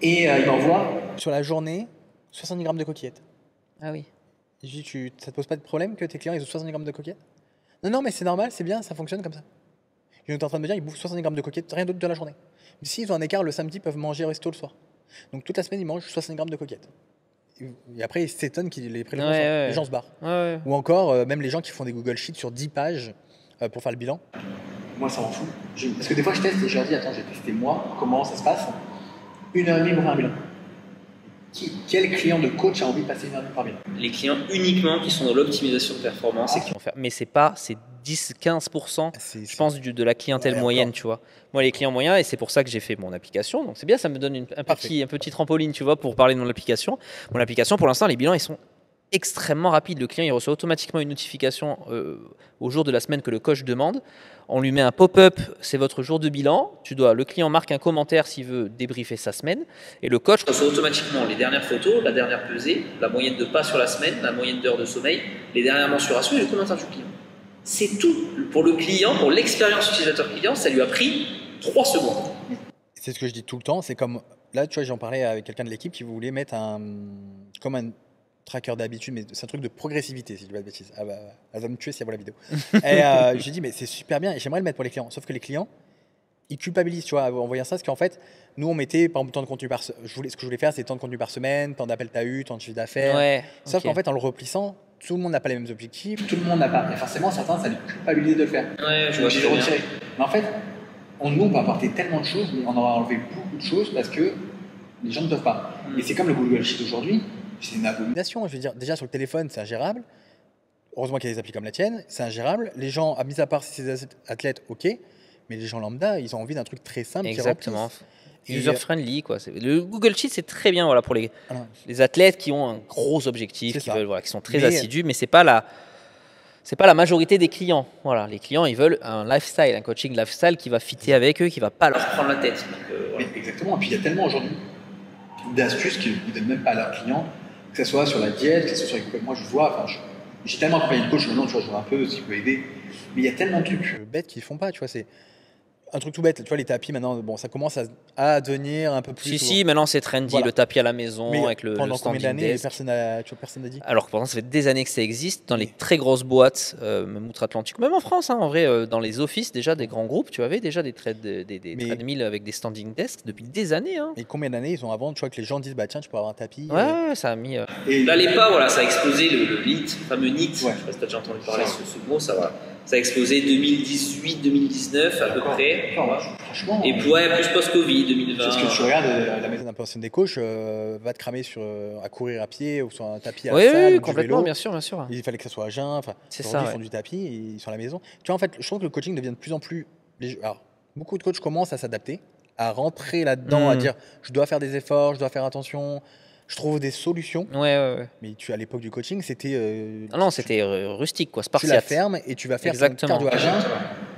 Et il m'envoie sur la journée 70 grammes de coquillettes. Ah oui. Je dis, ça te pose pas de problème que tes clients ils ont 70 grammes de coquillettes? Non, non, mais c'est normal, c'est bien, ça fonctionne comme ça. Ils sont en train de me dire, ils bouffent 70 grammes de coquillettes, rien d'autre de la journée. Mais s'ils ont un écart le samedi, ils peuvent manger au resto le soir. Donc toute la semaine, ils mangent 70 grammes de coquillettes. Et après, ils s'étonnent qu'ils les prélèvent Ouais, ensemble. ouais. Les gens se barrent. Ouais, ouais. Ou encore, même les gens qui font des Google Sheets sur 10 pages pour faire le bilan. Moi, ça m'en fout. Parce que des fois, je teste et je leur dis, attends, j'ai testé moi, comment ça se passe? 1h30 pour faire un bilan. Quel client de coach a envie de passer 1h30 par bilan? Les clients uniquement qui sont dans l'optimisation de performance et qui vont faire. Mais c'est 10-15%, je pense, de la clientèle Ouais, moyenne, encore. tu vois. Moi, les clients moyens, et c'est pour ça que j'ai fait mon application. Donc, c'est bien, ça me donne un petit trampoline, tu vois, pour parler de mon application. Mon application, pour l'instant, les bilans, ils sont extrêmement rapides. Le client, il reçoit automatiquement une notification au jour de la semaine que le coach demande. On lui met un pop-up, c'est votre jour de bilan. Le client marque un commentaire s'il veut débriefer sa semaine. Et le coach reçoit automatiquement les dernières photos, la dernière pesée, la moyenne de pas sur la semaine, la moyenne d'heures de sommeil, les dernières mensurations et le commentaire du client. C'est tout. Pour le client, pour l'expérience utilisateur client, ça lui a pris 3 secondes. C'est ce que je dis tout le temps. C'est comme là, tu vois, j'en parlais avec quelqu'un de l'équipe qui voulait mettre comme un tracker d'habitude, mais c'est un truc de progressivité, si je dis pas de bêtises. Ah bah, elle va me tuer si elle voit la vidéo. Et j'ai dit, mais c'est super bien, et j'aimerais le mettre pour les clients. Sauf que les clients, ils culpabilisent, tu vois, en voyant ça, parce qu'en fait, nous, on mettait, par exemple, tant de contenu par semaine. Ce que je voulais faire, c'est tant de contenu par semaine, tant d'appels t'as eu, tant de chiffre d'affaires. Ouais, Sauf ok. qu'en fait, en le replissant, tout le monde n'a pas les mêmes objectifs, tout le monde n'a pas. Et forcément, certains, ça les culpabilise de le faire. Ouais, je Donc, vois j'ai très bien. retiré. Mais en fait, nous, on peut apporter tellement de choses, mais on aura enlevé beaucoup de choses parce que les gens ne peuvent pas. Et c'est comme le Google Sheet aujourd'hui, c'est une abomination. Je veux dire, déjà sur le téléphone, c'est ingérable. Heureusement qu'il y a des applis comme la tienne, c'est ingérable. Les gens, à mis à part si c'est des athlètes, ok, mais les gens lambda, ils ont envie d'un truc très simple qui Exactement. remplisse. Et, User-friendly, quoi. Le Google Sheet, c'est très bien voilà, pour les athlètes qui ont un gros objectif, C'est qui, ça. veulent, voilà, qui sont très Mais- assidus, mais c'est pas la. C'est pas la majorité des clients. Voilà, les clients, ils veulent un lifestyle, un coaching lifestyle qui va fitter avec eux, qui va pas leur prendre la tête. Donc, Oui, exactement. Et puis il y a tellement aujourd'hui d'astuces qu'ils ne donnent même pas à leurs clients, que ce soit sur la diète, que ce soit sur les... Moi, je vois, j'ai tellement accompagné de coach maintenant, tu vois, je vois un peu ce qui peut aider. Mais il y a tellement de trucs bêtes qu'ils font pas, tu vois, c'est un truc tout bête. Tu vois, les tapis maintenant, bon, ça commence à devenir un peu plus. Si, maintenant c'est trendy, Voilà. le tapis à la maison Mais avec le pendant combien standing d'années, desk. personne n'a dit. Alors que pourtant, ça fait des années que ça existe dans les très grosses boîtes, même outre-Atlantique, même en France, hein, en vrai, dans les offices déjà des grands groupes, tu avais déjà des treadmills avec des standing desks depuis des années. Hein. Et combien d'années ils ont avant, tu vois, que les gens disent, bah tiens, tu peux avoir un tapis. Ouais, ça a mis. Et là, les pas, voilà, ça a explosé le NIT, le fameux NIT. Ouais. Je sais pas si tu as déjà entendu parler de ce mot, ça a explosé 2018-2019 à peu près. Franchement. Et puis, ouais, plus post-Covid, 2020. Parce que tu regardes la méthode d'imposition des coachs, va te cramer à courir à pied ou sur un tapis à la salle, Oui, du complètement, vélo. bien sûr, bien sûr. Il fallait que ça soit à jeun. Enfin, C'est aujourd'hui, ça, ils font du tapis et ils sont à la maison. Tu vois, en fait, je trouve que le coaching devient de plus en plus. Alors, beaucoup de coachs commencent à s'adapter, à rentrer là-dedans, à dire je dois faire des efforts, je dois faire attention. Je trouve des solutions. Ouais. Mais à l'époque du coaching, c'était. Ah non, c'était rustique, quoi, Tu spartiate. la fermes et tu vas faire ton Exactement. cardio à jeun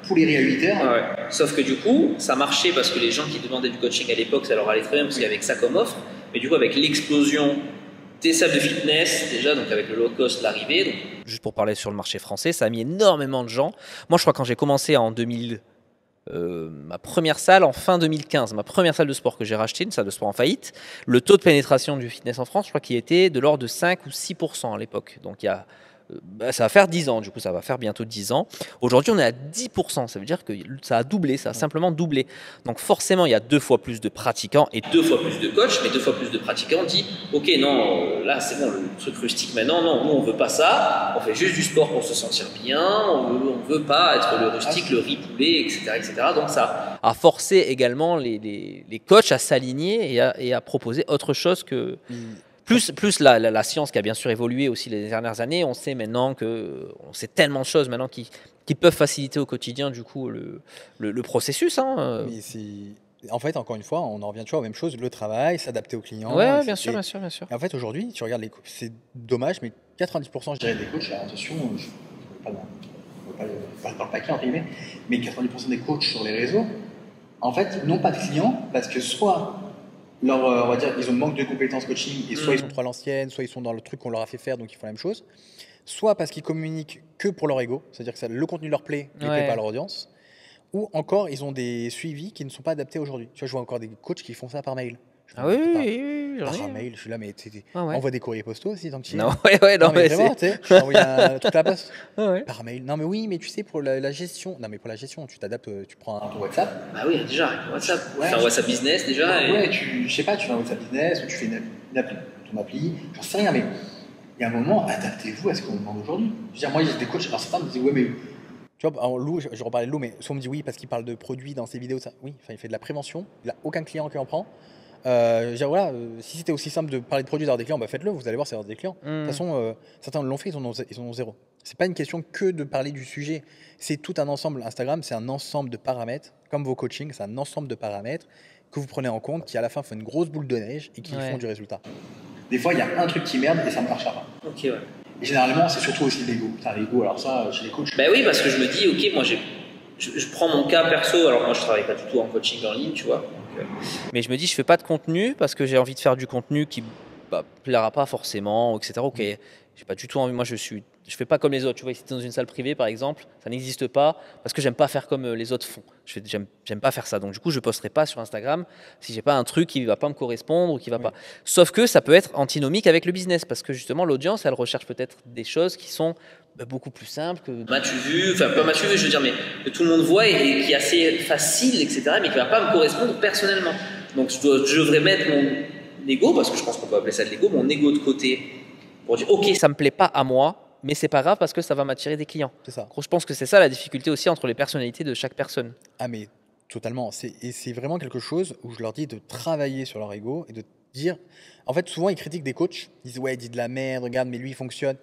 pour les réhabilitaires. Ouais. Sauf que du coup, ça marchait parce que les gens qui demandaient du coaching à l'époque, ça leur allait très bien parce qu'il y avait que ça comme offre. Mais du coup, avec l'explosion des salles de fitness, déjà, donc avec le low cost, l'arrivée. Donc... Juste pour parler sur le marché français, ça a mis énormément de gens. Moi, je crois que quand j'ai commencé en 2000, ma première salle en fin 2015, ma première salle de sport que j'ai rachetée, une salle de sport en faillite, le taux de pénétration du fitness en France, je crois qu'il était de l'ordre de 5 ou 6% à l'époque. Donc il y a ça va faire 10 ans, du coup ça va faire bientôt 10 ans. Aujourd'hui on est à 10%, ça veut dire que ça a doublé, ça a simplement doublé. Donc forcément il y a 2 fois plus de pratiquants et 2 fois plus de coachs, mais 2 fois plus de pratiquants dit ok non, là c'est bon, le truc rustique maintenant, non, nous on veut pas ça, on fait juste du sport pour se sentir bien, on veut pas être le rustique, le riz poulet, etc., etc. Donc ça a forcé également les coachs à s'aligner et à proposer autre chose que... Plus la science qui a bien sûr évolué aussi les dernières années, on sait maintenant on sait tellement de choses maintenant qui peuvent faciliter au quotidien du coup le processus. Hein. Mais en fait, encore une fois, on en revient toujours à la même chose, le travail, s'adapter aux clients. Ouais, bien sûr. Et en fait, aujourd'hui, tu regardes c'est dommage, mais 90%, je dirais, des coachs, alors attention, je ne pas dans le paquet, entre guillemets, mais 90% des coachs sur les réseaux, en fait, n'ont pas de clients parce que soit on va dire, ils ont manque de compétences coaching et soit ils sont trop à l'ancienne, soit ils sont dans le truc qu'on leur a fait faire, donc ils font la même chose. Soit parce qu'ils communiquent que pour leur ego, c'est-à-dire que le contenu leur plaît, mais plaît pas à leur audience. Ou encore, ils ont des suivis qui ne sont pas adaptés aujourd'hui. Tu vois, je vois encore des coachs qui font ça par mail. Ah oui, par mail, je suis là, mais ouais. Envoie des courriers postaux aussi, tant que tu Non, non, mais vraiment, tu sais, je t'envoie un truc à la poste. Ouais. Par mail. Non, mais oui, mais tu sais, pour la gestion. Non, mais pour la gestion, tu t'adaptes, tu prends ton WhatsApp. Bah oui, déjà, WhatsApp. Ouais, tu fais un WhatsApp business déjà. Ouais, je sais pas, tu fais un WhatsApp business ou tu fais une appli, ton appli, j'en sais rien, mais il y a un moment, adaptez-vous à ce qu'on demande aujourd'hui. Je veux dire, moi, il y a des coachs, alors certains me disent, ouais, mais. Tu vois, alors Lou, je reparlais de Lou, mais soit on me dit oui parce qu'il parle de produits dans ses vidéos, ça. Oui, enfin, il fait de la prévention, il n'a aucun client qui en prend. Je veux dire, voilà, si c'était aussi simple de parler de produits d'avoir des clients, bah faites-le, vous allez voir, c'est avoir des clients. De toute façon, certains l'ont fait, ils en ont zéro. C'est pas une question que de parler du sujet, c'est tout un ensemble. Instagram, c'est un ensemble de paramètres, comme vos coachings, c'est un ensemble de paramètres que vous prenez en compte qui à la fin font une grosse boule de neige et qui font du résultat. Des fois, il y a un truc qui merde et ça ne marchera pas. Ok, ouais. Et généralement, c'est surtout aussi l'ego. Putain, l'ego, alors ça, chez les coachs. Bah oui, parce que je me dis, ok, moi je prends mon cas perso, alors moi je travaille pas du tout en coaching en ligne, tu vois. Donc, mais je me dis, je fais pas de contenu parce que j'ai envie de faire du contenu qui plaira pas forcément, etc. Ok, j'ai pas du tout envie. Moi, je fais pas comme les autres. Tu vois, si tu es dans une salle privée, par exemple, ça n'existe pas parce que j'aime pas faire comme les autres font. J'aime pas faire ça. Donc, du coup, je posterai pas sur Instagram si j'ai pas un truc qui va pas me correspondre ou qui va pas. Sauf que ça peut être antinomique avec le business parce que justement, l'audience, elle recherche peut-être des choses qui sont beaucoup plus simples que. M'as-tu vu, enfin, pas m'as-tu vu, je veux dire, mais que tout le monde voit et qui est assez facile, etc., mais qui va pas me correspondre personnellement. Donc, je devrais mettre mon ego, parce que je pense qu'on peut appeler ça de l'ego, mon ego de côté pour dire, ok, ça me plaît pas à moi, mais c'est pas grave parce que ça va m'attirer des clients. C'est ça. Je pense que c'est ça la difficulté aussi entre les personnalités de chaque personne. Ah mais totalement. Et c'est vraiment quelque chose où je leur dis de travailler sur leur ego et de dire. En fait, souvent ils critiquent des coachs, ils disent ouais, il dit de la merde, regarde, mais lui il fonctionne.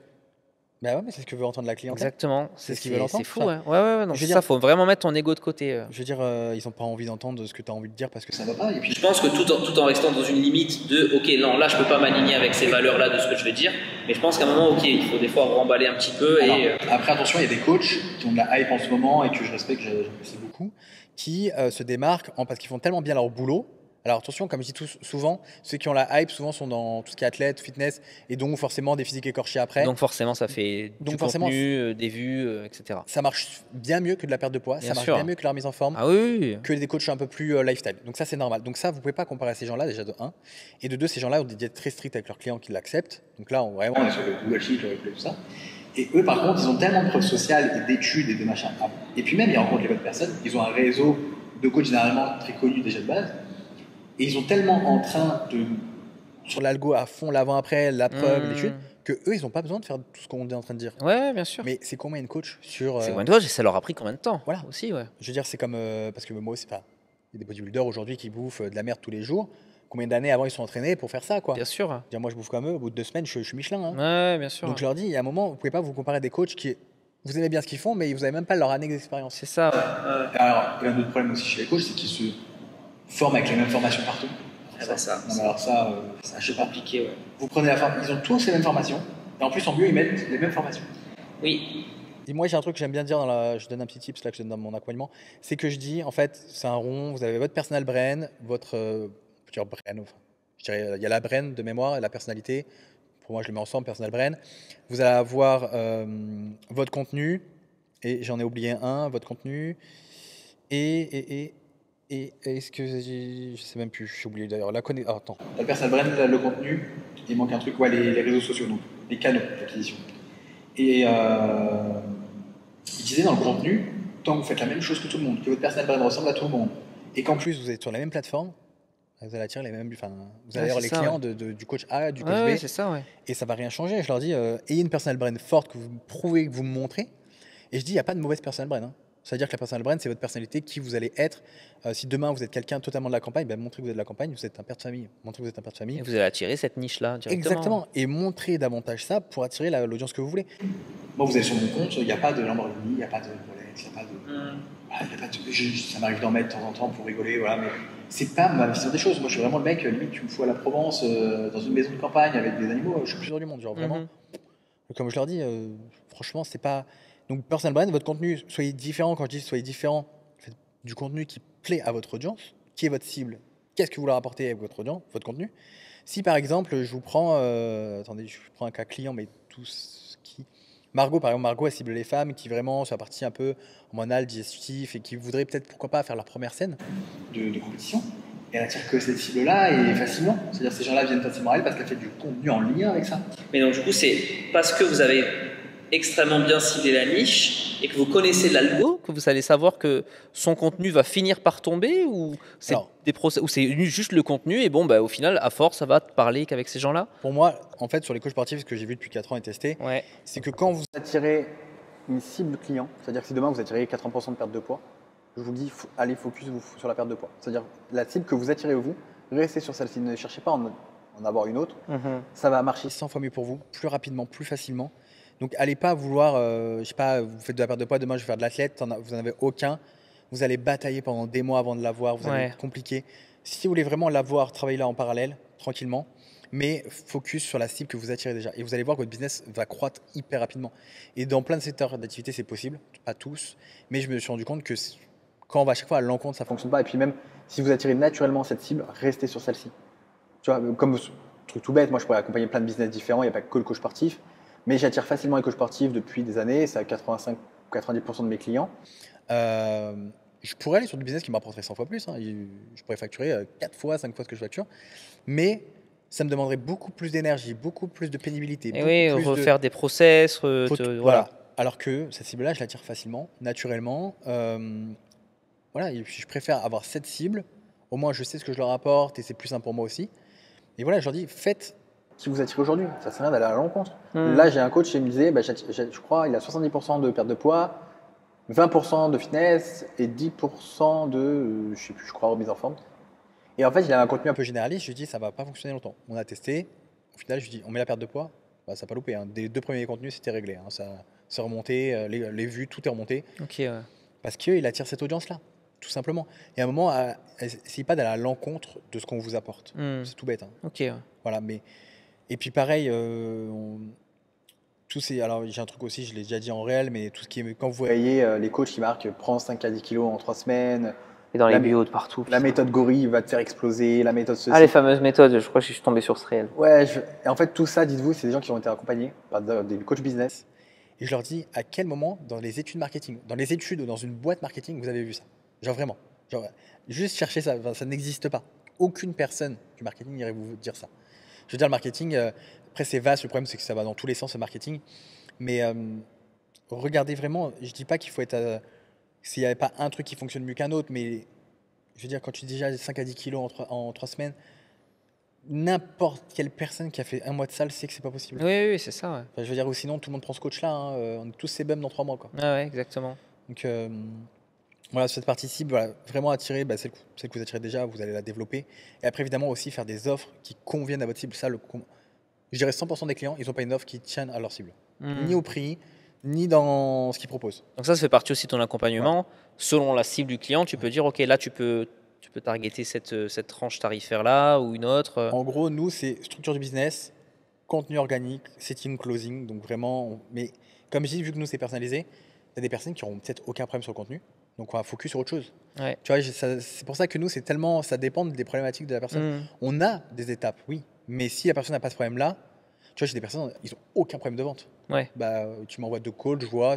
Bah ouais, mais c'est ce que veut entendre la clientèle. Exactement. C'est ce qu'ils veulent entendre. C'est fou. Ouais. Donc je veux ça, faut vraiment mettre ton ego de côté. Je veux dire, ils n'ont pas envie d'entendre ce que tu as envie de dire parce que ça va pas. Et puis je pense que tout en restant dans une limite de ok, non, là je peux pas m'aligner avec ces valeurs-là de ce que je veux dire. Mais je pense qu'à un moment, ok, il faut des fois remballer un petit peu. Alors, Et après, attention, il y a des coachs qui ont de la hype en ce moment et que je respecte, j'apprécie beaucoup, qui se démarquent parce qu'ils font tellement bien leur boulot. Alors attention, comme je dis souvent, ceux qui ont la hype souvent sont dans tout ce qui est athlète, fitness et donc forcément des physiques écorchés après. Donc forcément, ça fait du Donc forcément, contenu, des vues, etc. ça marche bien mieux que de la perte de poids, Bien ça marche sûr. bien mieux que la remise en forme, Ah oui, oui. que des coachs un peu plus lifestyle. Donc ça, c'est normal. Donc ça, vous pouvez pas comparer à ces gens-là, déjà de 1. Et de 2, ces gens-là ont des diètes très strictes avec leurs clients qui l'acceptent. Donc là, vraiment, on est sur le Google Sheet, le replay, tout ça. Et eux, par contre, ils ont tellement de preuves sociales et d'études et de machins. Et puis même, ils rencontrent les bonnes personnes. Ils ont un réseau de coachs généralement très connus déjà de base. Et ils sont tellement en train de... sur l'algo à fond, l'avant-après, la preuve, l'étude, que eux, ils n'ont pas besoin de faire tout ce qu'on est en train de dire. Ouais, bien sûr. Mais c'est combien de coachs sur... C'est combien de temps, ça leur a pris combien de temps? Voilà. Aussi, ouais. Je veux dire, c'est comme... parce que moi aussi, il y a des bodybuilders aujourd'hui qui bouffent de la merde tous les jours. Combien d'années avant ils sont entraînés pour faire ça, quoi. Bien sûr. Dire, moi, je bouffe comme eux. Au bout de 2 semaines, je suis Michelin. Hein. Ouais, bien sûr. Donc je leur dis, il y a un moment, vous pouvez pas vous comparer à des coachs qui... Vous aimez bien ce qu'ils font, mais vous n'avez même pas leur année d'expérience. C'est ça. Ouais. Alors, il y a un autre problème aussi chez les coachs, c'est qu'ils se forment avec les mêmes formations partout. ah bah ça, Non, mais alors ça, je sais pas. compliqué, ouais. Vous prenez la formation, ils ont tous les mêmes formations, et en plus en bio ils mettent les mêmes formations. Oui, Et moi j'ai un truc que j'aime bien dire, je donne un petit tips là que je donne dans mon accompagnement, c'est que je dis en fait c'est un rond, vous avez votre personal brand, votre je dirais brand, enfin, je dirais il y a la brand de mémoire et la personnalité. Pour moi je le mets ensemble, personal brand. Vous allez avoir votre contenu et j'en ai oublié un, votre contenu et est-ce que je sais même plus, j'ai oublié d'ailleurs. Attends. La personal brand, le contenu, il manque un truc, ouais, les réseaux sociaux, donc les canaux d'acquisition. Et il disait dans le contenu, tant que vous faites la même chose que tout le monde, que votre personal brand ressemble à tout le monde, et qu'en plus vous êtes sur la même plateforme, vous allez attirer les mêmes, enfin, vous allez avoir les clients du coach A, du coach B, Ouais, c'est ça, ouais. et ça va rien changer. Je leur dis, ayez une personal brand forte que vous prouvez, que vous me montrez. Et je dis, il n'y a pas de mauvaise personal brand. Hein. C'est-à-dire que la personal brand, c'est votre personnalité, qui vous allez être. Si demain vous êtes quelqu'un totalement de la campagne, ben, montrez que vous êtes de la campagne, vous êtes un père de famille. Montrez que vous êtes un père de famille. Et vous allez attirer cette niche-là directement. Exactement. Et montrez davantage ça pour attirer l'audience que vous voulez. Moi, vous allez sur mon compte, il n'y a pas de Lamborghini, il n'y a pas de Rolex, il n'y a pas de. Y a pas de ça m'arrive d'en mettre de temps en temps pour rigoler, voilà, mais c'est pas ma vision des choses. Moi, je suis vraiment le mec, limite, tu me fous à la Provence, dans une maison de campagne avec des animaux, je suis le plus heureux du monde, genre vraiment. Comme je leur dis, franchement, c'est pas. Donc, personal brand, votre contenu, soyez différent. Quand je dis soyez différent, faites du contenu qui plaît à votre audience, qui est votre cible, qu'est-ce que vous leur apportez avec votre audience, votre contenu. Si par exemple, je vous prends, attendez, je prends un cas client, mais tout ce qui. Margot, par exemple, Margot, elle cible les femmes qui vraiment sont partie un peu hormonale, digestif et qui voudraient peut-être, pourquoi pas, faire leur première scène de compétition. Et elle attire que cette cible-là et facilement. C'est-à-dire que ces gens-là viennent facilement à elle parce qu'elle fait du contenu en lien avec ça. mais donc du coup, c'est parce que vous avez extrêmement bien ciblé la niche et que vous connaissez l'algo. Que vous allez savoir que son contenu va finir par tomber, ou c'est Alors, des procès, ou c'est juste le contenu et bon, bah, au final, à force, ça va te parler qu'avec ces gens-là. Pour moi, en fait, sur les coachs sportifs, ce que j'ai vu depuis 4 ans et testé, Ouais. c'est que quand vous attirez une cible client, c'est-à-dire que si demain vous attirez 80% de perte de poids, je vous dis, allez focus sur la perte de poids. C'est-à-dire la cible que vous attirez vous, restez sur celle-ci, ne cherchez pas en avoir une autre. Ça va marcher 100 fois mieux pour vous, plus rapidement, plus facilement. Donc, allez pas vouloir, je sais pas, vous faites de la perte de poids, demain je vais faire de l'athlète, vous n'en avez aucun. Vous allez batailler pendant des mois avant de l'avoir, vous allez être compliqué. Si vous voulez vraiment l'avoir, travaillez là en parallèle, tranquillement, mais focus sur la cible que vous attirez déjà. Et vous allez voir que votre business va croître hyper rapidement. Et dans plein de secteurs d'activité, c'est possible, pas tous, mais je me suis rendu compte que quand on va à chaque fois à l'encontre, ça ne fonctionne pas. Et puis même, si vous attirez naturellement cette cible, restez sur celle-ci. Tu vois, comme truc tout bête, moi je pourrais accompagner plein de business différents, il n'y a pas que le coach sportif, mais j'attire facilement les coachs sportifs depuis des années, c'est à 85-90% de mes clients. Je pourrais aller sur du business qui m'apporterait 100 fois plus. Hein. Je pourrais facturer 4 fois, 5 fois ce que je facture. Mais ça me demanderait beaucoup plus d'énergie, beaucoup plus de pénibilité. Et oui, refaire des process. Voilà. Alors que cette cible-là, je l'attire facilement, naturellement. Voilà, et puis je préfère avoir cette cible. Au moins, je sais ce que je leur apporte et c'est plus simple pour moi aussi. Et voilà, je leur dis, faites qui vous attire aujourd'hui. Ça sert à rien d'aller à l'encontre. Là, j'ai un coach qui me disait, je crois, il a 70% de perte de poids, 20% de fitness et 10% de, je sais plus, je crois, remise en forme. Et en fait, il a un contenu un peu généraliste. Je lui dis, ça va pas fonctionner longtemps. On a testé. Au final, je lui dis, on met la perte de poids. Bah, ça n'a pas loupé. Hein. Des 2 premiers contenus, c'était réglé. Hein. Ça c'est remonté, les vues, tout est remonté. Ok. Ouais. Parce qu'il attire cette audience-là, tout simplement. Et à un moment, essayez pas d'aller à l'encontre de ce qu'on vous apporte. C'est tout bête. Hein. Ok. Ouais. Voilà, mais Et puis pareil, alors j'ai un truc aussi, je l'ai déjà dit en réel, mais tout ce qui est quand vous voyez les coachs qui marquent prends 5 à 10 kilos en 3 semaines, Et dans les la, bios de partout. la putain. méthode gorille va te faire exploser, la méthode ceci. Ah, les fameuses méthodes, je crois que je suis tombé sur ce réel. Ouais, et en fait, tout ça, dites-vous, c'est des gens qui ont été accompagnés par des coachs business. Et je leur dis, à quel moment, dans les études marketing, dans les études ou dans une boîte marketing, vous avez vu ça? Genre vraiment. Genre, juste chercher ça, enfin, ça n'existe pas. Aucune personne du marketing irait vous dire ça. Je veux dire, le marketing, après, c'est vaste. Le problème, c'est que ça va dans tous les sens, le marketing. Mais regardez vraiment, je dis pas qu'il faut être. S'il n'y avait pas un truc qui fonctionne mieux qu'un autre, mais je veux dire, quand tu dis déjà 5 à 10 kilos en 3 semaines, n'importe quelle personne qui a fait un mois de salle sait que c'est pas possible. Oui, c'est ça. Ouais. Enfin, je veux dire, ou sinon tout le monde prend ce coach-là, hein, on est tous ces bums dans 3 mois. Quoi. Ah ouais, exactement. Donc voilà, cette partie cible, voilà, vraiment attirer, celle que vous attirez déjà, vous allez la développer. Et après, évidemment, aussi faire des offres qui conviennent à votre cible. Ça, je dirais 100% des clients, ils n'ont pas une offre qui tienne à leur cible. Ni au prix, ni dans ce qu'ils proposent. Donc ça fait partie aussi de ton accompagnement. Ouais. Selon la cible du client, tu peux dire, OK, là, tu peux targeter cette tranche tarifaire-là ou une autre. En gros, nous, c'est structure du business, contenu organique, setting, closing. Donc vraiment, mais comme je dis, vu que nous, c'est personnalisé, il y a des personnes qui n'auront peut-être aucun problème sur le contenu. Donc on va focus sur autre chose. Ouais. Tu vois, c'est pour ça que nous, c'est tellement, ça dépend des problématiques de la personne. On a des étapes, oui. Mais si la personne n'a pas ce problème-là, tu vois, j'ai des personnes, ils n'ont aucun problème de vente. Ouais. Tu m'envoies 2 calls, je vois.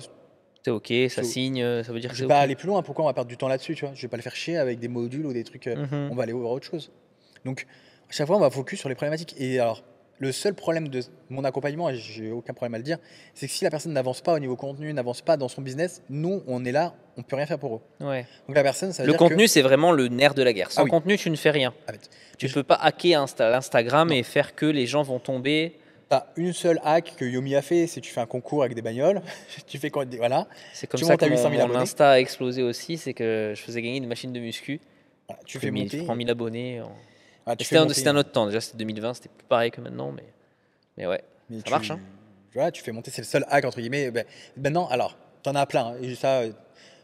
C'est OK, ça signe, ça veut dire que je vais pas aller plus loin. Pourquoi on va perdre du temps là-dessus, tu vois? Je vais pas le faire chier avec des modules ou des trucs. On va aller voir autre chose. Donc, à chaque fois, on va focus sur les problématiques. Et alors, le seul problème de mon accompagnement, et j'ai aucun problème à le dire, c'est que si la personne n'avance pas au niveau contenu, n'avance pas dans son business, nous, on est là, on peut rien faire pour eux. Ouais. Donc la personne, ça veut le dire contenu, c'est vraiment le nerf de la guerre. Sans oui. contenu, tu ne fais rien. Tu ne peux pas hacker l'Instagram et faire que les gens vont tomber. T'as une seule hack que Yomi a fait, c'est tu fais un concours avec des bagnoles. Tu fais voilà. C'est comme ça que mon Insta a explosé aussi, c'est que je faisais gagner une machine de muscu. Voilà, tu fais monter. Je prends 1000 abonnés. C'était un autre temps. Déjà, c'était 2020, c'était plus pareil que maintenant, mais ouais, ça marche. Hein. Voilà, tu fais monter, c'est le seul hack entre guillemets. Maintenant, alors, t'en as plein. Et ça,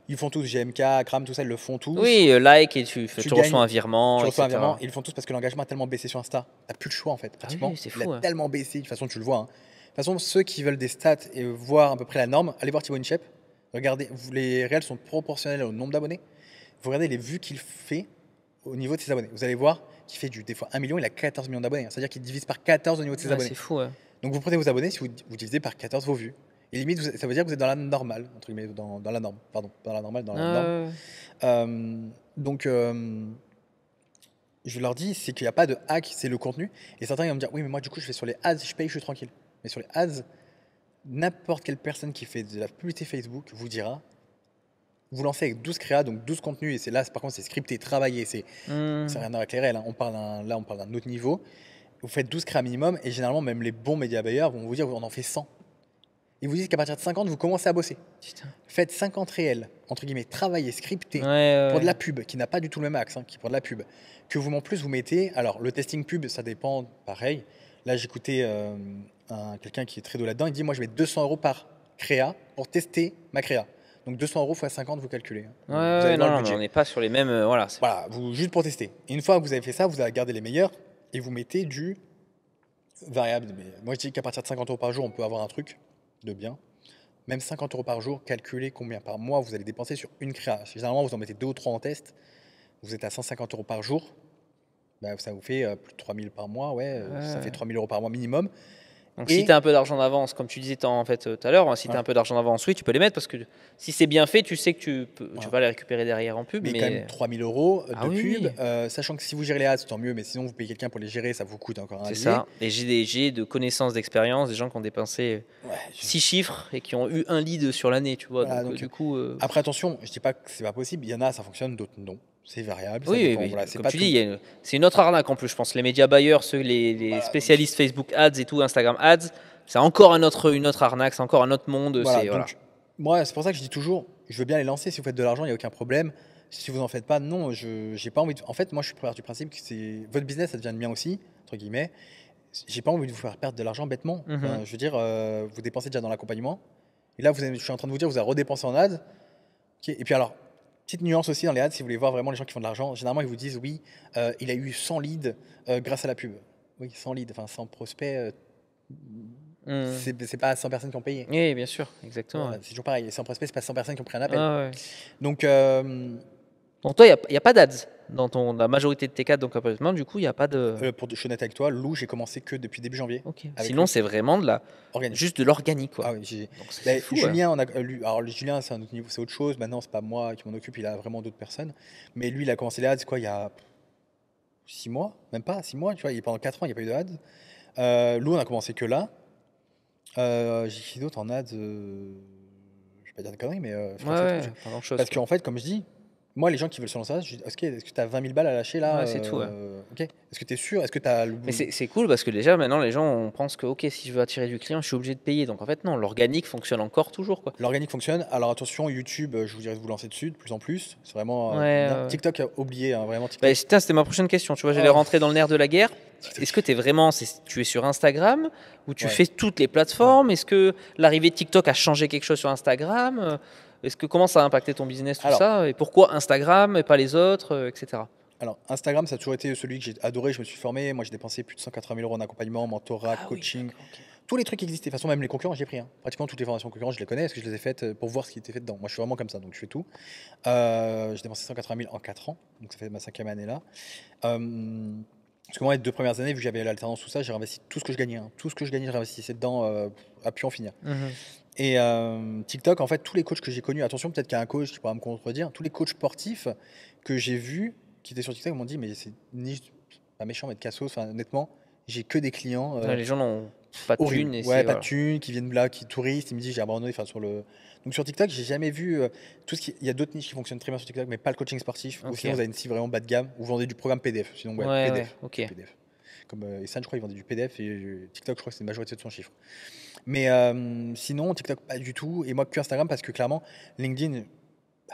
ils font tous GMK, Kram, tout ça, ils le font tous. Oui, like et tu reçois un virement. Tu reçois un virement. Ils le font tous parce que l'engagement a tellement baissé sur Insta. T'as plus le choix en fait. Pratiquement. Oui, c'est fou, il a tellement baissé. De toute façon, tu le vois. Hein. De toute façon, ceux qui veulent des stats et voir à peu près la norme, allez voir Thibaut Inchep. Regardez, les réels sont proportionnels au nombre d'abonnés. Vous regardez les vues qu'il fait au niveau de ses abonnés. Vous allez voir qu'il fait des fois 1 million, il a 14 millions d'abonnés. C'est-à-dire qu'il divise par 14 au niveau de ses abonnés. C'est fou, ouais. Donc vous prenez vos abonnés, si vous divisez par 14 vos vues. Et limite, ça veut dire que vous êtes dans la normale, entre guillemets, dans la norme. Pardon, dans la normale, dans la norme. Donc, je leur dis, c'est qu'il n'y a pas de hack, c'est le contenu. Et certains ils vont me dire, oui, mais moi, du coup, je fais sur les ads, je paye, je suis tranquille. Mais sur les ads, n'importe quelle personne qui fait de la publicité Facebook vous dira, vous lancez avec 12 créas, donc 12 contenus, et c'est là, par contre, c'est scripté, travaillé, c'est rien à voir avec les réels. Hein. On parle d'un autre niveau. Vous faites 12 créas minimum, et généralement, même les bons médias buyers vont vous dire, on en fait 100. Ils vous disent qu'à partir de 50, vous commencez à bosser. Putain. Faites 50 réels, entre guillemets, travaillez, scripté, pour de la pub, qui n'a pas du tout le même axe, hein, qui pour de la pub. Que vous, en plus, vous mettez. Alors, le testing pub, ça dépend, pareil. Là, j'écoutais quelqu'un qui est très doué là-dedans. Il dit, moi, je mets 200 € par créa pour tester ma créa. Donc 200 € x 50, vous calculez. Hein. Ouais, non, on n'est pas sur les mêmes. Voilà, juste pour tester. Et une fois que vous avez fait ça, vous allez garder les meilleurs et vous mettez du variable. Mais moi, je dis qu'à partir de 50 € par jour, on peut avoir un truc de bien. Même 50 € par jour, calculez combien par mois vous allez dépenser sur une créa. Généralement, vous en mettez 2 ou 3 en test. Vous êtes à 150 € par jour. Ça vous fait plus de 3000 par mois. Ça fait 3000 € par mois minimum. Donc si tu as un peu d'argent d'avance, comme tu disais en fait tout à l'heure, si tu as un peu d'argent d'avance, oui, tu peux les mettre parce que si c'est bien fait, tu sais que tu vas les récupérer derrière en pub. Mais quand même 3000 € de pub, sachant que si vous gérez les ads, tant mieux, mais sinon vous payez quelqu'un pour les gérer, ça vous coûte encore un billet. C'est ça. Et j'ai de connaissances, d'expérience, des gens qui ont dépensé 6 chiffres et qui ont eu un lead sur l'année, tu vois. Voilà, donc, du coup, après attention, je dis pas que c'est pas possible, il y en a, ça fonctionne, d'autres non. C'est variable. Oui, mais voilà, comme tu dis, c'est une autre arnaque en plus, je pense. Les médias buyers, les spécialistes Facebook Ads et tout, Instagram Ads, c'est encore une autre arnaque, c'est encore un autre monde. Moi, c'est pour ça que je dis toujours, je veux bien les lancer. Si vous faites de l'argent, il n'y a aucun problème. Si vous n'en faites pas, non, j'ai pas envie de... En fait, moi, je suis du principe que votre business, ça devient le mien aussi, entre guillemets. J'ai pas envie de vous faire perdre de l'argent bêtement. Enfin, je veux dire, vous dépensez déjà dans l'accompagnement. Et là, je suis en train de vous dire, vous allez redépenser en ads. Okay. Et puis alors, petite nuance aussi dans les ads, si vous voulez voir vraiment les gens qui font de l'argent, généralement, ils vous disent, oui, il a eu 100 leads grâce à la pub. Oui, 100 leads, enfin 100 prospects, Mmh. c'est pas 100 personnes qui ont payé. Oui, bien sûr, exactement. C'est toujours pareil. 100 prospects, c'est pas 100 personnes qui ont pris un appel. Ouais. Donc, Donc toi, il n'y a pas d'ads dans la majorité de tes cas, donc apparemment, du coup, il n'y a pas de... pour être honnête avec toi, Lou, j'ai commencé que depuis début janvier. Ok. Avec Sinon, lui. c'est vraiment Organique. juste de l'organique, quoi. Ah oui, Donc c'est Ben, fou, ouais. Julien, alors Julien, c'est un autre niveau, c'est autre chose. Maintenant, c'est pas moi qui m'en occupe, il a vraiment d'autres personnes. Mais lui, il a commencé les ads, quoi, il y a 6 mois, même pas 6 mois, tu vois, pendant 4 ans, il n'y a pas eu de ads. Lou, on a commencé que là. J'ai qui d'autre en ads, je vais pas dire de conneries, mais je crois que c'est tout. pas grand-chose. Parce qu'en fait, comme je dis, moi, les gens qui veulent se lancer là, je dis, est-ce que tu as 20 000 balles à lâcher là? Ouais, c'est tout, ouais. Ok. Est-ce que tu es sûr? Est-ce que tu as le. Mais c'est cool parce que déjà, maintenant, les gens on pense que, ok, si je veux attirer du client, je suis obligé de payer. Donc en fait, non, l'organique fonctionne encore toujours, quoi. L'organique fonctionne. Alors attention, YouTube, je vous dirais de vous lancer dessus de plus en plus. C'est vraiment. Ouais, bien. ouais. TikTok a oublié, hein, vraiment TikTok. Bah, putain, c'était ma prochaine question. Tu vois, j'allais Oh. rentrer dans le nerf de la guerre. Est-ce que tu es sur Instagram ou tu Ouais. fais toutes les plateformes? Est-ce que l'arrivée de TikTok a changé quelque chose sur Instagram? Comment ça a impacté ton business, tout Alors. ça? Et pourquoi Instagram et pas les autres, etc. Alors, Instagram, ça a toujours été celui que j'ai adoré. Je me suis formé. Moi, j'ai dépensé plus de 180 000 € en accompagnement, mentorat, Ah oui, coaching. d'accord, ok. Tous les trucs qui existaient. De toute façon, même les concurrents, j'ai pris. Hein. Pratiquement toutes les formations concurrentes, je les connais parce que je les ai faites pour voir ce qui était fait dedans. Moi, je suis vraiment comme ça, donc je fais tout. J'ai dépensé 180 000 en 4 ans. Donc, ça fait ma 5e année là. Parce que moi, les 2 premières années, vu que j'avais l'alternance, tout ça, j'ai réinvesti tout ce que je gagnais. Hein. Tout ce que je gagnais, je réinvestissais dedans à pu en finir. Mhm. Et TikTok, en fait, tous les coachs que j'ai connus, attention, peut-être qu'il y a un coach qui pourra me contredire, tous les coachs sportifs que j'ai vus qui étaient sur TikTok m'ont dit, mais c'est pas méchant, mais de cassos, enfin, honnêtement, j'ai que des clients Ouais, les gens n'ont pas de horribles. thunes. Et Ouais, c'est- pas de voilà. thunes, qui viennent là, qui touristes, ils me disent, j'ai abandonné, enfin, sur le. Donc sur TikTok, j'ai jamais vu tout ce qui. Il y a d'autres niches qui fonctionnent très bien sur TikTok, mais pas le coaching sportif. Ou Ok. sinon, vous avez une cible vraiment bas de gamme, ou vous vendez du programme PDF. Sinon, ouais, Ouais, PDF. ok. PDF. Comme Essan, je crois, il vendait du PDF et TikTok, je crois que c'est une majorité de son chiffre. Mais sinon, TikTok, pas du tout. Et moi, que Instagram, parce que clairement, LinkedIn,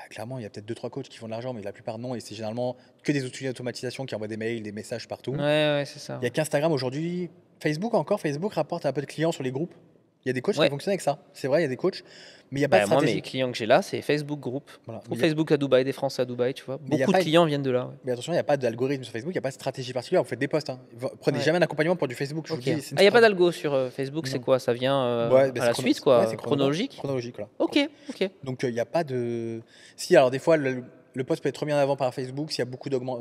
clairement, il y a peut-être 2-3 coachs qui font de l'argent, mais la plupart non. Et c'est généralement que des outils d'automatisation qui envoient des mails, des messages partout. Ouais, c'est ça. Il n'y a qu'Instagram aujourd'hui. Facebook encore, Facebook rapporte un peu de clients sur les groupes. Il y a des coachs Ouais. qui fonctionnent avec ça. C'est vrai, il y a des coachs. Mais il n'y a pas de Moi, stratégie. mes clients que j'ai là, c'est Facebook Group. Voilà. Ou Mais il y a- Facebook à Dubaï, des Français à Dubaï, tu vois. Mais y a Beaucoup de pas- clients viennent de là. Ouais. Mais attention, il n'y a pas d'algorithme sur Facebook, il n'y a pas de stratégie particulière. Vous faites des posts. Hein. Prenez Ouais. jamais un accompagnement pour du Facebook. Je vous Ok. le dis, c'est une Il n'y a pas stratégie. d'algo sur Facebook, c'est Non. quoi? Ça vient Ouais, bah, à la c'est suite, chrono- ouais, quoi. c'est Chronologique. Chronologique, voilà. Ok. Donc il n'y a pas de. Si, alors des fois, le post peut être remis en avant par Facebook s'il y a beaucoup d'engagement.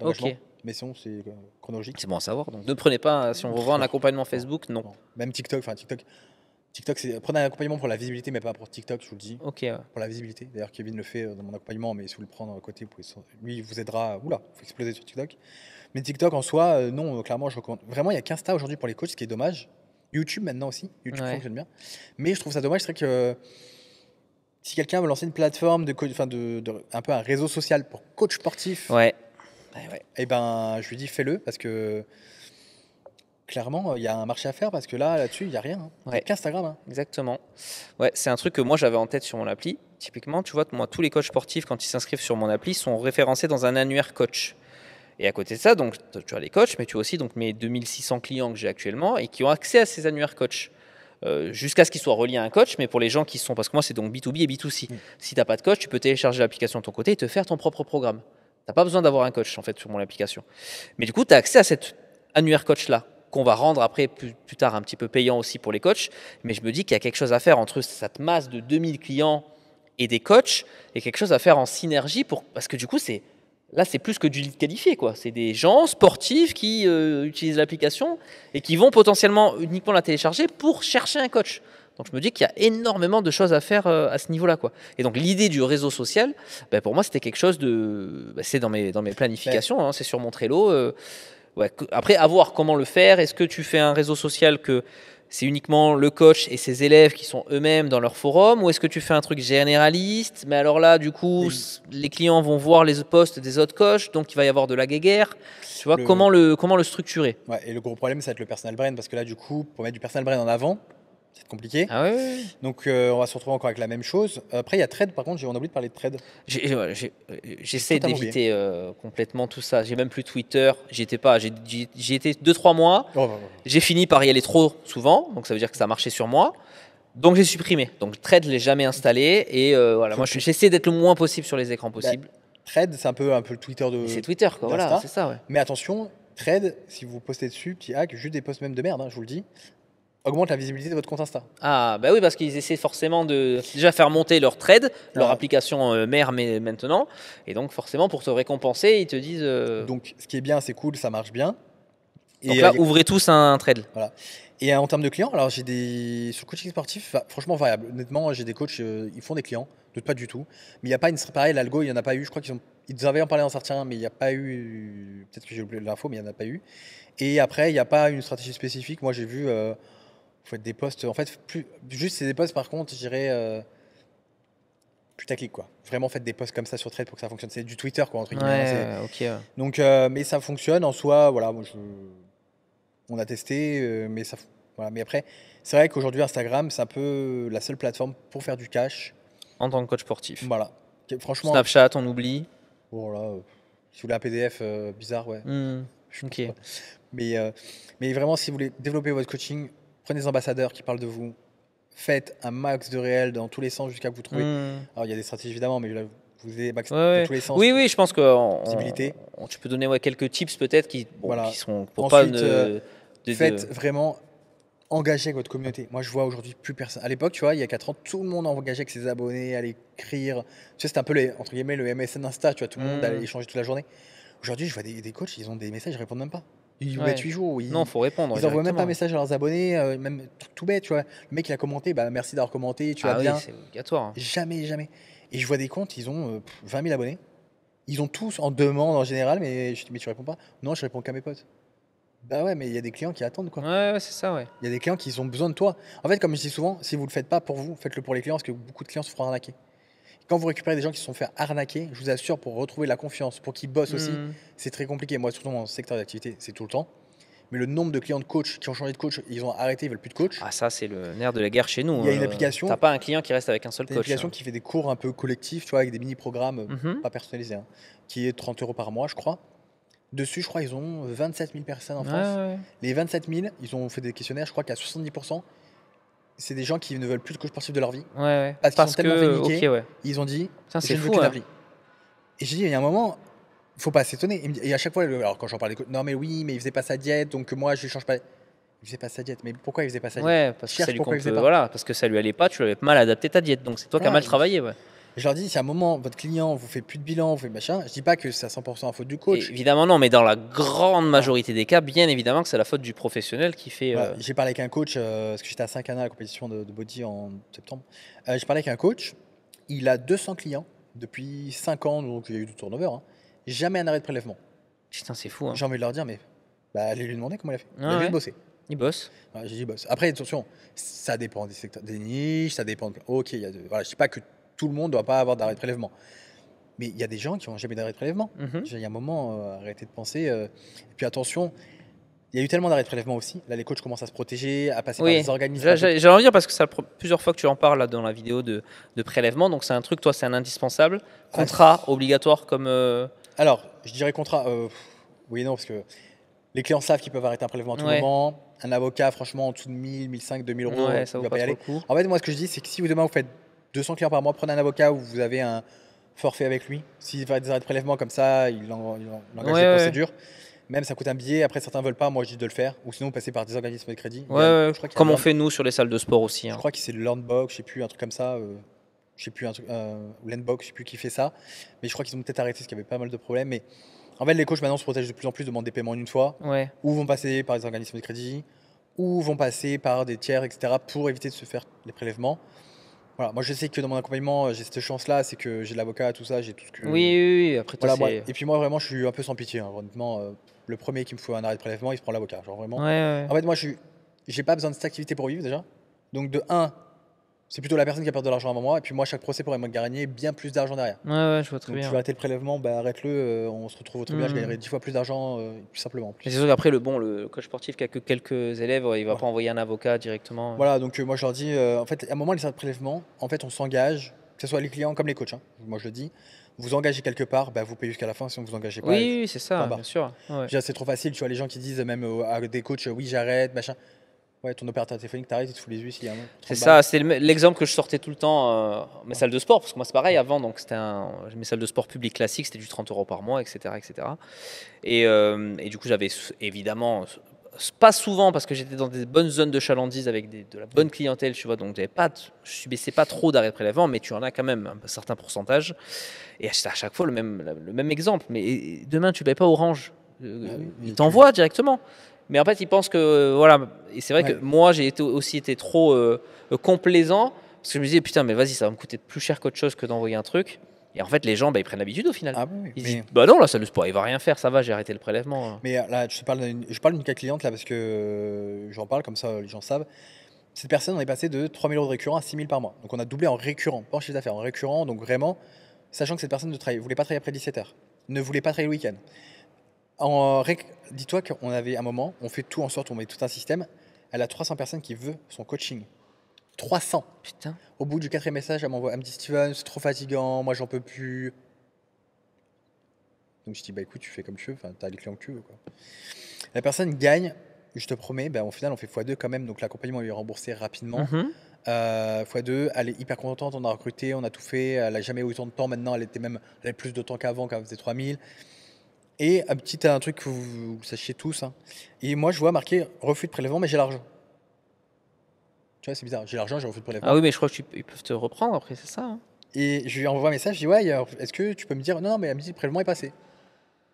Ok. Mais sinon, c'est chronologique. C'est bon à savoir. Donc ne prenez pas, si on vous vend un Non. accompagnement Facebook, non. Non. Même TikTok, prenez un accompagnement pour la visibilité, mais pas pour TikTok, je vous le dis. Ok. Ouais. Pour la visibilité. D'ailleurs, Kevin le fait dans mon accompagnement, mais si vous le prenez à côté, lui, il vous aidera. Oula, il faut exploser sur TikTok. Mais TikTok en soi, non, clairement, je recommande. Vraiment, il n'y a qu'Insta aujourd'hui pour les coachs, ce qui est dommage. YouTube maintenant aussi. YouTube Ouais. fonctionne bien. Mais je trouve ça dommage, c'est vrai que si quelqu'un veut lancer une plateforme un peu un réseau social pour coach sportif, Ouais. eh ben, je lui dis fais-le parce que clairement, il y a un marché à faire parce que là-dessus, il n'y a rien. Hein. Il n'y a Ouais. qu'Instagram. Hein. Exactement. Ouais, c'est un truc que moi j'avais en tête sur mon appli. Typiquement, tu vois, moi, tous les coachs sportifs, quand ils s'inscrivent sur mon appli, sont référencés dans un annuaire coach. Et à côté de ça, donc, tu as les coachs, mais tu as aussi donc, mes 2600 clients que j'ai actuellement et qui ont accès à ces annuaires coach. Jusqu'à ce qu'ils soient reliés à un coach, mais pour les gens qui sont, parce que moi c'est donc B2B et B2C. Si tu n'as pas de coach, tu peux télécharger l'application de ton côté et te faire ton propre programme. Tu n'as pas besoin d'avoir un coach en fait sur mon application. Mais du coup, tu as accès à cet annuaire coach-là, qu'on va rendre après plus tard un petit peu payant aussi pour les coachs. Mais je me dis qu'il y a quelque chose à faire entre cette masse de 2000 clients et des coachs, et quelque chose à faire en synergie, parce que du coup, là, c'est plus que du lead qualifié, quoi. C'est des gens sportifs qui utilisent l'application et qui vont potentiellement uniquement la télécharger pour chercher un coach. Donc je me dis qu'il y a énormément de choses à faire à ce niveau-là, quoi. Et donc l'idée du réseau social, pour moi, c'était quelque chose de... c'est dans mes planifications, hein, c'est sur mon Trello. Après, à voir comment le faire. Est-ce que tu fais un réseau social que c'est uniquement le coach et ses élèves qui sont eux-mêmes dans leur forum, ou est-ce que tu fais un truc généraliste? Mais alors là, du coup, les clients vont voir les posts des autres coachs, donc il va y avoir de la guéguerre. Tu vois, comment le structurer? Ouais, et le gros problème, ça va être le personal brand, parce que là, du coup, pour mettre du personal brand en avant, c'est compliqué. Ah ouais. Donc, on va se retrouver encore avec la même chose. Après, il y a Trade, par contre, on a oublié de parler de Trade. J'essaie totalement d'éviter complètement tout ça. J'ai même plus Twitter. J'y étais 2-3 mois. J'ai fini par y aller trop souvent, donc ça veut dire que ça marchait sur moi. Donc j'ai supprimé. Donc Thread, je l'ai jamais installé. Et voilà, moi j'essaie d'être le moins possible sur les écrans possibles. Thread, c'est un peu le Twitter de. C'est Twitter, quoi. Voilà, d'Insta. c'est ça, ouais. Mais attention, Thread, si vous postez dessus, petit hack, juste des posts même de merde, hein, je vous le dis, augmente la visibilité de votre compte Insta. Ah, bah oui, parce qu'ils essaient forcément de déjà faire monter leur trade, leur Ouais. application mère mais maintenant. Et donc, forcément, pour te récompenser, ils te disent. Donc, ce qui est bien, c'est cool, ça marche bien. Donc Et là, ouvrez tous un trade. voilà. Et en termes de clients, alors j'ai des sur le coaching sportif, franchement variable. Honnêtement, j'ai des coachs, ils font des clients, d'autres pas du tout. Mais il n'y a pas une pareil, l'algo, il n'y en a pas eu. Je crois ils avaient en parlé dans certains, mais il n'y a pas eu. Peut-être que j'ai oublié l'info, mais il n'y en a pas eu. Et après, il n'y a pas une stratégie spécifique. Moi, j'ai vu, vous faites des posts. En fait, juste c'est des posts. Par contre, je dirais putaclic quoi. Vraiment, faites des posts comme ça sur Trade pour que ça fonctionne. C'est du Twitter quoi entre guillemets. Hein, Ouais, ok. donc, mais ça fonctionne en soi. Voilà, moi, on a testé, mais ça. Voilà. Mais après, c'est vrai qu'aujourd'hui, Instagram, c'est un peu la seule plateforme pour faire du cash. En tant que coach sportif. Voilà. Franchement, Snapchat, on oublie. voilà, si vous voulez un PDF bizarre, ouais. Je pense Ok. pas. Mais vraiment, si vous voulez développer votre coaching, prenez des ambassadeurs qui parlent de vous. Faites un max de réel dans tous les sens jusqu'à que vous trouvez. Alors, il y a des stratégies évidemment, mais là, vous avez max dans tous les sens. Oui, je pense que Visibilité. tu peux donner quelques tips peut-être qui sont pour Ensuite, pas faites vraiment engager avec votre communauté. Moi, je vois aujourd'hui plus personne. À l'époque, tu vois, il y a 4 ans, tout le monde engageait avec ses abonnés, allait écrire. Tu sais, c'était un peu entre guillemets le MSN Insta, tu vois, tout le monde allait échanger toute la journée. Aujourd'hui, je vois des coachs, ils ont des messages, ils répondent même pas. Ils vous mettent 8 jours. Non, faut répondre. Ils envoient même pas un message à leurs abonnés, même tout bête, tu vois. Le mec, il a commenté, bah merci d'avoir commenté, tu vas bien. Oui, c'est obligatoire. Hein. Jamais. Et je vois des comptes, ils ont 20 000 abonnés. Ils ont tous en demande en général, mais je dis, mais tu réponds pas? Non, je réponds qu'à mes potes. Bah ouais, mais il y a des clients qui attendent, quoi. Ouais, c'est ça, ouais. Il y a des clients qui ont besoin de toi. En fait, comme je dis souvent, si vous le faites pas pour vous, faites-le pour les clients, parce que beaucoup de clients se feront arnaquer. Quand vous récupérez des gens qui se sont fait arnaquer, je vous assure, pour retrouver la confiance, pour qu'ils bossent aussi, c'est très compliqué. Moi, surtout dans mon secteur d'activité, c'est tout le temps. Mais le nombre de clients de coach qui ont changé de coach, ils ont arrêté, ils veulent plus de coach. Ah, ça, c'est le nerf de la guerre chez nous. Il y a une application. T'as pas un client qui reste avec un seul coach. Une application qui fait des cours un peu collectifs, tu vois, avec des mini-programmes pas personnalisés, hein, qui est 30 € par mois, je crois. Dessus, je crois, ils ont 27 000 personnes en France. Ouais. Les 27 000, ils ont fait des questionnaires, je crois qu'à 70%, c'est des gens qui ne veulent plus de coach sportif de leur vie. Ouais. Parce qu'ils sont tellement fait niquer, ils ont dit, c'est je ne veux fou. qu'une appli. Et j'ai dit, il y a un moment, faut pas s'étonner. Et à chaque fois, alors quand j'en parlais, non mais oui, mais il faisait pas sa diète, donc moi je change pas. Il faisait pas sa diète. Mais pourquoi il faisait pas sa diète? Ouais, parce que ça lui parce que ça lui allait pas, tu l'avais mal adapté ta diète. Donc c'est toi qui as mal travaillé. Ouais. Je leur dis, si à un moment, votre client vous fait plus de bilan, vous fait machin, je dis pas que c'est à 100% la faute du coach. Et évidemment, non, mais dans la grande majorité des cas, bien évidemment que c'est la faute du professionnel qui fait. Voilà, j'ai parlé avec un coach, parce que j'étais à Saint-Cana à la compétition de body en septembre. J'ai parlé avec un coach, il a 200 clients depuis 5 ans, donc il y a eu du turnover. Hein. Jamais un arrêt de prélèvement. Putain, c'est fou. Hein. J'ai envie de leur dire, mais allez lui demander comment il a fait. Il a juste bossé. Il bosse. J'ai dit bosse. Après, attention, ça dépend des secteurs, des niches, ça dépend. Ok, voilà, je dis pas que tout le monde doit pas avoir d'arrêt de prélèvement. Mais il y a des gens qui n'ont jamais d'arrêt de prélèvement. Il y a un moment, arrêtez de penser. Et puis attention, il y a eu tellement d'arrêts de prélèvement aussi. Là, les coachs commencent à se protéger, à passer par des organismes. J'ai envie de dire parce que c'est plusieurs fois que tu en parles là, dans la vidéo de prélèvement. Donc c'est un truc, toi, c'est un indispensable. Contrat obligatoire comme. Alors, je dirais contrat. Oui et non, parce que les clients savent qu'ils peuvent arrêter un prélèvement à tout moment. Un avocat, franchement, en dessous de 1000, 1500, 2000 euros, ça il va va pas y aller. En fait, moi, ce que je dis, c'est que si demain vous faites 200 clients par mois, prenez un avocat où vous avez un forfait avec lui. S'il va des arrêts de prélèvement comme ça, il engage des procédures. Même ça coûte un billet. Après, certains veulent pas. Moi, je dis de le faire. Ou sinon, passer par des organismes de crédit. Comme on fait nous sur les salles de sport aussi. Je crois que c'est le Learnbox, je sais plus, un truc comme ça. Je sais plus, un truc, ou Landbox, je sais plus qui fait ça. Mais je crois qu'ils ont peut-être arrêté parce qu'il y avait pas mal de problèmes. Mais en fait, les coachs maintenant se protègent de plus en plus, demandent des paiements en une fois. Ou vont passer par des organismes de crédit. Ou vont passer par des tiers, etc. pour éviter de se faire les prélèvements. Voilà, moi je sais que dans mon accompagnement, j'ai cette chance-là, c'est que j'ai de l'avocat, tout ça, j'ai tout ce que. Oui. Après, toi, voilà, et puis moi vraiment, je suis un peu sans pitié. Hein. Honnêtement, le premier qui me faut un arrêt de prélèvement, il se prend l'avocat. Genre vraiment. En fait, moi, j'ai pas besoin de cette activité pour vivre déjà. Donc de 1, c'est plutôt la personne qui a perdu de l'argent avant moi. Et puis moi, chaque procès pourrait me gagner bien plus d'argent derrière. Je vois très bien. Tu vas arrêter le prélèvement, arrête-le, on se retrouve au tribunal, je gagnerai 10 fois plus d'argent, plus simplement. C'est sûr qu'après, le coach sportif qui a que quelques élèves, il va pas envoyer un avocat directement. Voilà, donc moi je leur dis, en fait, à un moment, les arrêts de prélèvement, en fait, on s'engage, que ce soit les clients comme les coachs, hein, moi je le dis, vous engagez quelque part, vous payez jusqu'à la fin, si on vous engagez pas. Oui, c'est ça, bien sûr. C'est trop facile, tu vois, les gens qui disent même à des coachs, oui, j'arrête, machin. Ouais, ton opérateur téléphonique t'arrête, il te fout les huiles s'il y a un 30 C'est balles. ça, c'est l'exemple que je sortais tout le temps mes salles de sport, parce que moi c'est pareil avant, donc c'était mes salles de sport publiques classiques, c'était du 30 € par mois, etc. etc. Et du coup, j'avais évidemment, pas souvent, parce que j'étais dans des bonnes zones de chalandise avec de la bonne clientèle, tu vois, donc je subissais pas trop d'arrêt de prélèvement, mais tu en as quand même un certain pourcentage. Et à chaque fois le même exemple. Mais demain, tu ne payes pas Orange, oui, ils et t'envoient directement. Mais en fait, ils pensent que. Voilà. Et c'est vrai que Ouais. moi, j'ai aussi été trop complaisant, parce que je me disais, putain, mais vas-y, ça va me coûter plus cher qu'autre chose que d'envoyer un truc. Et en fait, les gens, bah, ils prennent l'habitude au final. Ah oui, Ils mais, disent, bah non, la salle de sport, il va rien faire, ça va, j'ai arrêté le prélèvement. là, je parle d'une cas cliente là parce que j'en parle comme ça, les gens savent. Cette personne, on est passé de 3 000 € de récurrent à 6 000 par mois. Donc on a doublé en récurrent, pas en chiffre d'affaires, en récurrent. Donc vraiment, sachant que cette personne ne voulait pas travailler après 17 heures, ne voulait pas travailler le week-end. Dis-toi qu'on avait un moment, on fait tout en sorte, on met tout un système. Elle a 300 personnes qui veulent son coaching. 300. Putain. Au bout du 4e message, elle me dit Steven, c'est trop fatigant, moi j'en peux plus. Donc je dis bah écoute, tu fais comme tu veux, enfin t'as les clients que tu veux quoi. La personne gagne, je te promets, bah, au final on fait x2 quand même, donc l'accompagnement lui est remboursé rapidement. Mhm. x2, elle est hyper contente, on a recruté, on a tout fait, elle a jamais eu autant de temps maintenant, elle avait plus de temps qu'avant quand elle faisait 3000. Et un truc que vous sachiez tous, hein. Et moi je vois marqué refus de prélèvement, mais j'ai l'argent. Tu vois, c'est bizarre, j'ai l'argent, j'ai refus de prélèvement. Ah oui, mais je crois qu'ils peuvent te reprendre après, c'est ça. Et je lui envoie un message, je dis ouais, est-ce que tu peux me dire non, mais elle me dit le prélèvement est passé.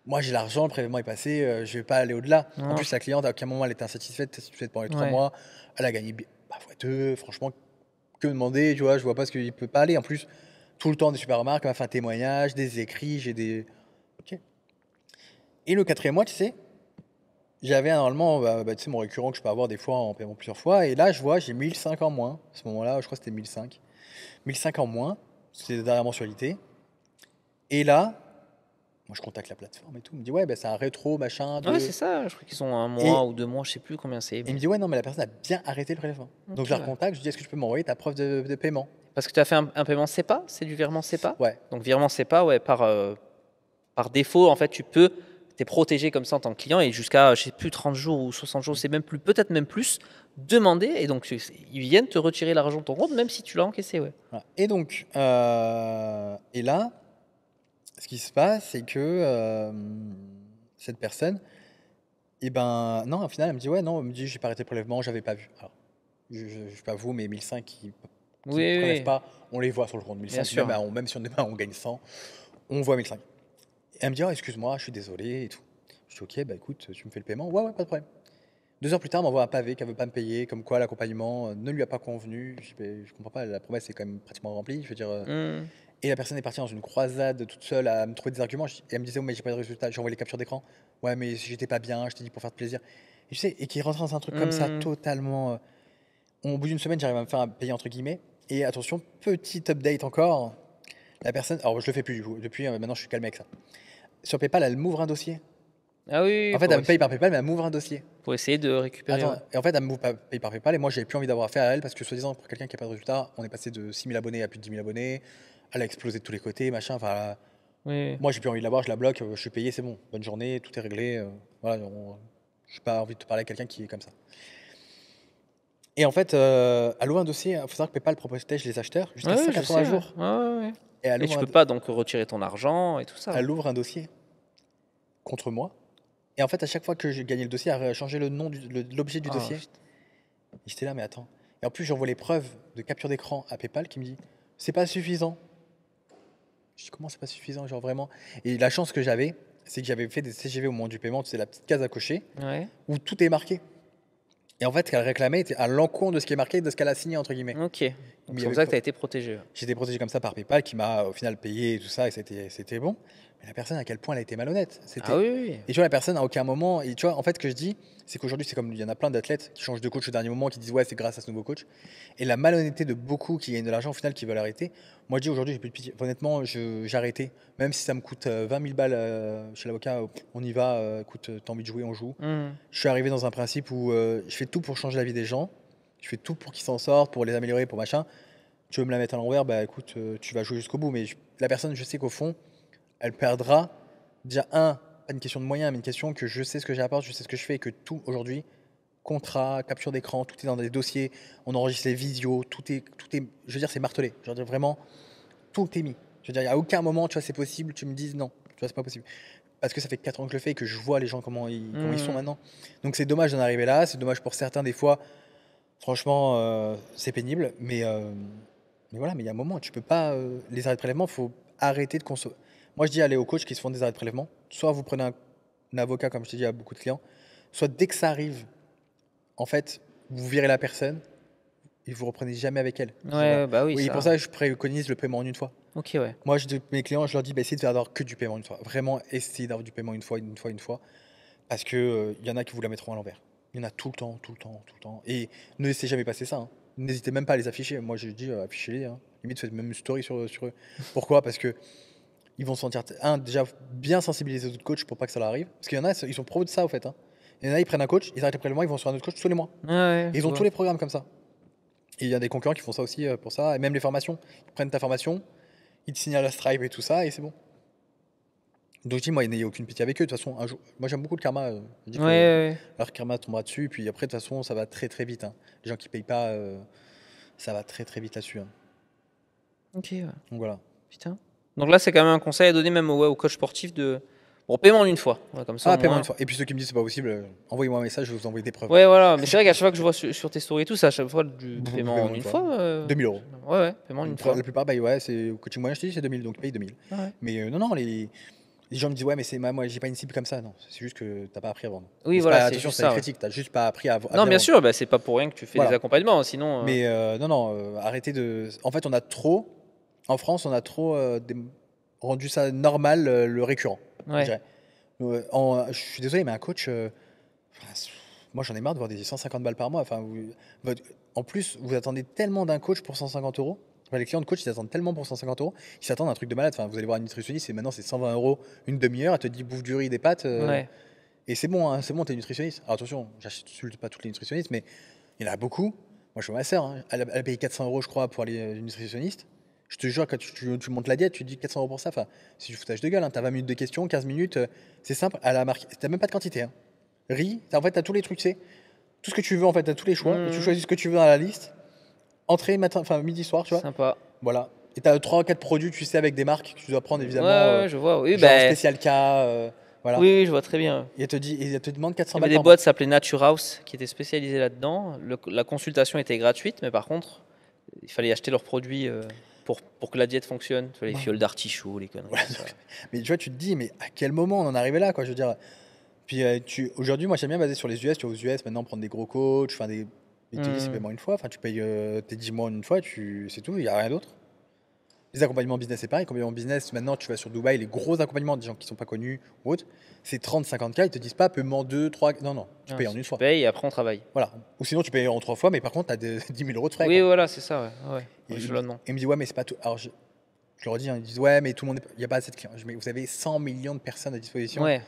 Moi j'ai l'argent, le prélèvement est passé, je vais pas aller au-delà. En Non, plus la cliente à aucun moment elle était insatisfaite pendant les 3 Ouais. mois, elle a gagné x2, franchement que demander, tu vois, je vois pas ce qu'il peut pas aller. En plus tout le temps des super remarques, elle m'a fait un témoignage, des écrits, j'ai des. Ok. Et le 4e mois, tu sais, j'avais normalement tu sais, mon récurrent que je peux avoir des fois en paiement plusieurs fois, et là je vois j'ai 1005 en moins. À ce moment-là, je crois que c'était 1005. 1005 en moins, c'était la dernière mensualité. Et là, moi je contacte la plateforme et tout, il me dit ouais, c'est un rétro, machin, Ouais, de. c'est ça, je crois qu'ils ont un Et mois ou 2 mois, je sais plus combien c'est. et il me dit ouais, non, mais la personne a bien arrêté le prélèvement. Donc Ok, je la ouais. recontacte, je lui dis est-ce que tu peux m'envoyer ta preuve de paiement. Parce que tu as fait un paiement CEPA, c'est du virement CEPA. Ouais. Donc virement CEPA, ouais, par défaut, en fait, tu es protégé comme ça en tant que client et jusqu'à, je sais plus, 30 jours ou 60 jours, c'est même plus, peut-être même plus, demander. Et donc, ils viennent te retirer l'argent de ton compte, même si tu l'as encaissé, ouais. Voilà. Et donc, et là, ce qui se passe, c'est que cette personne, et ben non, au final, elle me dit ouais, non, elle me dit j'ai pas arrêté le prélèvement, j'avais pas vu. Alors, je sais pas vous, mais 1005 qui Oui, ne prélèvent oui, pas, on les voit sur le compte. bien 1005, sûr. même si on est pas, on gagne 100, on voit 1005. Et elle me dit oh, excuse-moi, je suis désolé et tout. Je dis ok, bah écoute, tu me fais le paiement, ouais, pas de problème. 2 heures plus tard, elle m'envoie un pavé qu'elle veut pas me payer, comme quoi l'accompagnement ne lui a pas convenu. Je dis, je comprends pas, la promesse est quand même pratiquement remplie. Je veux dire, Hmm. et la personne est partie dans une croisade toute seule à me trouver des arguments. Et elle me disait, oh, mais j'ai pas de résultat. J'ai envoyé les captures d'écran. Ouais, mais si j'étais pas bien, je t'ai dit pour faire de plaisir. Et tu sais, et qui rentre dans un truc comme ça, Hmm. totalement. Au bout d'une semaine, j'arrive à me faire payer entre guillemets. Et attention, petite update encore. La personne, alors je le fais plus du coup. Depuis, maintenant, je suis calmé avec ça. Sur PayPal, elle m'ouvre un dossier. Ah oui, En fait, elle me paye par PayPal, mais elle m'ouvre un dossier. pour essayer de récupérer. Attends, Ouais. et en fait, elle me paye par PayPal et moi, j'avais plus envie d'avoir affaire à elle parce que, soi-disant, pour quelqu'un qui n'a pas de résultat, on est passé de 6 000 abonnés à plus de 10 000 abonnés. Elle a explosé de tous les côtés, machin. Enfin, Oui. moi, j'ai plus envie de la voir, je la bloque, je suis payé, c'est bon. Bonne journée, tout est réglé. Voilà, j'ai pas envie de te parler à quelqu'un qui est comme ça. Et en fait, elle ouvre un dossier. Il faut savoir que PayPal protège les acheteurs jusqu'à Ouais, je 180 sais, jours. ouais. Ouais, ouais. Et elle Et ouvre, tu un, peux pas donc retirer ton argent et tout ça. elle ouvre un dossier contre moi. Et en fait, à chaque fois que j'ai gagné le dossier, elle a changé le nom de l'objet du Ah, dossier. putain. Et j'étais là, mais attends. Et en plus, j'envoie les preuves de capture d'écran à PayPal qui me dit c'est pas suffisant. Je dis comment c'est pas suffisant, genre vraiment. Et la chance que j'avais, c'est que j'avais fait des CGV au moment du paiement, c'est la petite case à cocher Ouais. où tout est marqué. Et en fait, ce qu'elle réclamait était à l'encontre de ce qui est marqué, de ce qu'elle a signé entre guillemets. Ok. Mais Donc il y c'est comme avait ça que pas- tu as été protégé. J'étais protégé comme ça par PayPal qui m'a au final payé et tout ça et c'était bon. Mais la personne à quel point elle a été malhonnête. C'était Ah oui, oui. Et tu vois, la personne à aucun moment. Et tu vois, en fait, ce que je dis, c'est qu'aujourd'hui, c'est comme il y en a plein d'athlètes qui changent de coach au dernier moment, qui disent ouais, c'est grâce à ce nouveau coach. Et la malhonnêteté de beaucoup qui gagnent de l'argent au final qui veulent arrêter. Moi, je dis aujourd'hui, j'ai plus de pitié. Honnêtement, j'ai arrêté. Même si ça me coûte 20 000 balles chez l'avocat, on y va. Écoute, t'as envie de jouer, on joue. Hmm. Je suis arrivé dans un principe où je fais tout pour changer la vie des gens. Je fais tout pour qu'ils s'en sortent, pour les améliorer, pour machin. Tu veux me la mettre à l'envers, bah écoute, tu vas jouer jusqu'au bout. Mais la personne, je sais qu'au fond, elle perdra. Déjà, pas une question de moyens, mais une question que je sais ce que j'apporte, je sais ce que je fais et que tout aujourd'hui contrat, capture d'écran, tout est dans des dossiers, on enregistre les visios, je veux dire, c'est martelé. Je veux dire, vraiment, tout est mis. Je veux dire, il n'y a aucun moment, tu vois, c'est possible, tu me dises non, tu vois, c'est pas possible. Parce que ça fait 4 ans que je le fais et que je vois les gens comment ils sont maintenant. Donc c'est dommage d'en arriver là, c'est dommage pour certains des fois. Franchement, c'est pénible, mais voilà, mais il y a un moment, tu peux pas. Les arrêts de prélèvement, il faut arrêter de consommer. Moi, je dis aller aux coachs qui se font des arrêts de prélèvement. Soit vous prenez un avocat, comme je t'ai dit à beaucoup de clients, soit dès que ça arrive, en fait, vous virez la personne et vous reprenez jamais avec elle. Ouais, bah oui, Oui, pour ça. ça, je préconise le paiement en une fois. Ok, ouais. Moi, mes clients, je leur dis, bah, essayez de faire avoir que du paiement une fois. Vraiment, essayez d'avoir du paiement une fois, une fois, une fois. Parce que il y en a qui vous la mettront à l'envers. Il y en a tout le temps, tout le temps, tout le temps. Et ne laissez jamais passer ça, hein. N'hésitez même pas à les afficher. Moi, je dis, affichez-les, hein. Limite, faites même une story sur eux. Pourquoi? Parce que ils vont se sentir, déjà bien sensibiliser les autres coachs pour pas que ça leur arrive. Parce qu'il y en a, ils sont pros de ça, au fait, hein. Il y en a, ils prennent un coach, ils arrêtent le prélèvement, ils vont sur un autre coach tous les mois. Ouais, Et ils ont tous les programmes comme ça. Et il y a des concurrents qui font ça aussi pour ça. Et même les formations. Ils prennent ta formation, ils te signalent la Stripe et tout ça, et c'est bon. Donc je dis, moi, n'ayez aucune pitié avec eux. De toute façon, un jour, moi j'aime beaucoup le karma. Je dis que ouais. leur karma tombera dessus. Et puis après, de toute façon, ça va très très vite, hein. Les gens qui payent pas, ça va très très vite là-dessus, hein. Ok, ouais. Donc voilà. Putain. Donc là, c'est quand même un conseil à donner même aux coachs sportifs de. Bon, paiement en une fois. Ouais, comme ça, au Paiement moins. une fois. Et puis ceux qui me disent c'est pas possible, envoyez-moi un message, je vais vous envoyer des preuves. Ouais, voilà. Mais c'est vrai qu'à chaque fois que je vois sur tes stories et tout, c'est à chaque fois du Bon, paiement en une fois. 2000 €. Ouais, paiement en une fois. La plupart, bah, ouais, c'est au coaching moyen, je te dis, c'est 2000, donc paye 2000. Ouais. Mais non, les gens me disent, ouais, mais moi, j'ai pas une cible comme ça. Non, c'est juste que t'as pas appris à vendre. Oui, Mais voilà, c'est attention, juste c'est pas ça, une ouais. critique, t'as juste pas appris à Non, bien bien vendre. sûr, bah, c'est pas pour rien que tu fais Voilà. des accompagnements, sinon. Mais non, arrêtez de. En fait, en France, on a trop rendu ça normal, le récurrent, je Ouais. dirais. Je suis désolé, mais un coach, moi j'en ai marre de voir des 150 balles par mois. Enfin, en plus, vous attendez tellement d'un coach pour 150 €. Enfin, les clients de coach, ils attendent tellement pour 150 €, ils s'attendent à un truc de malade. Enfin, vous allez voir un nutritionniste et maintenant c'est 120 € une demi-heure, elle te dit bouffe du riz, des pâtes. Ouais. Et c'est bon, hein, c'est bon, t'es nutritionniste. Alors attention, j'insulte pas toutes les nutritionnistes, mais il y en a beaucoup. Moi, je vois ma sœur, hein, elle a payé 400 €, je crois, pour aller nutritionniste. Je te jure, quand tu montes la diète, tu te dis 400 € pour ça. Enfin, c'est du foutage de gueule, hein. T'as 20 minutes de questions, 15 minutes, c'est simple. Elle a marqué, t'as même pas de quantité, hein. Riz, en fait, t'as tous les trucs, tu sais. Tout ce que tu veux, en fait, t'as tous les choix. Et tu choisis ce que tu veux dans la liste. Entrée, matin, enfin midi, soir, tu vois. Sympa. Voilà. Et t'as 3 ou 4 produits, tu sais, avec des marques que tu dois prendre, évidemment. Ouais, je vois. Oui, genre bah, spécial K, voilà. oui, je vois très bien. Et elle te demande 400 Il y balles avait des par mois. boîtes qui s'appelaient Nature House qui étaient spécialisées là-dedans. La consultation était gratuite, mais par contre, il fallait acheter leurs produits pour que la diète fonctionne. Tu vois, les Ouais. fioles d'artichaut, les conneries. Voilà. comme ça. Mais tu vois, tu te dis, mais à quel moment on en est arrivé là, quoi, je veux dire. Puis aujourd'hui, moi, j'aime bien baser sur les US. Tu vois, aux US, maintenant, prendre des gros coachs, enfin des. Ils te disent, c'est paiement une fois. Enfin, tu payes tes 10 mois en une fois, c'est tout, il n'y a rien d'autre. Les accompagnements business, c'est pareil. Accompagnement business, maintenant, tu vas sur Dubaï, les gros accompagnements des gens qui sont pas connus ou autres, c'est 30-50K. Ils te disent pas paiement 2, 3. Non, tu payes en une fois. Tu payes et après on travaille. Voilà. Ou sinon, tu payes en 3 fois, mais par contre, tu as 10 000 € de frais. Oui, Quoi. voilà, c'est ça, ouais. Et Échelonnement. il me dit, ouais, mais c'est pas tout. Alors, je leur dis, hein, ils disent, ouais, mais tout le monde, il n'y a pas assez de clients. Mais vous avez 100 millions de personnes à disposition. Ouais.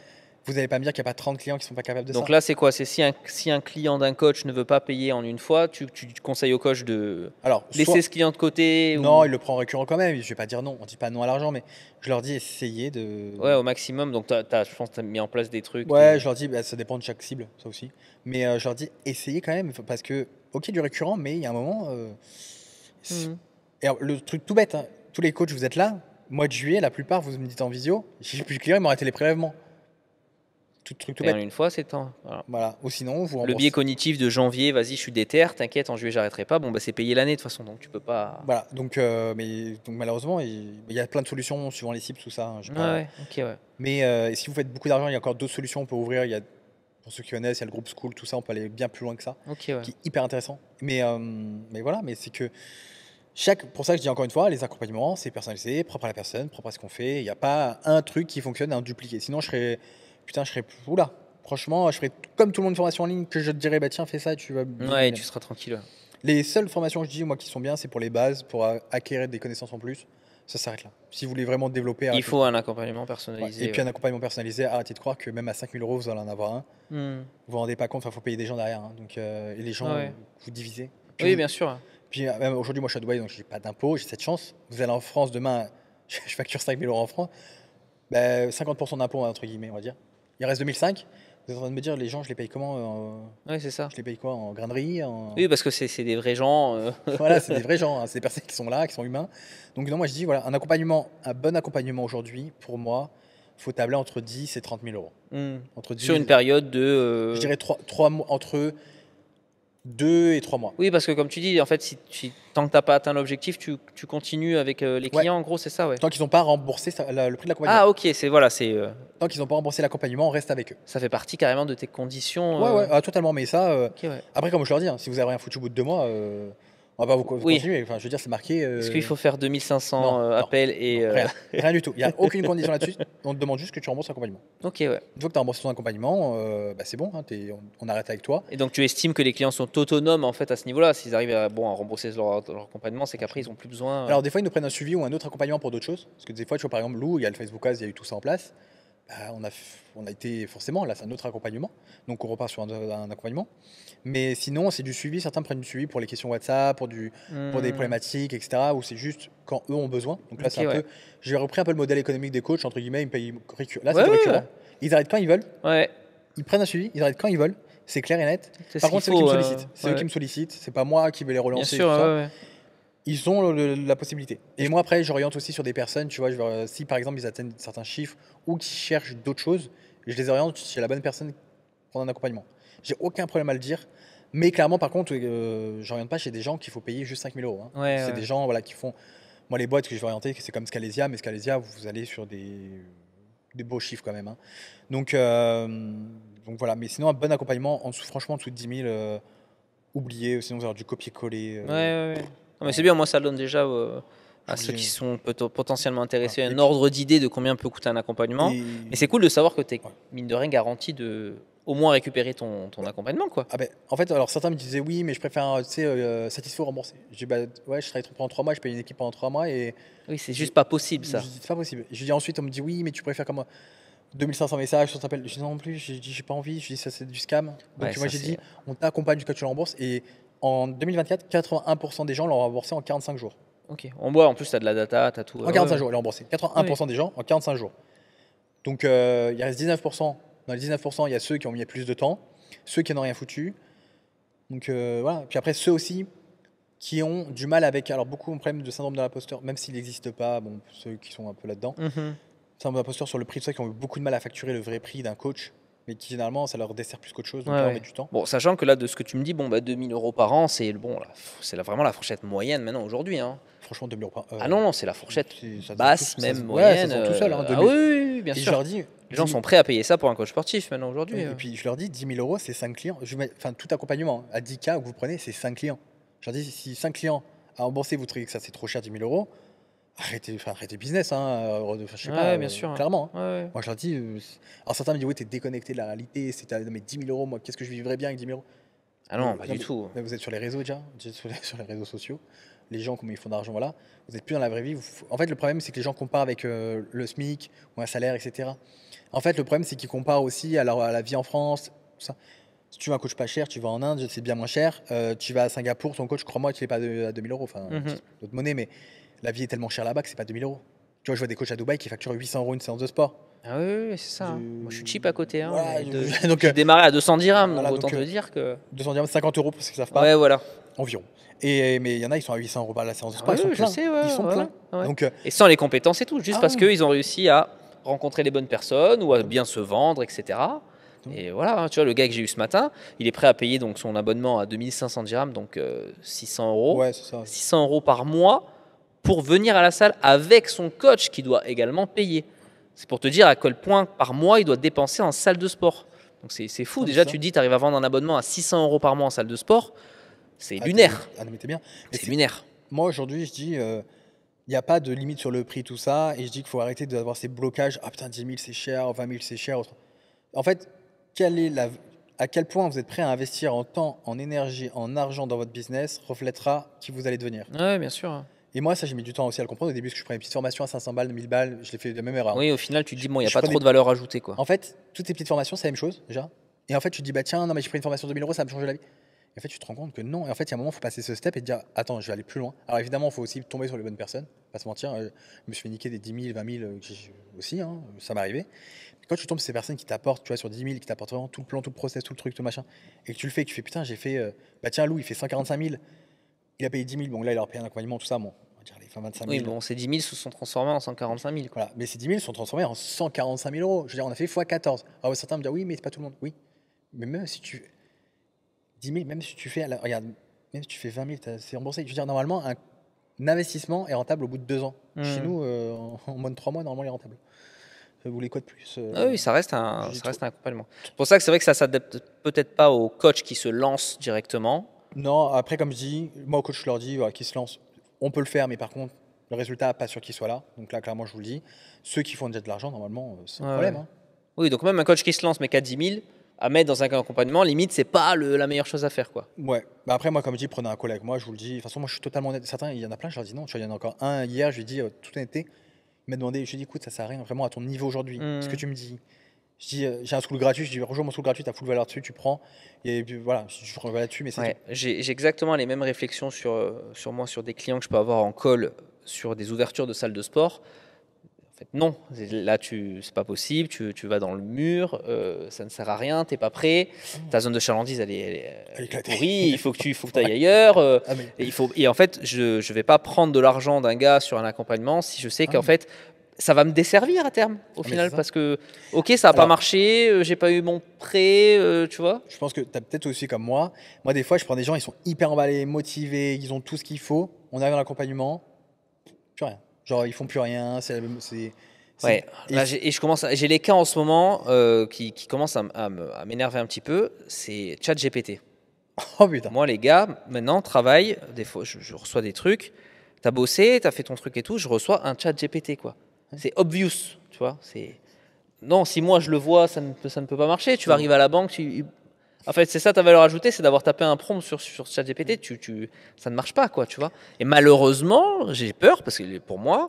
Vous n'allez pas me dire qu'il n'y a pas 30 clients qui sont pas capables de ça. Donc là, c'est quoi? C'est si un client d'un coach ne veut pas payer en une fois, tu conseilles au coach de Alors, laisser ce client de côté non, ou... il le prend récurrent quand même. Je vais pas dire non. On dit pas non à l'argent, mais je leur dis essayez de. Ouais, au maximum. Donc, je pense que tu as mis en place des trucs. Ouais, je leur dis, ça dépend de chaque cible, ça aussi. Mais je leur dis essayez quand même, parce que, ok, du récurrent, mais il y a un moment. Et alors, le truc tout bête, hein, tous les coachs, vous êtes là. Mois de juillet, la plupart, vous me dites en visio, j'ai plus de clients, ils m'ont arrêté les prélèvements. Tout truc tout Et en bête. une fois, c'est temps. Voilà. Voilà. Ou sinon, vous Le remboursez. biais cognitif de janvier, vas-y, je suis déter, t'inquiète, en juillet, j'arrêterai pas. Bon, bah, c'est payé l'année de toute façon, donc tu peux pas. Voilà. Donc malheureusement, il y a plein de solutions suivant les cibles, tout ça, hein, je sais pas. Ouais, ok, ouais. Mais si vous faites beaucoup d'argent, il y a encore d'autres solutions. On peut ouvrir. Pour ceux qui connaissent, il y a le groupe School, tout ça. On peut aller bien plus loin que ça, Ok, ouais. qui est hyper intéressant. Mais voilà, mais c'est que pour ça que je dis encore une fois, les accompagnements, c'est personnalisé, propre à la personne, propre à ce qu'on fait. Il n'y a pas un truc qui fonctionne et un dupliqué. Sinon, oula. Franchement, je ferais comme tout le monde une formation en ligne que je te dirais, bah tiens, fais ça, tu vas bien. Ouais, tu seras tranquille. Les seules formations que je dis, moi, qui sont bien, c'est pour les bases, pour acquérir des connaissances en plus. Ça s'arrête là. Si vous voulez vraiment développer, Il arrêtez. faut un accompagnement Ouais. personnalisé. Et puis un accompagnement personnalisé, arrêtez de croire que même à 5 000 € vous allez en avoir un. Vous vous rendez pas compte, il faut payer des gens derrière, hein. Donc, et les gens, Ouais. vous divisez. Puis Oui, vous- bien sûr. Puis même aujourd'hui, moi je suis à Dubaï, donc j'ai pas d'impôt, j'ai cette chance. Vous allez en France demain, je facture 5 000 € en France, 50% d'impôt, entre guillemets, on va dire. Il reste 2005. Vous êtes en train de me dire, les gens, je les paye comment Ouais, c'est ça. Je les paye quoi? En grainerie Oui, parce que c'est des vrais gens. Voilà, c'est des vrais gens, hein, c'est des personnes qui sont là, qui sont humains. Donc non, moi je dis, voilà, un bon accompagnement aujourd'hui, pour moi, il faut tabler entre 10 et 30 000 euros. Entre 10 Sur une période de. je dirais 3 mois, entre 2 et 3 mois. Oui, parce que comme tu dis, en fait, tant que tu n'as pas atteint l'objectif, tu continues avec les Ouais. clients, en gros, c'est ça, ouais. Tant qu'ils n'ont pas remboursé le prix de l'accompagnement. Ah, ok, voilà, Tant qu'ils n'ont pas remboursé l'accompagnement, on reste avec eux. ça fait partie carrément de tes conditions. Ouais, totalement. Mais ça, Ok, ouais. après, comme je leur dis, hein, si vous avez rien foutu au bout de 2 mois, on va pas vous Oui. continuer. Enfin, je veux dire, c'est marqué. Est-ce qu'il faut faire 2500 non, appels et. non, rien du tout. Il n'y a aucune condition là-dessus. On te demande juste que tu rembourses l'accompagnement. Ok, ouais. Une fois que tu as remboursé ton accompagnement, c'est bon, hein, on arrête avec toi. Et donc tu estimes que les clients sont autonomes en fait à ce niveau-là. S'ils arrivent à rembourser leur accompagnement, c'est qu'après ils n'ont plus besoin. Alors, des fois, ils nous prennent un suivi ou un autre accompagnement pour d'autres choses. Parce que des fois, tu vois, par exemple, Lou, il y a le Facebook Ads, il y a eu tout ça en place. Bah, on a été forcément, là, c'est un autre accompagnement. Donc, on repart sur un accompagnement. Mais sinon, c'est du suivi. Certains prennent du suivi pour les questions WhatsApp, pour des problématiques, etc. Ou c'est juste quand eux ont besoin. Donc là, Ok, c'est un ouais. peu. J'ai repris un peu le modèle économique des coachs, entre guillemets. Ils me payent là, Ouais, c'est du ouais, récurrent. ouais. Ils arrêtent quand ils veulent. Ouais. Ils prennent un suivi. Ils arrêtent quand ils veulent. C'est clair et net. C'est Par ce contre, c'est qu'il eux qui faut, me sollicitent. C'est eux qui me sollicitent. C'est pas moi qui vais les Bien relancer. sûr, tout ça. ouais. Ils ont la possibilité. Et moi, après, j'oriente aussi sur des personnes, tu vois, si par exemple ils atteignent certains chiffres ou qui cherchent d'autres choses, je les oriente chez la bonne personne pour un accompagnement. J'ai aucun problème à le dire. Mais clairement, par contre, j'oriente pas chez des gens qu'il faut payer juste 5 000 euros. Hein. Ouais, C'est ouais. des gens voilà, qui font. Moi, les boîtes que je vais orienter, c'est comme Scalesia, mais Scalesia, vous allez sur des beaux chiffres quand même. Hein. Donc voilà. Mais sinon, un bon accompagnement, franchement, en dessous de 10 000, oubliez. Sinon, vous allez avoir du copier-coller. Ouais. Non, mais c'est bien, moi ça donne déjà à ceux qui sont potentiellement intéressés un ordre d'idée de combien peut coûter un accompagnement. Mais c'est cool de savoir que tu es, mine de rien, garanti de au moins récupérer ton accompagnement, quoi. Ah ben, en fait, alors certains me disaient oui, mais je préfère satisfait ou remboursé. Je dis bah ouais, je travaille pendant 3 mois, je paye une équipe pendant 3 mois et Oui, c'est juste pas possible ça. je dis c'est pas possible. Je dis ensuite, on me dit oui, mais tu préfères comme moi 2500 messages sur ton appel. Je dis non plus, j'ai dit j'ai pas envie, je dis ça c'est du scam. Donc Ouais, moi ça, j'ai dit on t'accompagne jusqu'à ce que tu le rembourses et en 2024, 81% des gens l'ont remboursé en 45 jours. Ok. En bois, en plus, tu as de la data, tu as tout. En 45 jours, ils l'ont remboursé. 81% des gens en 45 jours. Donc il reste 19%. Dans les 19%, il y a ceux qui ont mis plus de temps, ceux qui n'ont rien foutu. Donc voilà. Puis après, ceux aussi qui ont du mal avec. Alors, beaucoup ont un problème de syndrome de l'imposteur, même s'il n'existe pas. Bon, ceux qui sont un peu là-dedans. Syndrome de l'imposteur sur le prix, tout ça, qui ont eu beaucoup de mal à facturer le vrai prix d'un coach, mais qui généralement, ça leur dessert plus qu'autre chose. Donc là, on met du temps. Bon, sachant que là, de ce que tu me dis, bon, 2000 euros par an, c'est vraiment la fourchette moyenne maintenant aujourd'hui. Hein. Franchement, 2000 euros par Ah non, c'est la fourchette ça basse, tout- même ça- moyenne. Ouais, ça sort tout seul. Hein, Ah 2000. oui, bien Et je sûr. leur dis. Les gens sont prêts à payer ça pour un coach sportif maintenant aujourd'hui. Et puis je leur dis 10 000 euros, c'est 5 clients. Enfin, tout accompagnement à 10K que vous prenez, c'est 5 clients. Je leur dis si 5 clients à rembourser, vous trouvez que ça c'est trop cher, 10 000 euros, arrêtez le business. Hein, je sais pas, bien sûr. clairement. Hein. Ouais. Moi je leur dis. Alors certains me disent oui, t'es déconnecté de la réalité, non, mais 10 000 euros, moi qu'est-ce que je vivrais bien avec 10 000 euros? Ah non, pas du tout. Mais vous êtes sur les réseaux déjà, sur les réseaux sociaux. Les gens, comment ils font d'argent, voilà. Vous n'êtes plus dans la vraie vie. En fait, le problème, c'est que les gens comparent avec le SMIC ou un salaire, etc. En fait, le problème, c'est qu'ils comparent aussi à la vie en France. Tout ça. Si tu veux un coach pas cher, tu vas en Inde, c'est bien moins cher. Tu vas à Singapour, ton coach, crois-moi, tu l'es pas à 2000 euros. Enfin, c'est d'autres monnaies, mais la vie est tellement chère là-bas que c'est pas 2000 euros. Tu vois, je vois des coachs à Dubaï qui facturent 800 euros une séance de sport. Ah oui, c'est ça. Moi, je suis cheap à côté. Hein, Voilà, donc, j'ai démarré à 200 dirhams, voilà, donc autant donc, te dire que. 200 dirhams, 50 euros pour ceux qui ne savent pas. Ouais, voilà. Environ. Mais il y en a, ils sont à 800 euros par la séance de sport. Ouais, ils sont je pleins. sais, ouais, Ils sont ouais, pleins. ouais. Donc, Et sans les compétences et tout, juste Ah parce oui. qu'ils ont réussi à rencontrer les bonnes personnes ou à bien se vendre, etc. Et voilà, hein, tu vois, le gars que j'ai eu ce matin, il est prêt à payer donc son abonnement à 2500 dirhams, donc 600 euros. ouais, c'est ça. 600 euros par mois pour venir à la salle avec son coach qui doit également payer. C'est pour te dire à quel point par mois il doit dépenser en salle de sport. Donc c'est fou. Ah, Déjà, c'est ça. tu te dis, tu arrives à vendre un abonnement à 600 euros par mois en salle de sport. C'est lunaire. Ah non, mais t'es bien. Mais C'est lunaire. moi, aujourd'hui, je dis, il n'y a pas de limite sur le prix, tout ça. Et je dis qu'il faut arrêter d'avoir ces blocages. Ah putain, 10 000, c'est cher. 20 000, c'est cher. En fait, à quel point vous êtes prêt à investir en temps, en énergie, en argent dans votre business reflètera qui vous allez devenir. Ouais, bien sûr. Et moi, ça, j'ai mis du temps aussi à le comprendre. Au début, parce que je prenais une petite formation à 500 balles, 1000 balles, je l'ai fait de la même erreur. Oui, au final, tu te dis, bon, il n'y a Je pas prenais- trop de valeur ajoutée, quoi. En fait, toutes ces petites formations, c'est la même chose, déjà. Et en fait, tu te dis, bah tiens, non, mais j'ai pris une formation de 2000 euros, ça va me changer la vie. Et en fait, tu te rends compte que non. Et en fait, il y a un moment, il faut passer ce step et te dire, attends, je vais aller plus loin. Alors évidemment, il faut aussi tomber sur les bonnes personnes. pas se mentir. Je me suis fait niquer des 10 000, 20 000 aussi, hein, ça m'est arrivé. Mais quand tu tombes sur ces personnes qui t'apportent, tu vois, sur 10 000, qui t'apportent vraiment tout le plan, tout le process, tout le truc, tout machin, et que tu le fais, que tu fais putain, j'ai fait, bah tiens, Lou, il fait 145 000, il a payé 10 000, bon là, il aura payé un accompagnement, tout ça, bon, on va dire les 25 000. Oui, bon, ces 10 000 se sont transformés en 145 000. Voilà, mais ces 10 000 sont transformés en 145 000 euros. Je veux dire, on a fait x14. Alors certains me disent, oui, mais c'est pas tout le monde. Oui, mais même si tu. 10 000, même si tu fais. Regarde, même si tu fais 20 000, c'est remboursé. Je veux dire, normalement, un investissement est rentable au bout de 2 ans. Chez nous, en moins de 3 mois, normalement, il est rentable. Vous voulez quoi de plus Ah oui, ça reste un accompagnement. C'est pour ça que c'est vrai que ça s'adapte peut-être pas aux coachs qui se lancent directement. Non, après, comme je dis, moi, au coach, je leur dis, voilà, qui se lance, on peut le faire, mais par contre, le résultat, pas sûr qu'il soit là. Donc là, clairement, je vous le dis. Ceux qui font déjà de l'argent, normalement, c'est un problème. Hein. Oui, donc même un coach qui se lance, mais qui a 10 000, à mettre dans un accompagnement, limite, c'est pas la meilleure chose à faire, quoi. Ouais. Bah après, moi, comme je dis, prenez un call avec moi, je vous le dis. De toute façon, moi, je suis totalement honnête. Certains, il y en a plein, je leur dis non. Tu vois, il y en a encore un hier, je lui ai dit, toute honnêteté, il m'a demandé, je lui ai dit, écoute, ça sert à rien, vraiment, à ton niveau aujourd'hui. Ce que tu me dis. Je dis, j'ai un school gratuit, je dis, rejoins mon school gratuit, t'as full valeur dessus, tu prends. Et puis voilà, je reviens là-dessus, mais c'est Ouais, j'ai exactement les mêmes réflexions sur moi, sur des clients que je peux avoir en call, sur des ouvertures de salles de sport. En fait, non, là, c'est pas possible, tu vas dans le mur, ça ne sert à rien, t'es pas prêt, ta zone de chalandise, elle est pourrie, il faut que tu ailles ailleurs. Et en fait, je vais pas prendre de l'argent d'un gars sur un accompagnement si je sais qu'en fait, ça va me desservir à terme, au final, parce que, ok, ça n'a pas marché, j'ai pas eu mon prêt, tu vois. Je pense que tu as peut-être aussi comme moi. Moi, des fois, je prends des gens, ils sont hyper emballés, motivés, ils ont tout ce qu'il faut. On arrive à l'accompagnement, plus rien. Genre, ils font plus rien. Ouais, là, j'ai les cas en ce moment qui commencent à m'énerver un petit peu. C'est ChatGPT. Oh putain. Moi, les gars, maintenant, travaillent. Des fois, je reçois des trucs. T'as bossé, t'as fait ton truc et tout. Je reçois un ChatGPT, quoi. C'est obvious, tu vois. Non, si moi je le vois, ça ne peut pas marcher. Tu vas arriver à la banque, en fait, c'est ça ta valeur ajoutée, c'est d'avoir tapé un prompt sur ChatGPT. Ça ne marche pas, quoi, tu vois. Et malheureusement, j'ai peur parce que pour moi,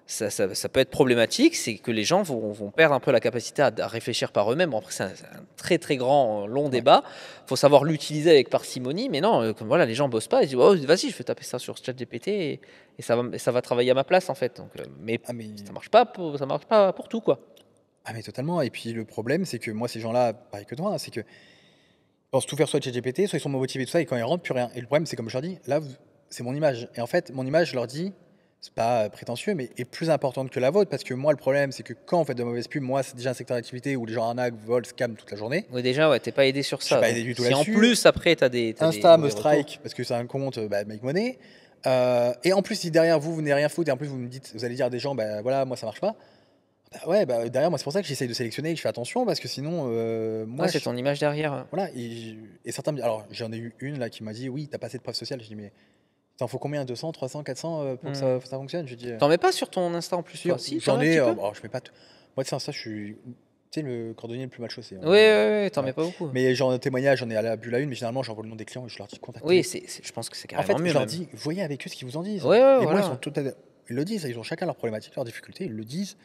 ça peut être problématique, c'est que les gens vont perdre un peu la capacité à réfléchir par eux-mêmes. Bon, après, c'est un très très grand, long débat. Il faut savoir l'utiliser avec parcimonie, mais non, comme voilà, les gens bossent pas, ils disent oh, vas-y, je vais taper ça sur ChatGPT et ça va travailler à ma place en fait. Donc, mais ça marche pas pour tout, quoi. Ah mais totalement. Et puis le problème, c'est que moi, ces gens-là, pareil que toi, hein, c'est que ils pensent tout faire soit ChatGPT, soit ils sont motivés tout ça, et quand ils rentrent, plus rien. Et le problème, c'est comme je leur dis, là, c'est mon image. Et en fait, mon image, je leur dis, c'est pas prétentieux, mais est plus importante que la vôtre, parce que moi, le problème, c'est que quand on fait de mauvaises pubs, moi, c'est déjà un secteur d'activité où les gens arnaquent, volent, scamment toute la journée. Oui, déjà, ouais, t'es pas aidé sur ça. Je suis pas aidé du tout si en là-dessus. plus, après, t'as des. Insta me strike, parce que c'est un compte Make Money. Et en plus, si derrière vous n'avez rien foutre, et en plus, vous allez dire à des gens, bah voilà, moi, ça marche pas. Bah ouais, bah derrière, moi, c'est pour ça que j'essaye de sélectionner et que je fais attention, parce que sinon, moi. C'est ton image derrière. Voilà, et certains me disent, alors j'en ai eu une là qui m'a dit, oui, t'as pas assez de preuves sociales. Je dis, mais t'en faut combien, 200, 300, 400 pour que ça fonctionne? Je dis, t'en mets pas sur ton Insta en plus, toi? Si, j'en ai, alors je mets pas tout. Moi, tu sais, Insta, je suis, tu sais, le cordonnier le plus mal chaussé. Hein. Oui, t'en mets pas beaucoup. Mais genre, témoignage, j'en ai à la bulle à une, mais généralement, j'envoie le nom des clients et je leur dis, contactez. Oui, je pense que c'est carrément mieux. En fait, mieux, je leur dis, voyez avec eux ce qu'ils vous en disent. Ouais, et voilà. moi, ils le disent, ils ont chacun leurs problématiques, leurs difficultés, ils le disent.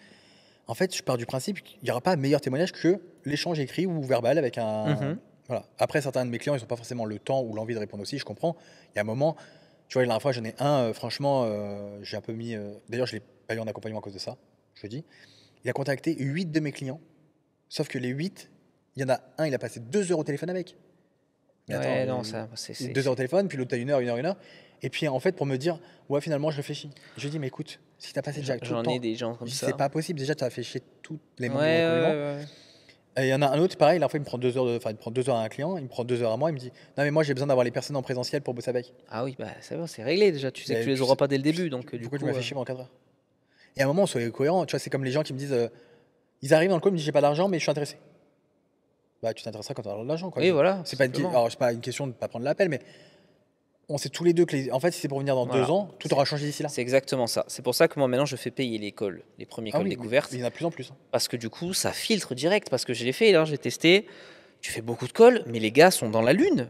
En fait, je pars du principe qu'il n'y aura pas meilleur témoignage que l'échange écrit ou verbal avec un. Voilà. Après, certains de mes clients, ils n'ont pas forcément le temps ou l'envie de répondre aussi, je comprends. Il y a un moment, tu vois, la dernière fois, j'en ai un, franchement, j'ai un peu mis. D'ailleurs, je ne l'ai pas eu en accompagnement à cause de ça, je le dis. Il a contacté 8 de mes clients, sauf que les 8, il y en a un, il a passé 2 heures au téléphone avec. Mais ouais, non, ça, c'est. 2 heures au téléphone, puis l'autre, t'as 1 heure, 1 heure, 1 heure. Et puis, en fait, pour me dire, ouais, finalement, je réfléchis. Je lui dis, mais écoute, si t'as passé déjà tout le temps. J'en ai des gens comme ça. C'est pas possible, déjà, tu as fait chier tous les membres de recouvrement. Et il y en a un autre, pareil, la fois, il me prend 2 heures, il prend 2 heures à un client, il me prend 2 heures à moi, il me dit, non, mais moi, j'ai besoin d'avoir les personnes en présentiel pour bosser avec. Ah oui, bah, c'est bon, c'est réglé déjà. Tu sais que tu les auras pas dès le début. Donc, du coup, tu m'as fait chier pendant 4 heures. Et à un moment, soyez cohérent. Tu vois, c'est comme les gens qui me disent, ils arrivent dans le call, ils me disent, j'ai pas d'argent, mais je suis intéressé. Bah, tu t'intéresseras quand tu auras de l'argent, quoi. Oui, voilà. C'est pas une question de pas prendre l'appel, mais on sait tous les deux que en fait, si c'est pour venir dans 2 ans, tout aura changé d'ici là. C'est exactement ça. C'est pour ça que moi maintenant je fais payer les calls, les premiers calls découvertes. Il y en a de plus en plus. Parce que du coup, ça filtre direct. Parce que je l'ai fait, là, j'ai testé. Tu fais beaucoup de calls, mais les gars sont dans la lune.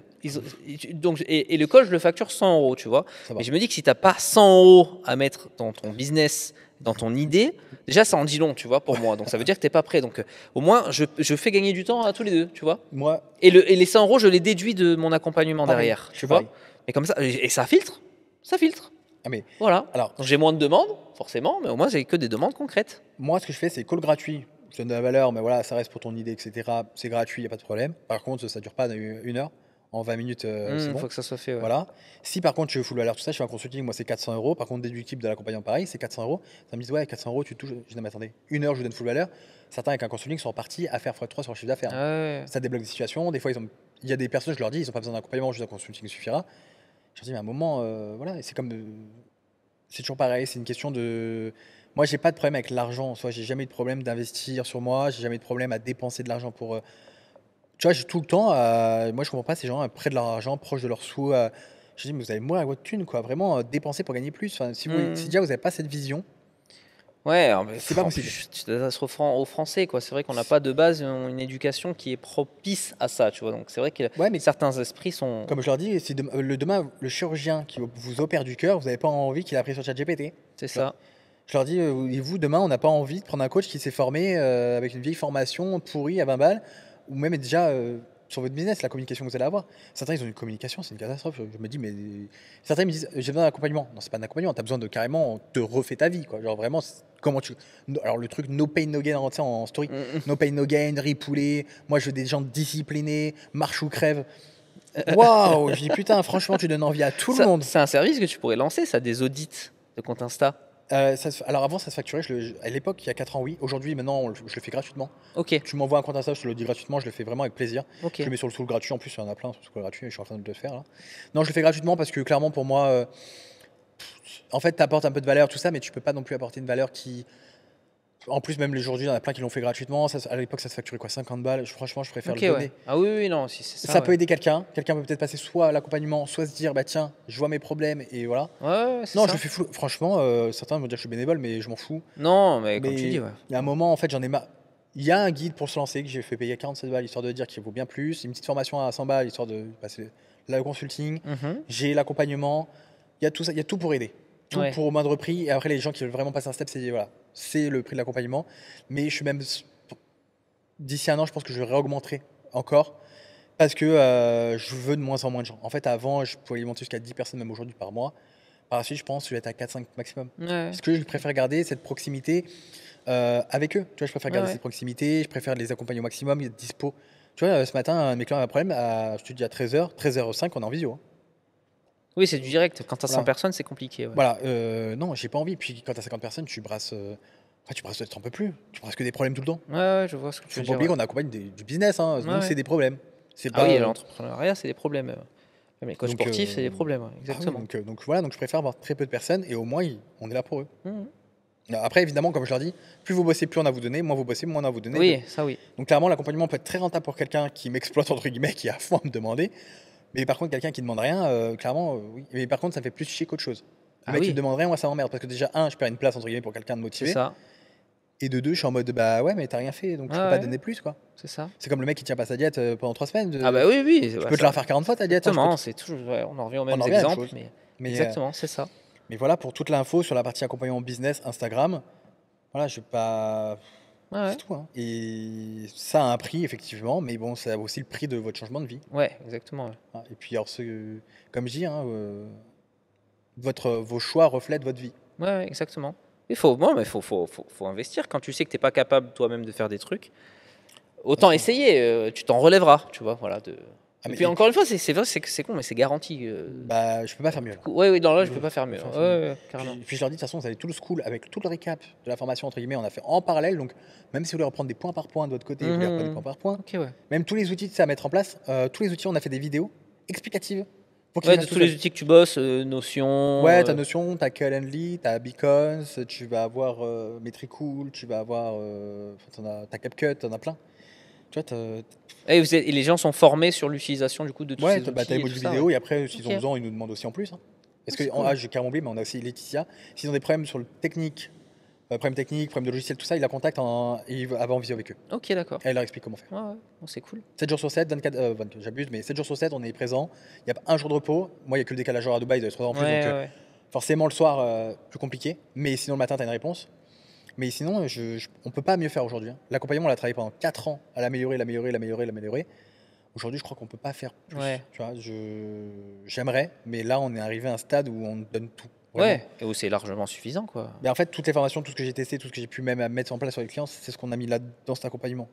Donc, et le call, je le facture 100 €, tu vois. Mais je me dis que si tu n'as pas 100 € à mettre dans ton business, dans ton idée, déjà ça en dit long, tu vois, pour moi. Donc ça veut dire que tu n'es pas prêt. Donc au moins, je fais gagner du temps à tous les deux, tu vois. Moi. Et les 100 €, je les déduis de mon accompagnement derrière, tu vois. Et comme ça, et ça filtre. Ça filtre. Ah, mais Voilà. alors, Donc j'ai moins de demandes, forcément, mais au moins j'ai que des demandes concrètes. moi, ce que je fais, c'est call gratuit. Je donne de la valeur, mais voilà, ça reste pour ton idée, etc. C'est gratuit, il n'y a pas de problème. Par contre, ça dure pas une heure. En 20 minutes, c'est bon. Faut que ça soit fait, ouais. Voilà. Si par contre, je veux full valeur, tout ça, je fais un consulting, moi, c'est 400 euros. Par contre, déductible de l'accompagnement, pareil, c'est 400 euros. Ça me dit, ouais, 400 euros, tu touches. Je dis, non, mais attendez, une heure, je vous donne full valeur. Certains, avec un consulting, sont partis à faire x3 sur le chiffre d'affaires. Ah ouais. Ça débloque des situations. Des fois, il y a des personnes, je leur dis, ils n'ont pas besoin d'accompagnement, juste un consulting suffira. Je leur dis, mais à un moment, voilà, et c'est comme. C'est toujours pareil, c'est une question de. Moi, j'ai pas de problème avec l'argent. En soi, j'ai jamais eu de problème d'investir sur moi. J'ai jamais eu de problème à dépenser de l'argent pour. Tu vois, j'ai tout le temps. Moi, je comprends pas ces gens près de leur argent, proches de leurs sous. Je dis, mais vous allez mourir avec votre thune, quoi. Vraiment, dépenser pour gagner plus. Enfin, si déjà vous n'avez pas cette vision, Ouais, alors, mais c'est pas en possible. plus, tu t'adresses aux Français, quoi. C'est vrai qu'on n'a pas de base une éducation qui est propice à ça, tu vois. Donc c'est vrai que Ouais, mais certains esprits sont. comme je leur dis, si demain, le chirurgien qui vous opère du cœur, vous n'avez pas envie qu'il a appris sur ChatGPT. C'est ça. Je leur dis, et vous, demain, on n'a pas envie de prendre un coach qui s'est formé avec une vieille formation pourrie à 20 balles, ou même déjà sur votre business, la communication que vous allez avoir. Certains, ils ont une communication, c'est une catastrophe. Je me dis, mais. Certains me disent, j'ai besoin d'un accompagnement. Non, c'est pas un accompagnement, tu as besoin de carrément, on te refait ta vie, quoi. Genre vraiment, comment tu. Alors le truc no pain, no gain en story. No pain, no gain, riz-poulet. Moi, je veux des gens disciplinés, marche ou crève. Waouh! Je dis, putain, franchement, tu donnes envie à tout le monde. C'est un service que tu pourrais lancer, ça, des audits de compte Insta. Alors avant, ça se facturait. À l'époque, il y a 4 ans, oui. Aujourd'hui, maintenant, je le fais gratuitement. Ok, Tu m'envoies un compte Insta, je te le dis gratuitement, je le fais vraiment avec plaisir. ok. Je le mets sur le sous gratuit, en plus il y en a plein sur le sous gratuit, je suis en train de le faire là. Non, je le fais gratuitement parce que clairement pour moi, en fait, tu apportes un peu de valeur, tout ça, mais tu peux pas non plus apporter une valeur qui. En plus, même aujourd'hui, il y en a plein qui l'ont fait gratuitement. À l'époque, ça se facturait quoi, 50 balles. Franchement, je préfère Ok, le donner. ouais. Ah oui, oui, non, si c'est ça. Ça peut Ouais, aider quelqu'un. Quelqu'un peut peut-être passer soit à l'accompagnement, soit se dire, bah tiens, je vois mes problèmes et voilà. ouais, c'est Non, ça. je le fais franchement, certains vont dire que je suis bénévole, mais je m'en fous. Non, mais comme tu Mais dis, ouais. il y a un moment, en fait, j'en ai marre. Il y a un guide pour se lancer que j'ai fait payer 47 balles, histoire de dire qu'il vaut bien plus. Une petite formation à 100 balles, histoire de passer le consulting. Mhm. J'ai l'accompagnement. Il y a tout ça, il y a tout pour aider. Tout Ouais. pour au moindre prix. Et après, les gens qui veulent vraiment passer un step, c'est voilà, c'est le prix de l'accompagnement. Mais je suis même. D'ici un an, je pense que je réaugmenterai encore. Parce que je veux de moins en moins de gens. En fait, avant, je pouvais alimenter jusqu'à 10 personnes, même aujourd'hui, par mois. Par la suite, je pense que je vais être à 4-5 maximum. Ouais. Parce que je préfère garder cette proximité avec eux. Tu vois, je préfère garder Ouais. cette proximité, je préfère les accompagner au maximum, être dispo. Tu vois, ce matin, un de mes clients a un problème, je te dis à 13h, 13h05, on est en visio. Hein. Oui, c'est du direct. Quand t'as 100 Voilà. personnes, c'est compliqué. Ouais. Voilà, non, j'ai pas envie. Puis quand t'as 50 personnes, tu brasses. Enfin, tu brasses peut-être un peu plus. Tu brasses que des problèmes tout le temps. Ouais, je vois ce que tu Faut veux pas dire. oublier Ouais. qu'on accompagne du business. Hein. Nous, Ouais. c'est des problèmes. C'est Ah pas, oui, l'entrepreneuriat, c'est des problèmes. Même les coachs donc, sportifs, c'est des problèmes. Ouais, ah oui, exactement. donc voilà, donc je préfère avoir très peu de personnes et au moins, on est là pour eux. Mhm. Après, évidemment, comme je leur dis, plus vous bossez, plus on a à vous donner. Moins vous bossez, moins on a à vous donner. Oui, ça oui. Donc clairement, l'accompagnement peut être très rentable pour quelqu'un qui m'exploite, entre guillemets, qui a à fond à me demander. Mais par contre, quelqu'un qui ne demande rien, clairement, oui. Mais par contre, ça me fait plus chier qu'autre chose. Le Ah mec qui oui. me demande rien, moi, ça m'emmerde. Parce que déjà, un, je perds une place, entre guillemets, pour quelqu'un de C'est motivé. ça. Et de deux, je suis en mode, bah ouais, mais t'as rien fait, donc je Ouais, peux pas ouais. donner plus, quoi. C'est ça. C'est comme le mec qui tient pas sa diète pendant 3 semaines. Ah bah oui, oui. Tu peux te la refaire 40 fois, ta diète. Hein, Exactement. C'est toujours. Ouais, on en revient aux mêmes en revient à la même exemples, chose. mais mais, exactement, c'est ça. mais voilà, pour toute l'info sur la partie accompagnement business Instagram, voilà, je vais pas. Ouais, ouais. C'est tout. Hein. Et ça a un prix, effectivement, mais bon, ça a aussi le prix de votre changement de vie. Ouais, exactement. Ouais. Hein. Et puis, alors, comme je dis, hein, vos choix reflètent votre vie. Ouais, ouais, exactement. Il faut, bon, mais faut investir. Quand tu sais que t'es pas capable toi-même de faire des trucs, autant Bien sûr. essayer. Tu t'en relèveras, tu vois. Voilà. Ah, Et mais- puis encore une fois, c'est vrai, c'est con, mais c'est garanti. Bah, je peux pas faire mieux. Là. Ouais, oui, dans là, je Je- peux pas faire mieux. je- Ouais, je- ouais, carrément. Puis je leur dis, de toute façon, vous avez tout le school avec tout le récap de la formation, entre guillemets, on a fait en parallèle. Donc, même si vous voulez reprendre des points par point de votre côté, vous voulez reprendre des points par point, Ok, ouais. même tous les outils à mettre en place, tous les outils, on a fait des vidéos explicatives. Pour qu'ils Ouais, de restent tous tout les seuls. outils que tu bosses, Notion. Ouais, t'as Notion, t'as Calendly, t'as Beacons, tu vas avoir Metricool, tu vas avoir. T'as CapCut, t'en as plein. Tu vois, Et, et les gens sont formés sur l'utilisation du coup de tous ouais, ces outils. t'as les et tout modules ça, vidéo ouais. et après, s'ils Ok. ont besoin, ils nous demandent aussi en plus. Hein. Est-ce que, c'est cool. j'ai carrément oublié, mais on a aussi Laetitia. S'ils ont des problèmes sur le technique, problèmes de logiciel, tout ça, ils la contactent et ils vont en visio avec eux. Ok, d'accord. Elle leur explique comment faire. Ouais, ouais. Bon, c'est cool. 7 jours sur 7, 24, j'abuse, mais 7 jours sur 7, on est présent. Il n'y a pas un jour de repos. Moi, il n'y a que le décalage horaire à Dubaï de 3 heures en plus. Ouais, Donc, ouais. forcément, le soir, plus compliqué. Mais sinon, le matin, tu as une réponse. Mais sinon, on ne peut pas mieux faire aujourd'hui. Hein. L'accompagnement, on l'a travaillé pendant 4 ans à l'améliorer. Aujourd'hui, je crois qu'on ne peut pas faire plus. Ouais. Tu vois, j'aimerais, mais là, on est arrivé à un stade où on donne tout. Vraiment. Ouais, et où c'est largement suffisant, quoi. Mais en fait, toutes les formations, tout ce que j'ai testé, tout ce que j'ai pu même mettre en place sur les clients, c'est ce qu'on a mis là dans cet accompagnement.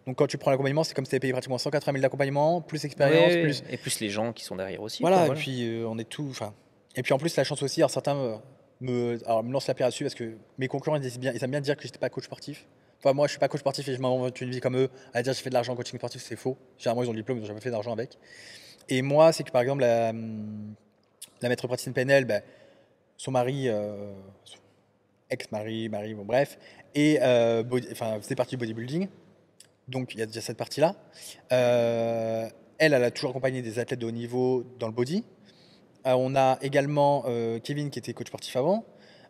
Donc quand tu prends l'accompagnement, c'est comme si tu avais payé pratiquement 180 000 d'accompagnement, plus expérience, Oui, plus... et plus les gens qui sont derrière aussi, Voilà, quoi, et voilà. puis on est tout... Enfin, et puis en plus, la chance aussi, alors certains me lancent la pierre dessus parce que mes concurrents, ils aiment bien dire que j'étais pas coach sportif. Enfin, moi, je suis pas coach sportif et je m'invente une vie comme eux. À dire j'ai fait de l'argent en coaching sportif, c'est faux. Généralement, ils ont le diplôme, ils n'ont jamais fait d'argent avec. Et moi, c'est que par exemple, la maître praticienne PNL, ben, son mari, son ex-mari, bon, bref, et faisait partie du bodybuilding. Donc il y a déjà cette partie-là. Elle a toujours accompagné des athlètes de haut niveau dans le body. On a également Kevin qui était coach sportif avant.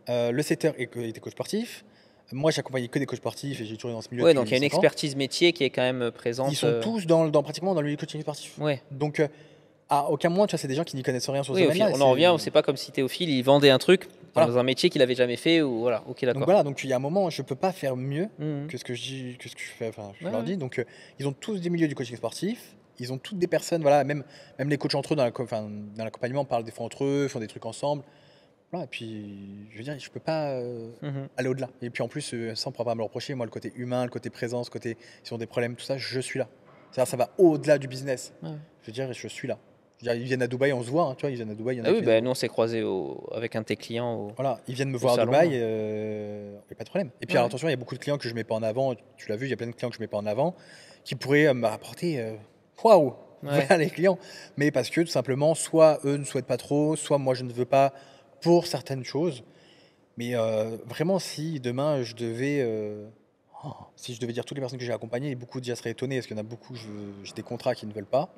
Le setter était coach sportif. Moi, j'ai accompagné que des coachs sportifs et j'ai toujours été dans ce milieu. Ouais, depuis donc il y a une 5 ans. expertise métier qui est quand même présente. Ils sont tous pratiquement dans le milieu coaching sportif. Ouais. Donc, à aucun moment, tu vois, c'est des gens qui n'y connaissent rien sur ce Oui, domaine-là. on en revient, c'est pas comme si Théophile, il vendait un truc dans Voilà. un métier qu'il avait jamais fait, ou voilà, ok, Donc d'accord. voilà, donc il y a un moment, je peux pas faire mieux Mhm. que ce que je fais, enfin, je Ouais, leur ouais. dis. Donc, ils ont tous des milieux du coaching sportif. Ils ont toutes des personnes, voilà, même les coachs entre eux dans l'accompagnement parlent des fois entre eux, font des trucs ensemble. Voilà, et puis, je veux dire, je peux pas Mhm. aller au-delà. Et puis en plus, ça, on ne pourra pas me le reprocher. Moi, le côté humain, le côté présence, le côté s'ils ont des problèmes, tout ça, je suis là. C'est-à-dire, ça va au-delà du business. Ouais. Je veux dire, je suis là. Je veux dire, ils viennent à Dubaï, on se voit, hein, tu vois, ils viennent à Dubaï. Il y en a Ah oui, qui bah, viennent- nous on s'est croisés avec un de tes clients. Voilà, ils viennent me au voir à salon, Dubaï, là. il n'y a pas de problème. Et puis Ouais. alors, attention, il y a beaucoup de clients que je ne mets pas en avant. Tu l'as vu, il y a plein de clients que je ne mets pas en avant qui pourraient me rapporter waouh, Ouais. voilà les clients. Mais parce que tout simplement, soit eux ne souhaitent pas trop, soit moi je ne veux pas pour certaines choses. Mais vraiment, si demain si je devais dire toutes les personnes que j'ai accompagnées, et beaucoup déjà seraient étonnés parce qu'il y en a beaucoup, j'ai des contrats qui ne veulent pas.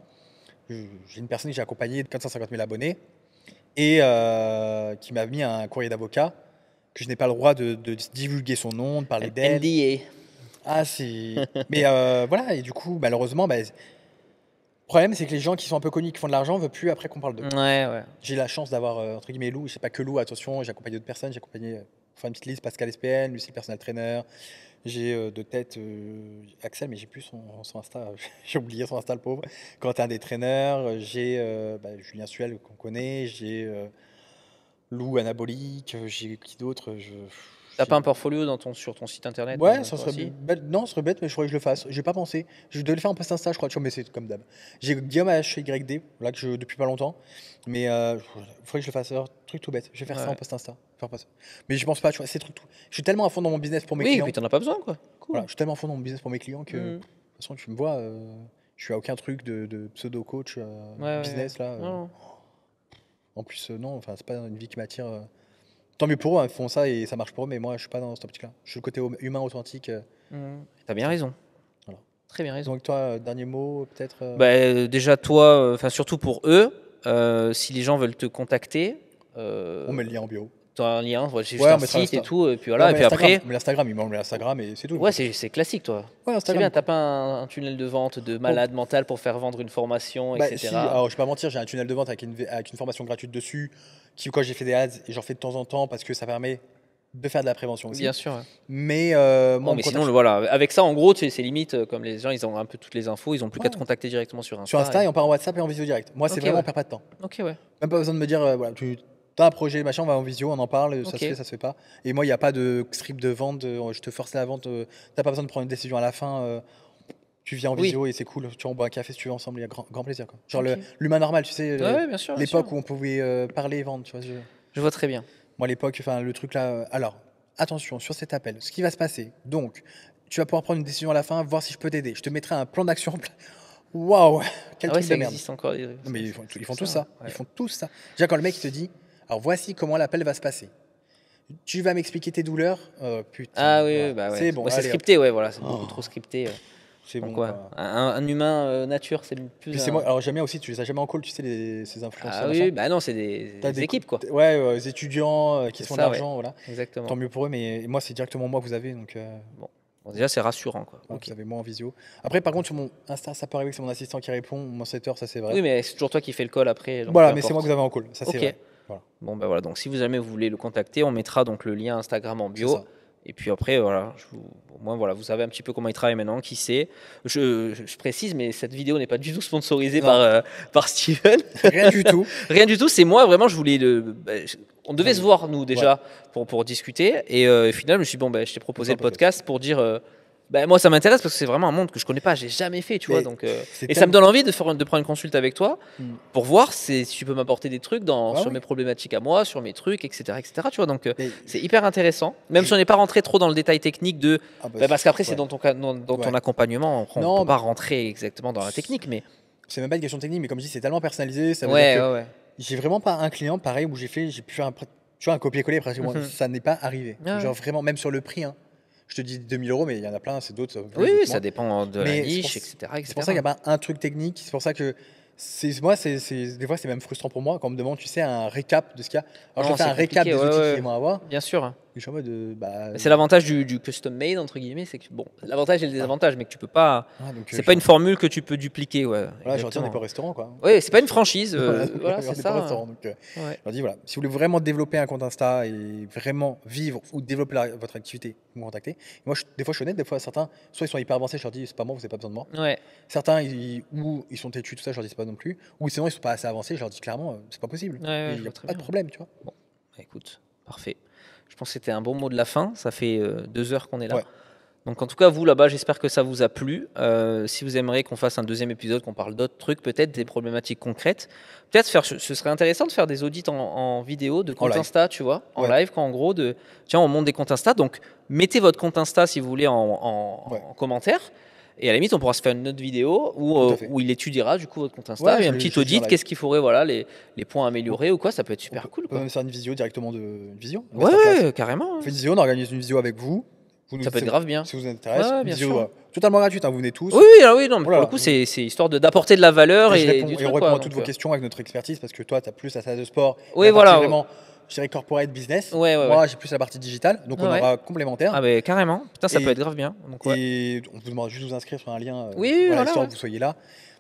J'ai une personne que j'ai accompagnée de 450 000 abonnés et qui m'a mis un courrier d'avocat que je n'ai pas le droit de divulguer son nom, de parler d'elle. NDA. Ah, c'est. Mais voilà, et du coup, malheureusement, le problème, c'est que les gens qui sont un peu connus, qui font de l'argent, ne veulent plus après qu'on parle d'eux. Ouais, ouais. J'ai la chance d'avoir, entre guillemets, Lou. Je sais pas que Lou, attention, j'ai accompagné d'autres personnes. J'ai accompagné, enfin, une petite liste, Pascal SPN, Lucie, le personal trainer. J'ai de tête Axel, mais j'ai plus son Insta. J'ai oublié son Insta, le pauvre. Quentin des traîneurs. J'ai Julien Suel, qu'on connaît. J'ai Lou Anabolique. J'ai qui d'autre T'as pas un portfolio sur ton site internet? Ouais, ça toi serait aussi bête. Non, ce serait bête, mais je crois que je le fasse. J'ai pas pensé. Je devais le faire en post Insta, je crois, tu vois, mais c'est comme d'hab. J'ai Guillaume HYD, là que depuis pas longtemps. Mais il faudrait que je le fasse. Alors, truc tout bête. Je vais faire ça Ouais. en post Insta. Faire pas ça. Mais je pense pas, tu vois, c'est truc tout. Je suis tellement à fond dans mon business pour mes Oui, et clients. puis t'en as pas besoin, quoi. Cool. Voilà, je suis tellement à fond dans mon business pour mes clients que, de Mhm. toute façon, tu me vois, je suis à aucun truc de pseudo-coach Ouais, business, là. Non. En plus, non, enfin, c'est pas une vie qui m'attire. Tant mieux pour eux, hein, ils font ça et ça marche pour eux, mais moi, je suis pas dans cette optique-là. Je suis le côté humain, authentique. Mhm. T'as bien raison. Voilà. Très bien raison. Donc, toi, dernier mot, peut-être Déjà, toi, enfin surtout pour eux, si les gens veulent te contacter, on met le lien en bio. tu as un lien, j'ai juste Ouais, on un mettra site et l'Insta. tout, et puis Ouais, voilà. Et mais puis après, l'Instagram, il met l'Instagram et c'est tout. ouais, c'est classique, toi. Ouais, C'est Instagram. bien, t'as pas un tunnel de vente de malade mental pour faire vendre une formation, Bah, etc. si, alors je vais pas mentir, j'ai un tunnel de vente avec une formation gratuite dessus, qui quand j'ai fait des ads, et j'en fais de temps en temps parce que ça permet de faire de la prévention aussi. Bien sûr. Ouais. Mais Non, moi, on me mais sinon, contacte voilà, avec ça, en gros, c'est limite, comme les gens, ils ont un peu toutes les infos, ils ont plus qu'à Ouais. te contacter directement sur Insta. sur Insta et on part en WhatsApp et en visio direct. Moi, c'est Ok, vraiment, ouais. on perd pas de temps. Ok, ouais. Même pas besoin de me dire, voilà, tu as un projet, machin, on va en visio, on en parle, ça Ok. se fait, ça se fait pas. Et moi, il n'y a pas de script de vente, je te force la vente, t'as pas besoin de prendre une décision à la fin. Tu viens en Oui. visio et c'est cool. Tu vois, on boit un café si tu veux ensemble, il y a grand plaisir. Quoi. Genre Ok. l'humain normal, tu sais, Ouais, bien sûr. bien l'époque sûr. où on pouvait parler et vendre. Tu vois, Je vois très bien. moi, à l'époque, enfin, le truc là. Alors, attention, sur cet appel, ce qui va se passer. Donc, tu vas pouvoir prendre une décision à la fin, voir si je peux t'aider. Je te mettrai un plan d'action. Waouh, quel Ah ouais, truc ça de merde. existe encore. Non, mais ils font c'est tous ça. ouais. Ils font tous ça. Déjà, quand le mec il te dit, alors voici comment l'appel va se passer. Tu vas m'expliquer tes douleurs. Putain. Ah oui, voilà. oui, bah ouais. C'est bon. Ouais, c'est allez, hop. scripté, ouais, voilà, c'est beaucoup Oh. trop scripté. C'est bon. Donc, ouais. quoi. Un humain nature, c'est plus. Puis c'est moi. Alors, j'aime bien aussi, tu les as jamais en call, tu sais, ces influenceurs. Ah machin. oui, bah non, c'est des T'as équipes, quoi. Ouais, des étudiants qui C'est se font de ça, l'argent, voilà. Exactement. Tant mieux pour eux, mais moi, c'est directement moi que vous avez, donc Bon, déjà, c'est rassurant, quoi. donc, Ok. vous avez moi en visio. Après, par contre, sur mon Insta, ça peut arriver que c'est mon assistant qui répond, mon setter, ça c'est vrai. Oui, mais c'est toujours toi qui fais le call après. donc Voilà, peu mais c'est importe. moi que vous avez en call, ça c'est Ok. vrai. Voilà. Bon, ben voilà, donc si vous jamais vous voulez le contacter, on mettra donc le lien Instagram en C'est bio. ça. Et puis après, voilà, au moins, voilà, vous savez un petit peu comment il travaille maintenant, qui c'est. Je précise, mais cette vidéo n'est pas du tout sponsorisée Non. par Steven. Rien du tout. Rien du tout, c'est moi, vraiment, je voulais on devait se voir, nous, déjà, pour discuter. Et au final, je me suis dit, bon, je t'ai proposé le podcast pour dire, moi, ça m'intéresse parce que c'est vraiment un monde que je connais pas, j'ai jamais fait, tu vois. Donc, et ça me donne envie de prendre une consulte avec toi pour voir si tu peux m'apporter des trucs sur mes problématiques à moi, sur mes trucs, etc. Tu vois, donc c'est hyper intéressant. Même si on n'est pas rentré trop dans le détail technique parce qu'après, c'est dans ton accompagnement, on ne peut pas rentrer exactement dans la technique, mais. C'est même pas une question technique, mais comme je dis, c'est tellement personnalisé. Ça veut dire que j'ai vraiment pas un client pareil où j'ai pu faire un copier-coller presque. Ça n'est pas arrivé. Genre vraiment, même sur le prix. Je te dis 2000 €, mais il y en a plein, c'est d'autres. Oui, ça dépend de la niche, etc. C'est pour ça qu'il n'y a pas un truc technique. C'est pour ça que des fois, c'est même frustrant pour moi quand on me demande, tu sais, un récap de ce qu'il y a. Alors, je fais un récap des outils qu'ils vont avoir. Bien sûr. Je suis en mode, c'est l'avantage du custom made, entre guillemets. C'est que, l'avantage et le désavantage, mais que tu peux pas. C'est pas une formule que tu peux dupliquer. Voilà, je retiens des pas au restaurant, quoi. Oui, c'est pas une franchise. Voilà, c'est ça. Je leur dis, voilà, si vous voulez vraiment développer un compte Insta et vraiment vivre ou développer votre activité, vous me contactez. Moi, des fois, je suis honnête, des fois, certains, soit ils sont hyper avancés, je leur dis, c'est pas moi, vous n'avez pas besoin de moi. Certains, ou ils sont têtus, tout ça, je leur dis, c'est pas non plus. Ou sinon, ils sont pas assez avancés, je leur dis clairement, c'est pas possible. Il n'y a pas de problème, tu vois. Bon, écoute, parfait. Je pense que c'était un bon mot de la fin. Ça fait 2 heures qu'on est là. Donc, en tout cas, vous, là-bas, j'espère que ça vous a plu. Si vous aimeriez qu'on fasse un deuxième épisode, qu'on parle d'autres trucs, peut-être des problématiques concrètes, ce serait intéressant de faire des audits en vidéo de compte Insta, tu vois, en live, quand en gros, tiens, on monte des comptes Insta. Donc, mettez votre compte Insta, si vous voulez, en commentaire. Et à la limite, on pourra se faire une autre vidéo où il étudiera du coup votre compte Insta et un petit audit, qu'est-ce qu'il faudrait, les points améliorés ou quoi, ça peut être super cool. On peut même faire une visio directement une visio. Ouais, carrément. On fait une visio, on organise une visio avec vous. Ça peut être grave bien. Si vous intéresse, une visio totalement gratuite, vous venez tous. Oui, non, mais pour le coup, c'est histoire d'apporter de la valeur et on répond à toutes vos questions avec notre expertise parce que toi, tu as plus la salle de sport. Oui, voilà. Vraiment, je dirais corporate business. Moi, j'ai plus la partie digitale, donc on aura complémentaire. Ah, mais carrément. Putain, ça peut être grave bien. Et on vous demande juste de vous inscrire sur un lien. Histoire que vous soyez là.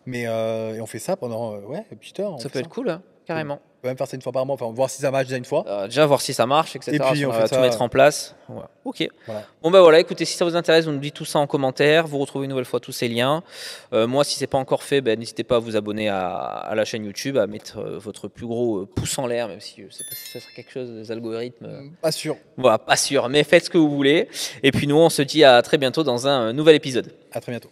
Mais et on fait ça pendant une petite heure. Ça peut être cool, carrément. On peut même faire ça une fois par mois, voir si ça marche déjà une fois. Déjà voir si ça marche, etc. Et puis on va tout mettre en place. Ok. Voilà. Bon écoutez, si ça vous intéresse, vous nous dites tout ça en commentaire. Vous retrouvez une nouvelle fois tous ces liens. Moi, si c'est pas encore fait, n'hésitez pas à vous abonner à la chaîne YouTube, à mettre votre plus gros pouce en l'air, même si je sais pas si ça serait quelque chose des algorithmes. Pas sûr. Voilà, pas sûr, mais faites ce que vous voulez. Et puis nous, on se dit à très bientôt dans un nouvel épisode. À très bientôt.